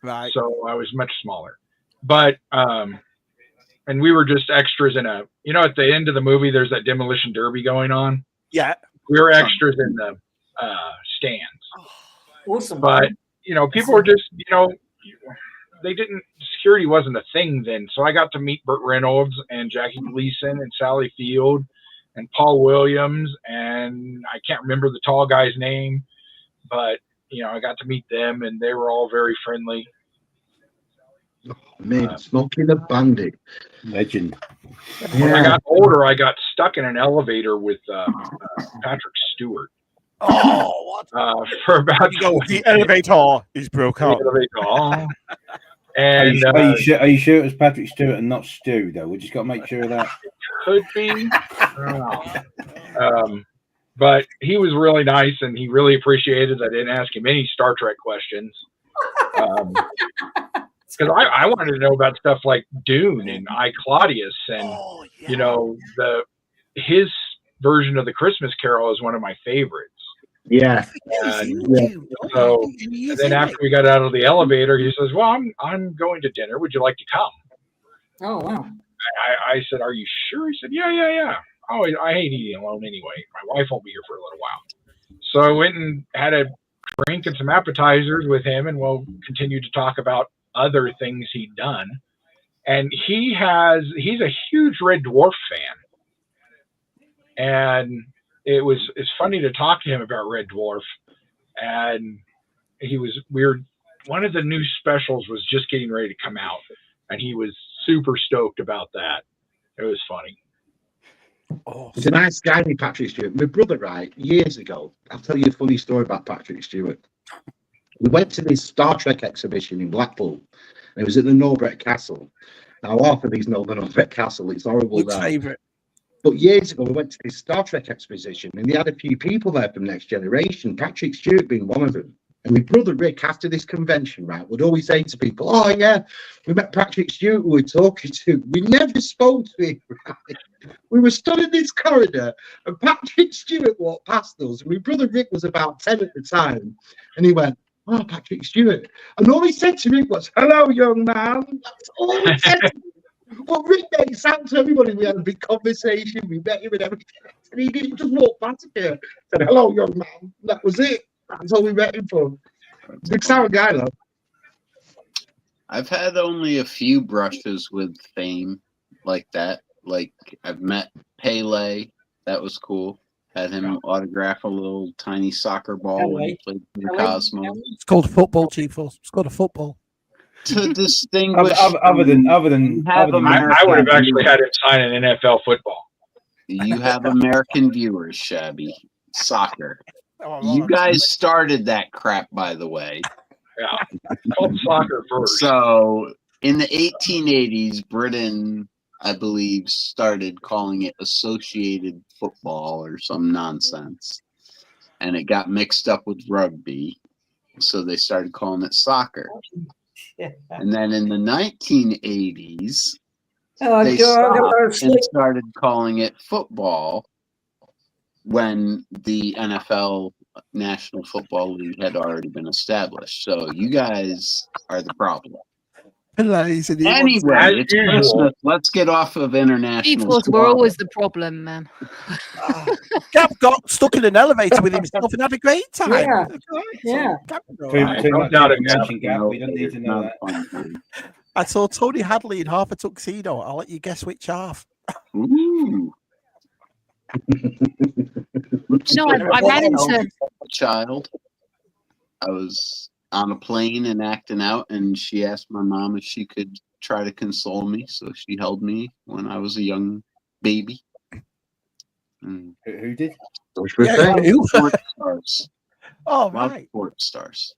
Right. So I was much smaller, but and we were just extras in a. You know, at the end of the movie, there's that demolition derby going on. Yeah. We were extras in the stands. Awesome. But people were just they didn't. Security wasn't a thing then, so I got to meet Burt Reynolds and Jackie Gleason and Sally Field and Paul Williams, and I can't remember the tall guy's name, but I got to meet them, and they were all very friendly. Oh, man, Smokey the Bandit, legend. When I got older, I got stuck in an elevator with Patrick Stewart. Oh, what? For about the elevator is broke up. And are you sure it was Patrick Stewart and not Stu? Though we just got to make sure of that. Could be. But he was really nice, and he really appreciated. I didn't ask him any Star Trek questions because I wanted to know about stuff like Dune and I, Claudius, and his version of the Christmas Carol is one of my favorites. Yeah. So then after we got out of the elevator, he says, "Well, I'm going to dinner. Would you like to come?" Oh wow. I said, "Are you sure?" He said, Yeah. Oh, I hate eating alone anyway. My wife won't be here for a little while. So I went and had a drink and some appetizers with him, and we'll continue to talk about other things he'd done. And he's a huge Red Dwarf fan. And it's funny to talk to him about Red Dwarf. And one of the new specials was just getting ready to come out, and he was super stoked about that. It was funny. Oh, he's a nice guy, Patrick Stewart. My brother, right, years ago, I'll tell you a funny story about Patrick Stewart. We went to this Star Trek exhibition in Blackpool, and it was at the Norbert Castle. Now, half of these know the Norbert Castle. It's horrible there. Favorite. But years ago, we went to this Star Trek exposition, and they had a few people there from Next Generation, Patrick Stewart being one of them. And my brother Rick, after this convention, right, would always say to people, "Oh, yeah, we met Patrick Stewart, we were talking to. We never spoke to him, right? We were stood in this corridor, and Patrick Stewart walked past us. And my brother Rick was about 10 at the time. And he went, 'Oh, Patrick Stewart.' And all he said to Rick was, 'Hello, young man.' That's all he said to me. Well, Rick made it sound to everybody. We had a big conversation. We met him and everything. And he didn't just walk past here. Said, 'Hello, young man.' That was it. That's all we met him for. Big sour guy, though. I've had only a few brushes with fame like that. Like, I've met Pele. That was cool. Had him autograph a little tiny soccer ball when he played for the Cosmos. It's called football, Chief. It's called a football. to distinguish. Other than I would have actually had him sign an NFL football. You have American viewers, Shabby. Soccer. You guys started that crap, by the way. Yeah, called soccer first. So in the 1880s, Britain, I believe, started calling it associated football or some nonsense. And it got mixed up with rugby. So they started calling it soccer. And then in the 1980s, they stopped and started calling it football when the NFL National Football League had already been established. So you guys are the problem. Anyway, it's Christmas. Let's get off of international. We're always the problem, man. Gab got stuck in an elevator with himself and had a great time. Yeah. Don't doubt it, Gab. We don't need to know that. I saw Tony Hadley in half a tuxedo. I'll let you guess which half. Ooh. No, I ran into a child. I was on a plane and acting out, and she asked my mom if she could try to console me, so she held me when I was a young baby. Who did? Sports stars. Oh, right. Sports stars.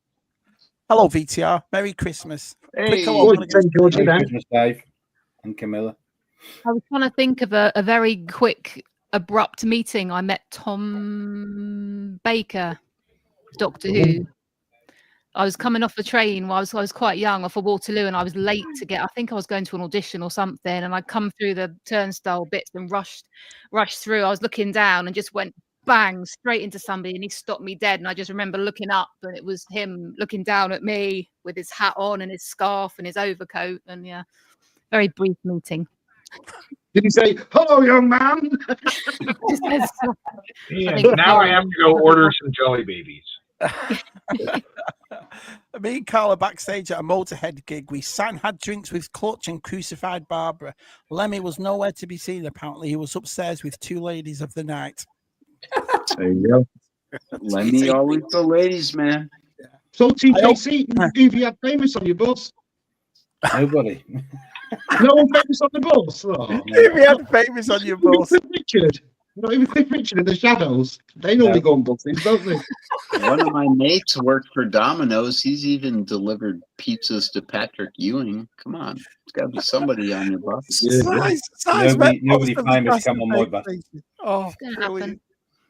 Hello, VTR. Merry Christmas. Hey, Christmas, Dave and Camilla. I was trying to think of a very quick, abrupt meeting. I met Tom Baker, Doctor Who. I was coming off the train. I was quite young, off of Waterloo, and I was late to get. I think I was going to an audition or something, and I'd come through the turnstile bits and rushed through. I was looking down and just went bang straight into somebody, and he stopped me dead. And I just remember looking up, and it was him looking down at me with his hat on and his scarf and his overcoat. And yeah, very brief meeting. Did he say, "Hello, young man"? Now I have to go order some Jelly Babies. Me and Carl are backstage at a Motorhead gig. We sat and had drinks with Clutch and Crucified Barbara. Lemmy was nowhere to be seen. Apparently, he was upstairs with two ladies of the night. There you go. Lemmy always the ladies, man. So TJC, if you had famous on your bus, nobody. No one famous on the bus. Oh, if you had famous on your bus, Richard. Not even Cliff Richard in the Shadows. They normally go on buses, don't they? One of my mates worked for Domino's. He's even delivered pizzas to Patrick Ewing. Come on, there's got to be somebody on your bus. Nobody famous come on my bus. Oh, brilliant.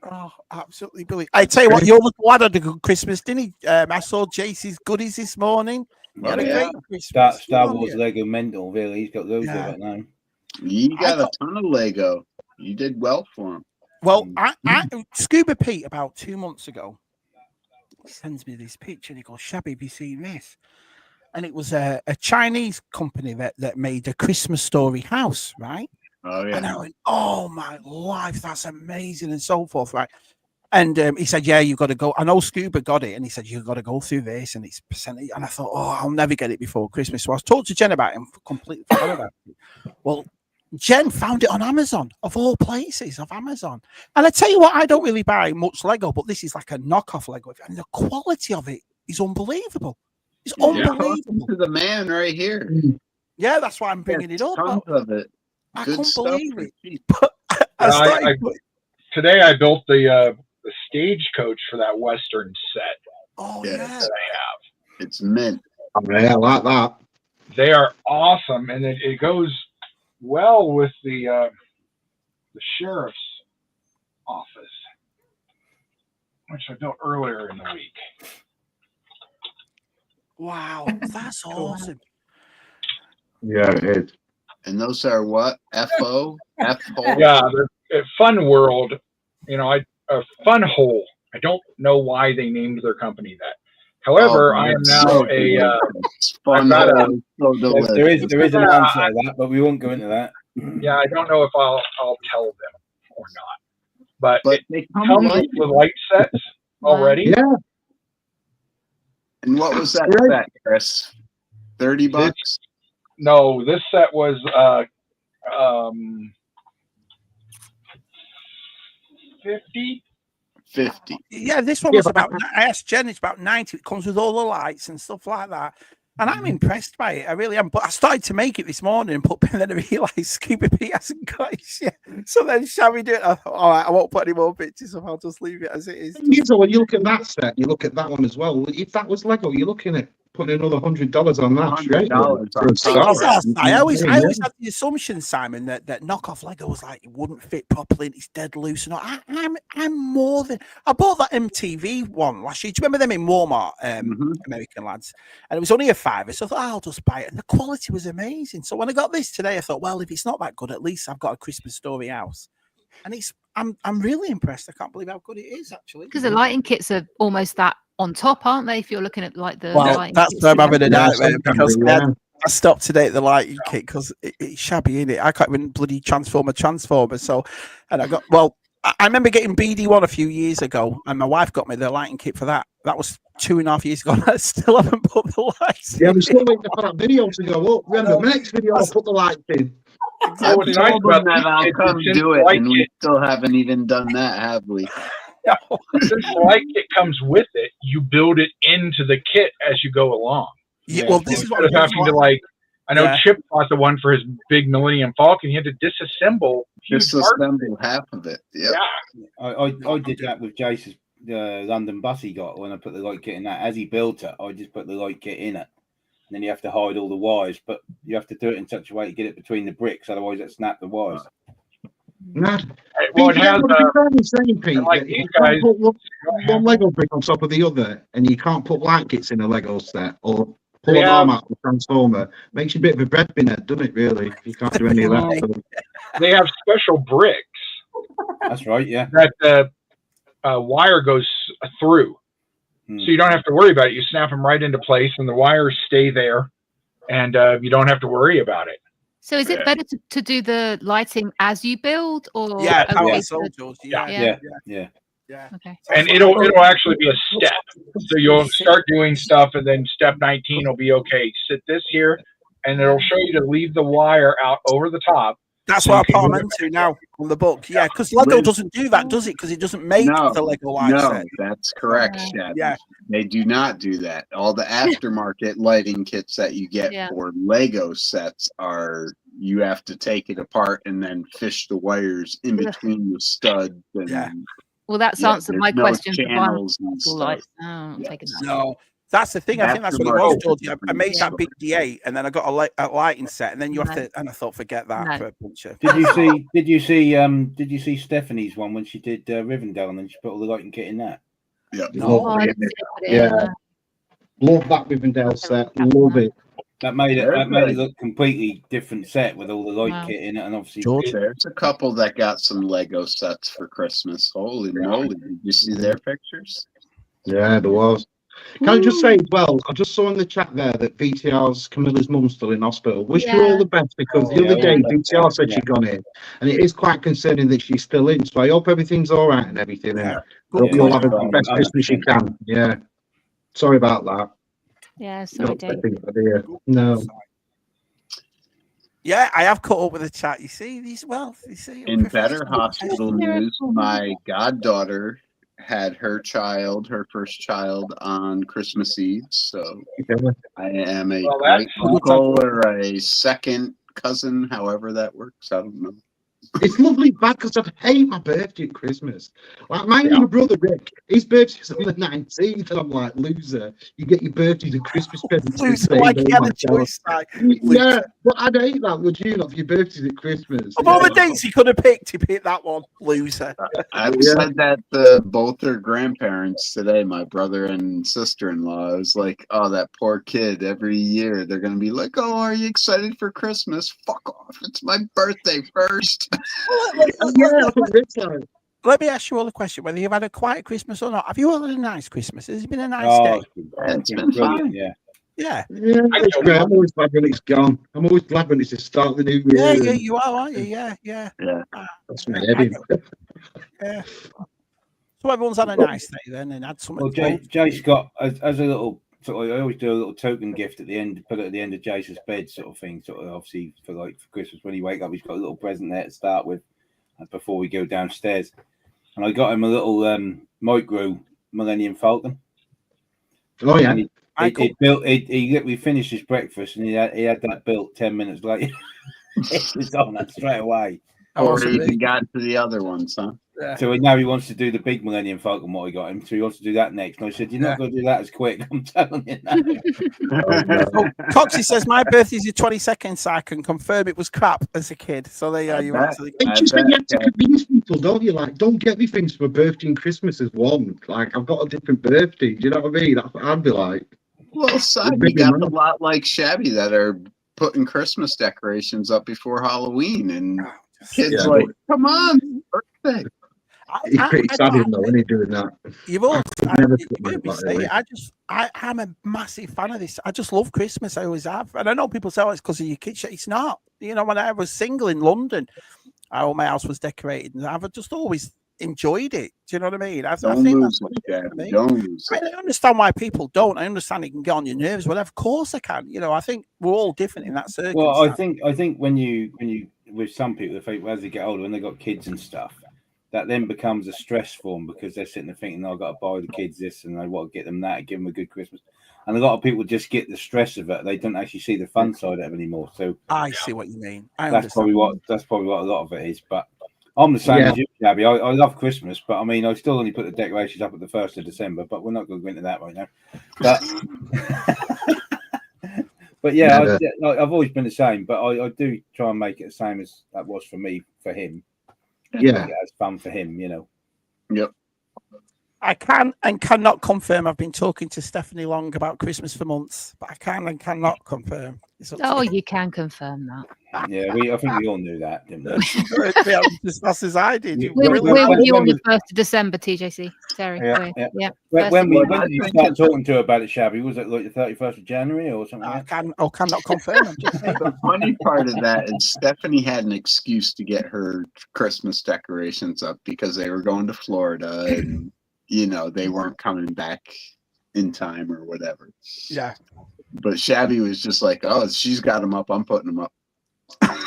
Oh, absolutely brilliant. I tell you what, your little lad had a good Christmas, didn't he? I saw JC's goodies this morning. He had a great Christmas. Star Wars Lego mental, really. He's got loads of it now. You got a ton of Lego. You did well for him. Well, Scuba Pete about 2 months ago sends me this picture and he goes, "Shabby, have you seen this?" And it was a Chinese company that made a Christmas Story house, right? Oh yeah. And I went, "Oh my life, that's amazing," and so forth, right? And he said, "Yeah, you got to go." I know Scuba got it, and he said, "You got to go through this," and it's percentage. And I thought, "Oh, I'll never get it before Christmas." So I was talking to Jen about it and completely forgot about it. Well, Jen found it on Amazon, of all places, of Amazon. And I tell you what, I don't really buy much Lego, but this is like a knockoff Lego. And the quality of it is unbelievable. It's unbelievable. To the man right here. Yeah, that's why I'm bringing it up. Tons of it. I Good couldn't believe it. Today I built the stagecoach for that Western set. Oh, yeah. That I have. It's mint. Oh, yeah, I like that. They are awesome, and it goes well with the sheriff's office, which I built earlier in the week. Wow, that's awesome. Yeah, it is. And those are what? FO? F-hole? Yeah, the Fun World, Fun Hole. I don't know why they named their company that. However, I am now there is an answer to that, but we won't go into that. Yeah, I don't know if I'll tell them or not. But it comes with light sets already. Yeah. And what was that set, Chris? $30? No, this set was 50. 50. Yeah, this one was about. I asked Jen, it's about 90. It comes with all the lights and stuff like that. And I'm impressed by it. I really am. But I started to make it this morning and then I realised Scooby Pete hasn't got it yet. So then shall we do it? I thought, all right, I won't put any more pictures up. I'll just leave it as it is. So when you look at that set, you look at that one as well. If that was Lego, you're looking at putting another $100 on that. I always had the assumption, Simon, that knockoff Lego was like it wouldn't fit properly and it's dead loose. And I'm more than I bought that MTV one last year. Do you remember them in Walmart, American Lads? And it was only a $5, so I thought I'll just buy it. And the quality was amazing. So when I got this today, I thought, well, if it's not that good, at least I've got a Christmas Story house. And I'm really impressed. I can't believe how good it is actually. Because the lighting kits are almost that on top, aren't they? If you're looking at like the lighting that's kits where I'm having a nightmare because yeah. I stopped today at the lighting kit because it's shabby, innit? I can't even bloody transformer. So, and I got I remember getting BD1 a few years ago, and my wife got me the lighting kit for that. That was 2.5 years ago. And I still haven't put the lights. Yeah, we're still waiting for that video to go up. Remember, next video I'll put the lights in. I've told them that I'll come do it, and we still haven't even done that, have we? Since the light kit comes with it, you build it into the kit as you go along. Yeah, well, this is what I'm having to like. I know Chip bought the one for his big Millennium Falcon. He had to disassemble half of it. Yep. Yeah, I did that with Jace's London bus he got when I put the light kit in that. As he built it, I just put the light kit in it. And then you have to hide all the wires, but you have to do it in such a way to get it between the bricks, otherwise it snap the wires. Well, it has like these guys, put one Lego brick on top of the other, and you can't put light kits in a Lego set or pull an arm out of the transformer. Makes you a bit of a bread bin head, doesn't it? Really, you can't do any of that. They have special bricks. That's right. Yeah. That the wire goes through. So you don't have to worry about it. You snap them right into place, and the wires stay there, and you don't have to worry about it. So is it better to do the lighting as you build, or yeah? Okay. And it'll actually be a step. So you'll start doing stuff, and then step 19 will be okay. Sit this here, and it'll show you to leave the wire out over the top. That's what I put them into now on the book. Yeah, because Lego doesn't do that, does it? Because it doesn't make the Lego light set. That's correct, Chad. Yeah, they do not do that. All the aftermarket lighting kits that you get for Lego sets are you have to take it apart and then fish the wires in between the studs. And, well, that's answered my question for channels lights. Oh, taking that. No. That's the thing. I think that's what it was, Georgie. I made that big D8, and then I got a lighting set, and then you have to. And I thought, forget that for a bunch of. Did you see Stephanie's one when she did Rivendell, and then she put all the lighting kit in that? Yeah, love that Rivendell set. Love it. That made it look completely different set with all the light kit in it, and obviously there's a couple that got some Lego sets for Christmas. Holy moly! Did you see their pictures? Yeah, there was. Can I just say as well, I just saw in the chat there that VTR's Camilla's mum's still in hospital. Wish her all the best, because the other day VTR said she'd gone in, and it is quite concerning that she's still in. So I hope everything's all right and everything. And you'll have the best Christmas you can. Yeah. Sorry about that. Yeah, sorry, Dave. No. Yeah, I have caught up with the chat. You see these? Well, you see. In better hospital news, my goddaughter had her first child on Christmas Eve. So I am a great uncle or a second cousin, however that works. I don't know. It's lovely back because I hate my birthday at Christmas. Like my younger brother Rick, his birthday's on the 19th, and I'm like, loser. You get your birthday and Christmas presents. Loser, like you had a choice. Yeah, but I'd hate that, would you? Not for your birthday at Christmas. Of all the dates he could have picked, he picked that one. Loser. I've said that to both their grandparents today, my brother and sister-in-law. I was like, oh, that poor kid. Every year they're going to be like, oh, are you excited for Christmas? Fuck off. It's my birthday first. Let me ask you all a question: whether you've had a quiet Christmas or not. Have you all had a nice Christmas? Has it been a nice day? It's been fine. Yeah. I'm always glad when it's gone. I'm always glad when it's the start of the new year. Yeah, you are, aren't you? Yeah. That's my head. Yeah. So everyone's had a nice day then, and had something. Well, Jace got as a little. So I always do a little token gift at the end, put it at the end of Jace's bed, sort of thing. Sort of obviously for Christmas when he wake up, he's got a little present there to start with, before we go downstairs. And I got him a little micro Millennium Falcon. Oh yeah, and We finished his breakfast and he had that built 10 minutes later. It was on that straight away. Or he even got to the other ones, huh? Yeah. So now he wants to do the big Millennium Falcon, what I got him. So he wants to do that next. And I said, you're not going to do that as quick. I'm telling you that. Coxie says, my birthday's the 22nd, so I can confirm it was crap as a kid. So there you are. You have to convince people, don't you? Like, don't get me things for birthday and Christmas as one. Like, I've got a different birthday. Do you know what I mean? That's what I'd be like. Well, son, you got a lot like Shabby that are putting Christmas decorations up before Halloween, and kids like, come on, birthday. He's pretty sad, though, when he's doing that. I'm a massive fan of this. I just love Christmas. I always have. And I know people say, it's because of your kids. It's not. You know, when I was single in London, my house was decorated, and I've just always enjoyed it. Do you know what I mean? I think that's what I understand why people don't. I understand it can get on your nerves. Well, of course I can. You know, I think we're all different in that circumstance. Well, I think when you with some people, as they get older, when they got kids and stuff, that then becomes a stress for them because they're sitting there thinking, I've got to buy the kids this and I want to get them that, give them a good Christmas. And a lot of people just get the stress of it. They don't actually see the fun side of it anymore. So I see what you mean. That's probably what a lot of it is. But I'm the same as you, Gabby. I love Christmas, but I mean, I still only put the decorations up at the 1st of December, but we're not going to go into that right now. But yeah, I've always been the same, but I do try and make it the same as that was for me, for him. Yeah, it's fun for him, you know. Yep. I can and cannot confirm. I've been talking to Stephanie Long about Christmas for months, but I can and cannot confirm. Oh, you can confirm that. Yeah, I think we all knew that, didn't we? Just as I did. We're with you on the 1st of December, TJC. Terry. Yeah. When did you start talking to her about it, Shabby? Was it like the 31st of January or something? I cannot confirm. I'm just saying. The funny part of that is Stephanie had an excuse to get her Christmas decorations up because they were going to Florida and, you know, they weren't coming back in time or whatever. Yeah. But Shabby was just like, oh, she's got them up. I'm putting them up. I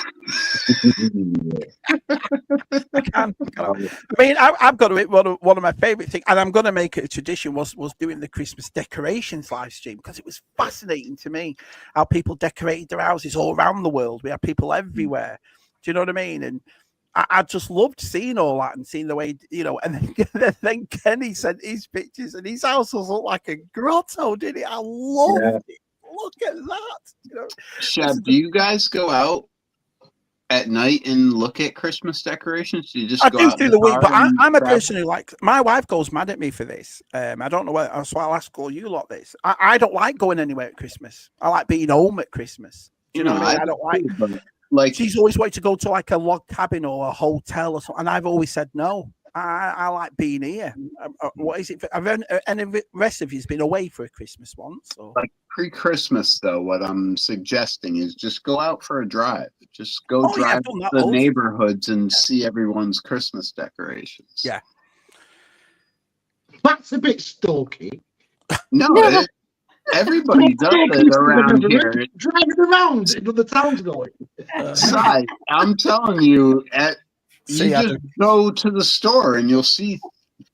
mean, I've got to admit, one of my favorite things, and I'm going to make it a tradition, was doing the Christmas decorations live stream, because it was fascinating to me how people decorated their houses all around the world. We had people everywhere. Do you know what I mean? And I just loved seeing all that and seeing the way, you know, and then Kenny sent his pictures and his house was like a grotto, didn't it? I loved it. Look at that. You know, Shab, do you guys go out at night and look at Christmas decorations? Do you just go out through the week, but I'm a person who, like, my wife goes mad at me for this. I don't know why, so I'll ask all you lot this. I don't like going anywhere at Christmas. I like being home at Christmas. Do you know what I mean? I don't like she's always wanted to go to like a log cabin or a hotel or something, and I've always said no. I like being here. What is it? Have any of the rest of you's been away for a Christmas once? Or? Like pre-Christmas, though, what I'm suggesting is just go out for a drive. Just go drive the neighborhoods and see everyone's Christmas decorations. Yeah. That's a bit stalky. No, everybody does it around here. Driving around into the towns going. Side, I'm telling you, you just go to the store and you'll see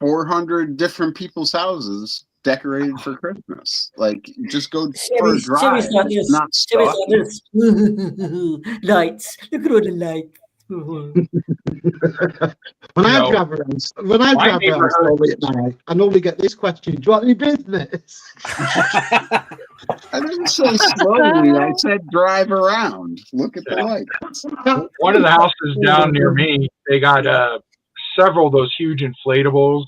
400 different people's houses decorated for Christmas. Like, just go for a drive. Not stop. Lights. Look at all the lights. When I drive around slowly at night, I normally get this question: do you want any business? I didn't say slowly. I said drive around. Look at the lights. One of the houses down near me, they got several of those huge inflatables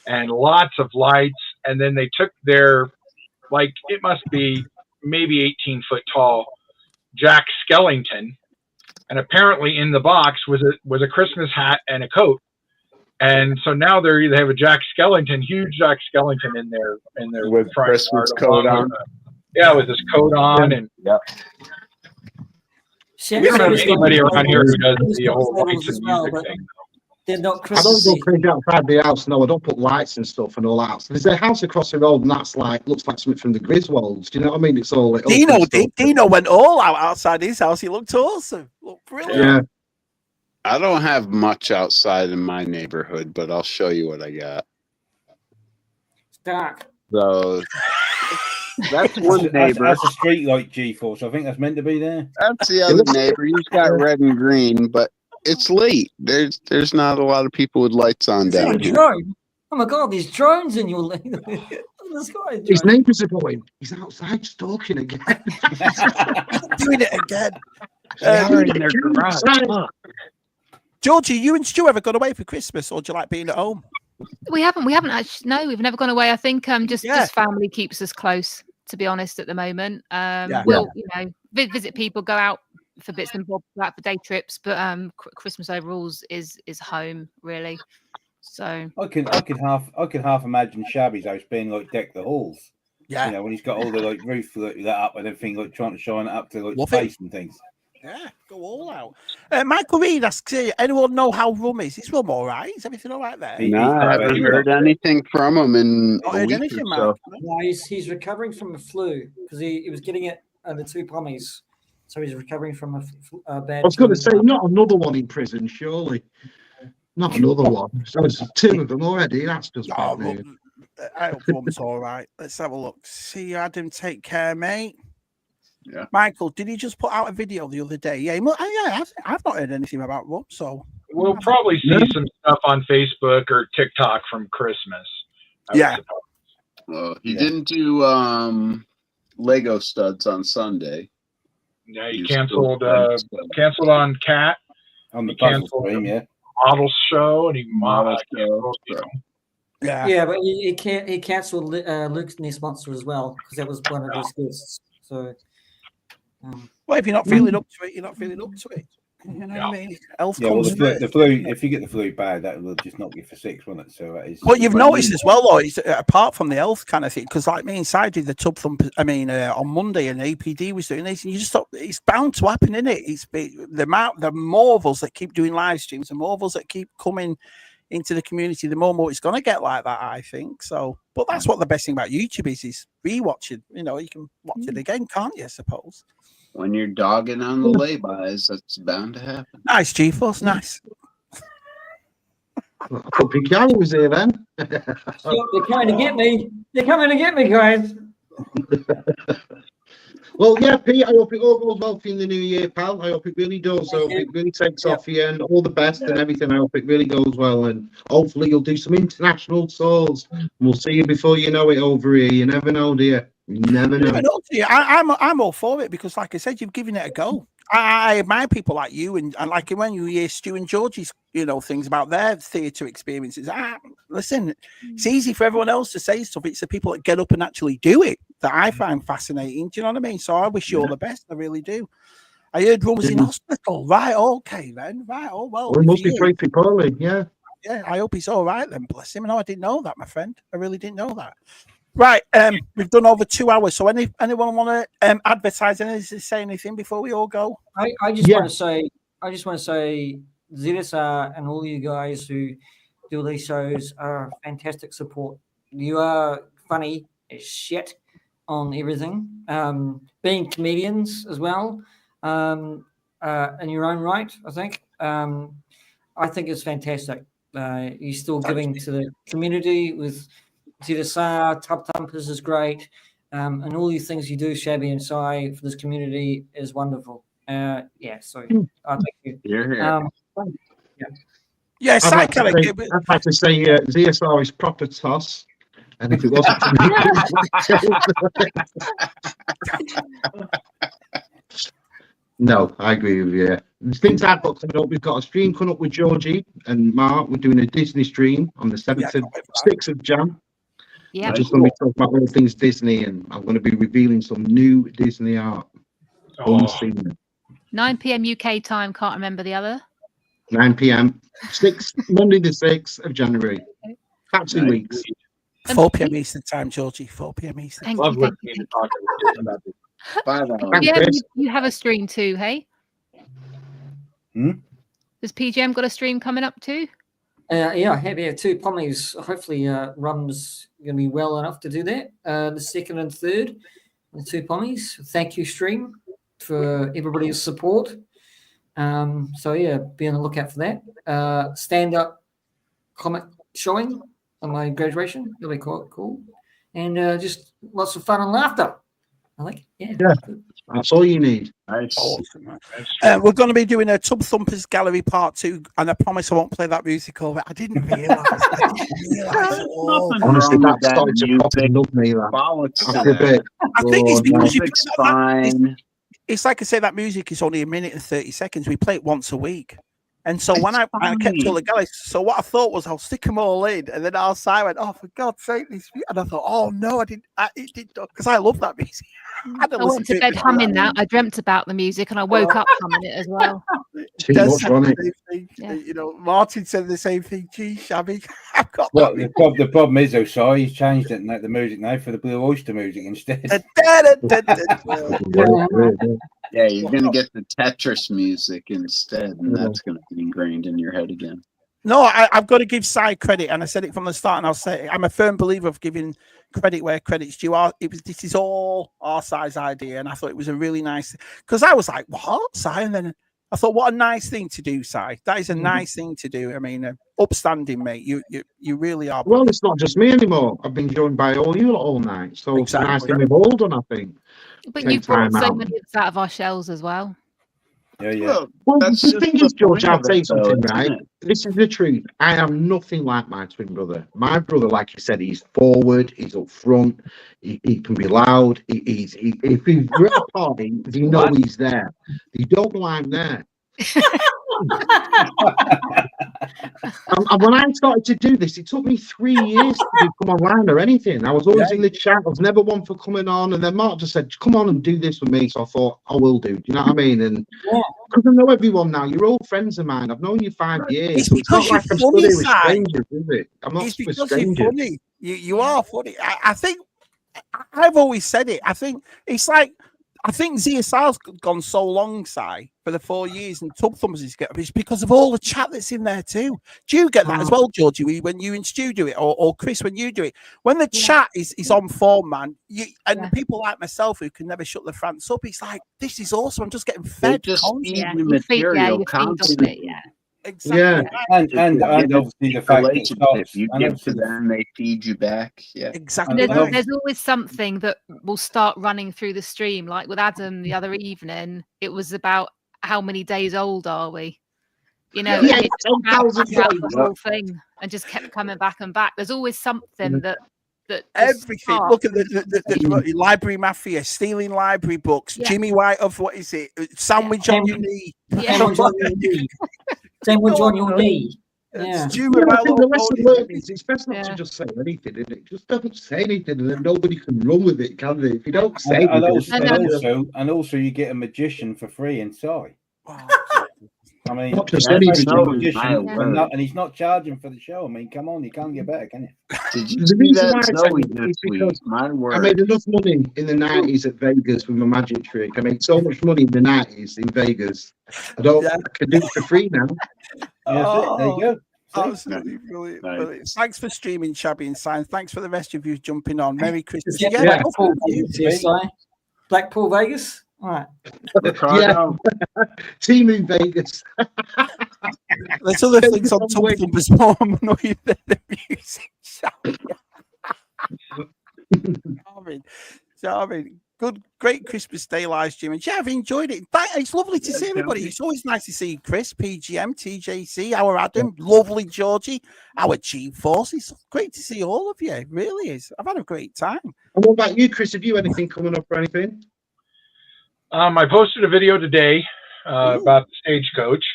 and lots of lights. And then they took their, like, it must be maybe 18 foot tall Jack Skellington. And apparently in the box was a Christmas hat and a coat. And so now they have a Jack Skellington, huge Jack Skellington in their with Christmas coat on. With his coat on, and we don't have anybody around here who does the whole lights and music thing. They're not I don't go crazy outside the house. No, I don't put lights and stuff and all that. There's a house across the road, and that's like looks like something from the Griswolds. Do you know what I mean? It's all lit up. Dino went all out outside his house. He looked awesome. Looked brilliant. Yeah. I don't have much outside in my neighborhood, but I'll show you what I got. It's dark. So That's one neighbor. That's a street light G-force. I think that's meant to be there. That's the other neighbor. He's got red and green, but it's late. There's not a lot of people with lights on down here. Drone. Oh my God, there's drones in your lane. His neighbours are going, he's outside stalking again. Doing it again. In their garage. Georgie, you and Stu ever gone away for Christmas, or do you like being at home? We haven't actually. No, we've never gone away. I think just family keeps us close, to be honest, at the moment. We'll visit people, go out for bits and bobs, go out for day trips, but Christmas overall is home really. So I can half imagine Shabby's house being like Deck the Halls. Yeah, you know, when he's got all the like roof lit up and everything, like trying to shine it up to like space and things. Yeah, go all out. Michael Reed asks, anyone know how Rum is? Is Rum all right? Is everything all right there? No, I haven't heard anything from him in a week or so. No, he's recovering from a flu because he was getting it the 2 pommies. So he's recovering from a bad. I was going to say, not another one in prison, surely. Not another one. So it's 2 of them already. That's just bad news. I hope Rum's all right. Let's have a look. See you, Adam. Take care, mate. Yeah. Michael, did he just put out a video the other day? Yeah, I've not heard anything about Rum, so we'll probably see some stuff on Facebook or TikTok from Christmas. He didn't do Lego studs on Sunday. Yeah, he canceled on Cat. On the canceled stream, model show, and he modeled Yeah, but he canceled Luke's Nest Monster as well because that was one of his guests. So. Well, if you're not feeling up to it, you're not feeling up to it. You know what I mean? The flu. If you get the flu bad, that will just knock you for 6, won't it? So that is. What you've noticed as well, though, is apart from the health kind of thing, because like me inside did the tub thump. I mean, on Monday, and APD was doing this, and you just thought it's bound to happen, isn't it? It's the more of us that keep doing live streams, the more of us that keep coming into the community, the more it's going to get like that, I think. So, but that's what the best thing about YouTube is rewatching. You know, you can watch it again, can't you? I suppose. When you're dogging on the laybys, that's bound to happen. Nice, G-Force, nice. I thought Big Guy was here then. They're coming to get me. They're coming to get me, guys. Well, yeah, Pete, I hope it all goes well for you in the new year, pal. I hope it really does. I hope it really takes off for you, and all the best and everything. I hope it really goes well, and hopefully you'll do some international tours. We'll see you before you know it over here. You never know, dear. You never know. I'm all for it because, like I said, you've given it a go. I admire people like you, and like when you hear Stu and Georgie's, things about their theatre experiences. Listen, it's easy for everyone else to say stuff. It's the people that get up and actually do it that I find fascinating. Do you know what I mean? So I wish you all the best. I really do. I heard Rum was in hospital. Right, okay then. Right, oh well. Well, must be pretty poorly, yeah. Yeah, I hope he's all right then. Bless him. No, I didn't know that, my friend. I really didn't know that. Right, we've done over 2 hours. So anyone want to advertise anything, say anything before we all go? I just want to say ZSR and all you guys who do these shows are fantastic support. You are funny as shit on everything. Being comedians as well, in your own right, I think. I think it's fantastic. You're still giving to the community with ZSR, Tub Thumpers is great. And all these things you do, Shabby and Si, for this community is wonderful. So I thank you. You're here. Yes, I'd like to say ZSR is proper toss. And if it wasn't for me, no, I agree with you. The things I've got coming up, we've got a stream coming up with Georgie and Mark. We're doing a Disney stream on the 6th of Jan. Yeah, I'm just going to be talking about all things Disney, and I'm going to be revealing some new Disney art. 9 p.m. UK time. Can't remember the other. 9 p.m. Monday the 6th of January. About 2 weeks. 4 p.m. Eastern time, Georgie. 4 p.m. Eastern. Thank you. 5 hours. You have a stream too, hey? Does PGM got a stream coming up too? I have 2 pommies. Hopefully, Rum's going to be well enough to do that. The 2nd and 3rd, the 2 pommies. Thank you, stream, for everybody's support. Be on the lookout for that. Stand-up comic showing on my graduation. That'll be cool. and just lots of fun and laughter. I think, yeah. That's all you need. Awesome. We're going to be doing a Tub Thumpers Gallery Part 2, and I promise I won't play that music over. I didn't realise. Honestly, that started to properly love me. After a bit. I think it's because you music's fine. It's like I say, that music is only 1 minute and 30 seconds. We play it once a week. And so when I kept all the galleries, so what I thought was I'll stick them all in, and then I went, oh, for God's sake, this, and I thought, oh no, it did, because I love that music. I went to bed humming that. I dreamt about the music, and I woke up humming it as well. You know, Martin said the same thing. Gee, Shabby, I've got well, the problem is, though, sorry, he's changed it, the music now for the Blue Oyster music instead. Yeah, you're going to get the Tetris music instead, and that's going to be ingrained in your head again. No, I've got to give Si credit, and I said it from the start, and I'll say it. I'm a firm believer of giving credit where credit's due. This is all our Si's idea, and I thought it was a really nice, because I was like, what, Si? And then I thought, what a nice thing to do, Si. That is a nice thing to do. I mean, upstanding, mate. You really are. Well, it's not just me anymore. I've been joined by all you lot all night, so it's a nice thing we've all done, I think. But you've brought so many of us out of our shells as well. Yeah. Well, the thing is, George, I'll say something, right? This is the truth. I am nothing like my twin brother. My brother, like you said, he's forward, he's up front, he can be loud. If we're at a party, you know he's there. You don't know I'm there. And when I started to do this, it took me 3 years to come online or anything. I was always in the chat. I was never one for coming on. And then Mark just said, come on and do this with me. So I thought, I will do. Do you know what I mean? And because I know everyone now, you're all friends of mine. I've known you 5 years. It's because not like I'm funny, with strangers, is it? I'm not with strangers. You're funny. You are funny. I think I've always said it. I think it's like, I think ZSR's gone so long, Si, for the 4 years, and Tub Thumpers is getting it's because of all the chat that's in there too. Do you get that as well, Georgie? When you and Stu do it, or Chris when you do it, when the chat is on form, man, and people like myself who can never shut the France up, it's like, this is awesome. I'm just getting fed. Material constantly. Exactly. Yeah, and obviously the fact that if you give to them, they feed you back. Yeah, exactly. There's always something that will start running through the stream. Like with Adam the other evening, it was about how many days old are we? You know, Yeah, it the whole thing and just kept coming back and back. There's always something that everything. Look at the library mafia, stealing library books. Jimmy White of what is it? Sandwich on your knee. Sandwich on your knee. Yeah. The lesson learned is it's best not to just say anything, isn't it? Just don't say anything, and then nobody can run with it, can they? If you don't say anything, and also you get a magician for free inside. Wow. I mean, not just any magician, and he's not charging for the show. I mean, come on, you can't get better, can you? Did you see that Zoe this week? My word. I made enough money in the 90s at Vegas with my magic trick. I made so much money in the 90s in Vegas. I can do it for free now. There you go. Absolutely brilliant. Nice. Thanks for streaming, Shabby and Signs. Thanks for the rest of you jumping on. Merry Christmas. Blackpool, Vegas. All right. Team in Vegas. There's other things on Tub Thumpers more annoying than the music. Charming. Good, great Christmas Day live stream. And I've enjoyed it. It's lovely to see everybody. It's always nice to see Chris, PGM, TJC, our Adam, lovely Georgie, our Chief Force. It's great to see all of you. It really is. I've had a great time. And what about you, Chris? Have you anything coming up or anything? I posted a video today about the Stagecoach,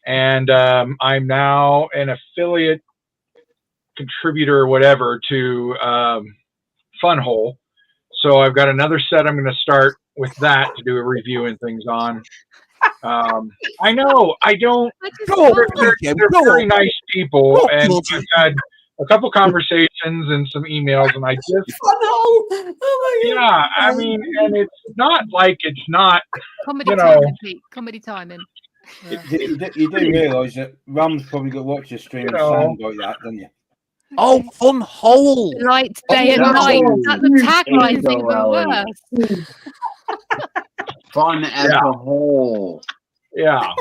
and I'm now an affiliate contributor or whatever to Funhole. So I've got another set I'm going to start with that to do a review and things on. I know, I don't. They're very nice people, and we've had a couple conversations and some emails, and I just, I mean, and it's not like it's not, comedy timing, Pete. Comedy timing. You do realise that Ram's probably got to watch your stream and sound like that, don't you? Oh, Funhole! Light day and night. That's the tagline thing for worse. Fun as a whole. Yeah.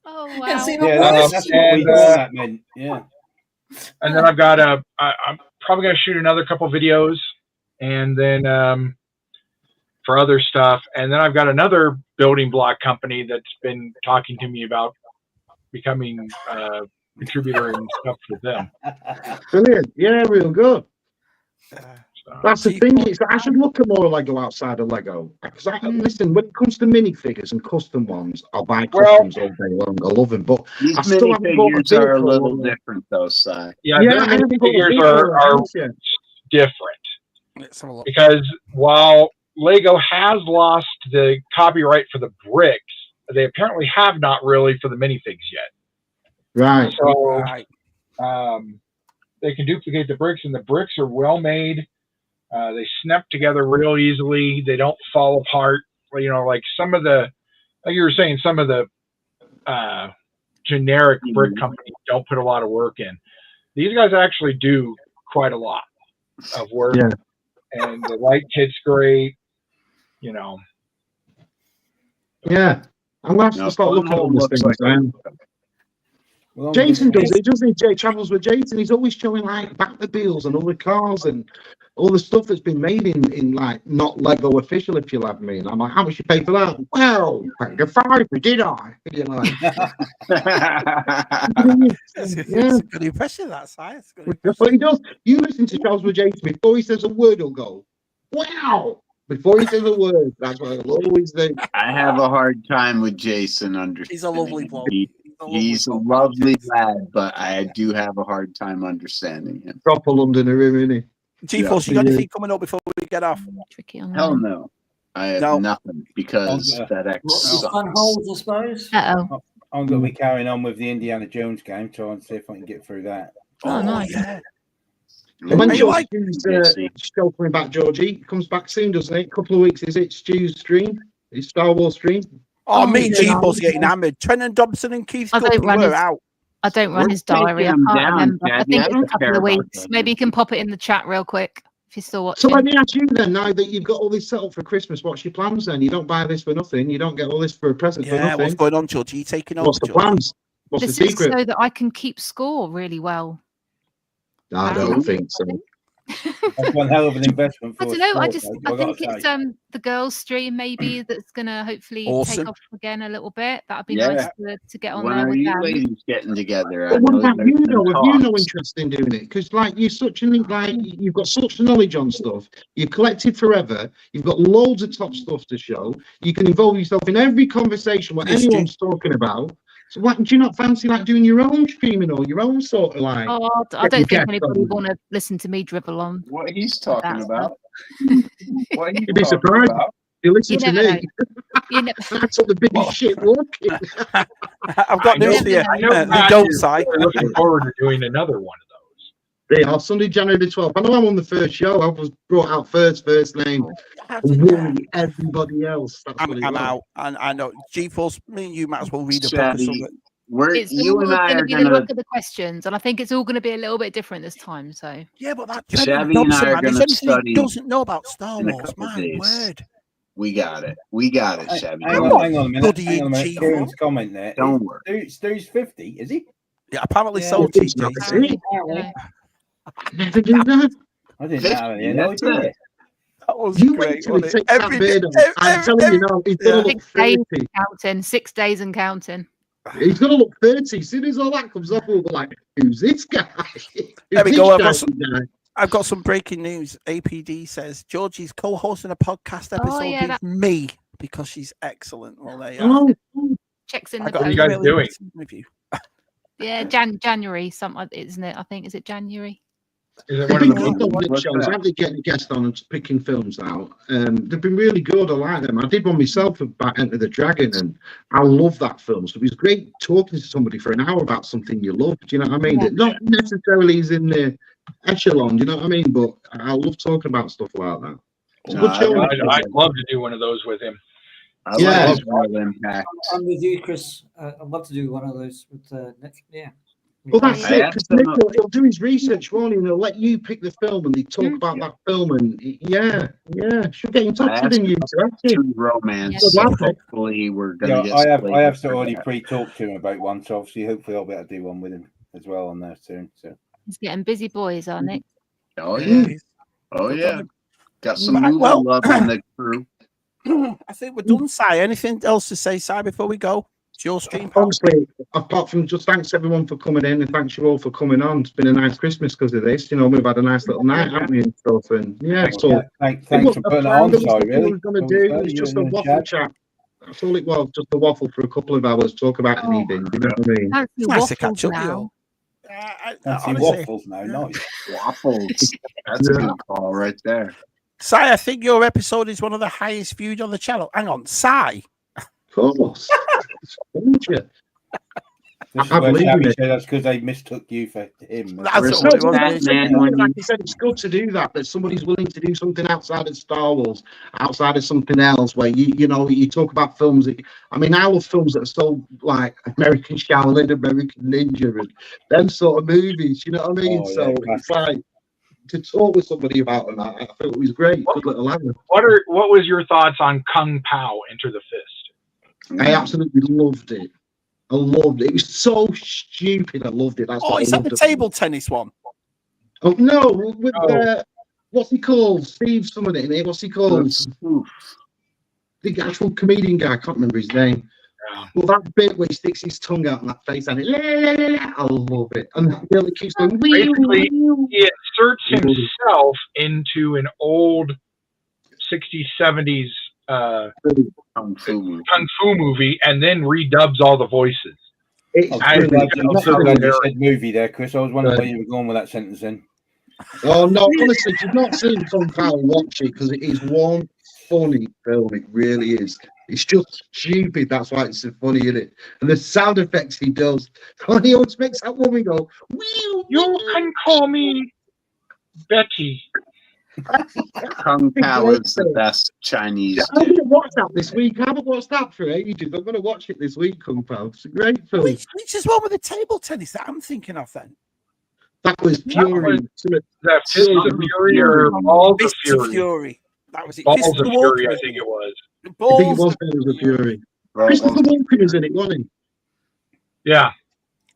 Oh wow. That's what we that meant. Yeah. And then I've got I'm probably going to shoot another couple videos, and then for other stuff. And then I've got another building block company that's been talking to me about becoming a contributor and stuff for them. Brilliant. Yeah, real good. So, That's the thing. Is I should look at more Lego outside of Lego. Because listen, when it comes to minifigures and custom ones, I'll buy customs all day long. I love them, but These I still haven't bought a minifigures are a little vehicle. different, though, Si. yeah, Yeah, their I haven't bought a minifigures vehicle are yet. different. Let's have a look. Because while Lego has lost the copyright for the bricks, they apparently have not really for the minifigs yet. Right. So they can duplicate the bricks, and the bricks are well made. They snap together real easily. They don't fall apart. You know, like some of the, like you were saying, some of the generic brick companies don't put a lot of work in. These guys actually do quite a lot of work. Yeah. And the light kit's great. You know. Yeah. I'm going to have to start looking at all these things. Well, Jason does it, doesn't he? Jay travels with Jason. He's always showing like Batmobiles and other cars and all the stuff that's been made in like not Lego official, if you'll have me. And I'm like, how much you pay for that? Well, paid a $5, did I? You know, like, It's a good impression, that size. But he does. You listen to Travels with Jason before he says a word, he'll go, wow. Before he says a word, that's what I'll always think. I have a hard time with Jason understanding. He's a lovely bloke. He's a lovely lad, but I do have a hard time understanding him. Proper Londoner, isn't he? G-Force, you got anything coming up before we get off? Tricky on Hell no. I have nothing because FedEx sucks. Holds, I suppose. Uh-oh. I'm going to be carrying on with the Indiana Jones game, trying to see if I can get through that. Oh, nice. Yeah. And when Stu's still coming back, Georgie, comes back soon, doesn't it? A couple of weeks, is it? Stu's stream? His Star Wars stream? Oh, me and G-Force getting hammered. Trenton Dobson and Keith I don't run were out. I don't run his diary. I can't remember. I think it's a couple of weeks. Maybe you can pop it in the chat real quick if you're still watching. So let me ask you then, now that you've got all this set up for Christmas, what's your plans then? You don't buy this for nothing. You don't get all this for a present for nothing. What's going on, George? Are you taking over? What's the plans? What's This the is secret? so that I can keep score really well. I don't think so. That's one hell of an investment. I don't know. I think it's the girls' stream maybe that's gonna hopefully take off again a little bit. That'd be nice to get on there with them. When are you ladies getting together? But what about you though? Have you no interest in doing it? Because like you're such an you've got such knowledge on stuff. You've collected forever. You've got loads of top stuff to show. You can involve yourself in every conversation what anyone's talking about. So what, do you not fancy like doing your own streaming or your own sort of like? Oh, I don't think anybody would want to listen to me drivel on. What he's talking about? What You'd be surprised. You listen to me. That's all the biggest shit working. I've got news for you. I don't say. Looking forward to doing another one of those. They are Sunday, January the 12th. I know I'm on the first show. I was brought out first name. Worry everybody else. I'm out. And I know G-Force, me and you might as well read a book or something. You and I are going to look at the questions, and I think it's all going to be a little bit different this time. So yeah, but that Chevy and I are going to study. Doesn't know about Star Wars, my word. We got it. We got it, Chevy. Hang on a minute. Kieran's comment there. Don't worry. Stu's 50, is he? Yeah, apparently so. Never do that. I didn't know. You know, that was you great. Wait till he takes that beard off. I'm telling you now, he's going to look 30. 6 days and counting. He's going to look 30. As soon as all that comes up, we'll be like, who's this guy? There we go. I've got some breaking news. APD says Georgie's co-hosting a podcast episode with me because she's excellent. Well, there you are. Checks in. What are you guys doing? Yeah, January, something, isn't it? I think, is it January? Is it one of the shows? I've been getting a guest on and picking films out. They've been really good. I like them. I did one myself about Enter the Dragon, and I love that film. So it was great talking to somebody for an hour about something you love. Do you know what I mean? Yeah. Not necessarily is in the echelon. Do you know what I mean? But I love talking about stuff like that. It's a good show. I'd love to do one of those with him. I love Royal Impact. I'm with you, Chris. I'd love to do one of those with Nick. Yeah. Well, that's it, because Nick will do his research, won't he? And he'll let you pick the film and they talk about that film. And should get in touch with him. True romance. Hopefully, we're going to get I have already pre-talked to him about one, so obviously, hopefully, I'll be able to do one with him as well on there soon. So he's getting busy boys, aren't Nick? Oh yeah. Oh yeah. Got some movie love in the crew. I think we're done, Si. Anything else to say, Si, before we go? It's your stream. Honestly, apart from just thanks everyone for coming in, and thanks you all for coming on. It's been a nice Christmas because of this. You know, we've had a nice little night, haven't we, and stuff. And so thanks for putting it on, Si. Really, it was just a waffle chat. That's all it was. Just a waffle for a couple of hours, talk about anything. You know what I mean? It's nice to catch up with you. Waffles now, nice. Waffles. That's a good call right there. Si, I think your episode is one of the highest viewed on the channel. Hang on, Si. Of course. I believe it. That's because they mistook you for him. That's what it was. Like I said, it's good to do that somebody's willing to do something outside of Star Wars, outside of something else, where you know you talk about films. I mean, I love films that are so like American Shaolin, American Ninja, and them sort of movies. You know what I mean? It's like to talk with somebody about them. I thought it was great. Good little ladder. What was your thoughts on Kung Pao Enter the Fist? I absolutely loved it. I loved it. It was so stupid. I loved it. That's is that the table tennis one? Oh no, with what's he called? Steve someone in it. What's he called? The actual comedian guy. I can't remember his name. Yeah. Well, that bit where he sticks his tongue out in that face and I love it. And the girl keeps going. Basically, he inserts himself into an old 60s, 70s Kung Fu movie and then redubs all the voices. I'm glad you said movie there, Chris. I was wondering where you were going with that sentence then. Oh no, honestly, if you've not seen Kung Pao, watch it because it is one funny film. It really is. It's just stupid. That's why it's so funny, isn't it? And the sound effects he does. And he always makes that woman go, "Wee, you can call me Betty." Kung Pao is the best Chinese. I'm going to watch that this week. I haven't watched that for ages. I'm going to watch it this week, Kung Pao. It's a great film. Which is one with the table tennis that I'm thinking of then? That was Fury. That Fist of Fury or Balls of Fury. That was it. Balls of Fury, I think it was. I think it was Balls of Fury. Christopher Walken was in it, wasn't he? Yeah.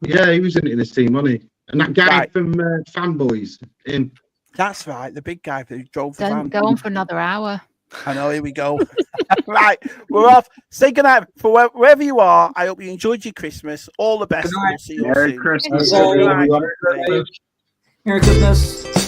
Yeah, he was in it in this team, wasn't he? And that guy from Fanboys in. That's right, the big guy who drove the van. Go on for another hour. I know, here we go. Right, we're off. Say goodnight for wherever you are. I hope you enjoyed your Christmas. All the best. We'll see you Merry soon. Christmas, everyone. Merry Christmas.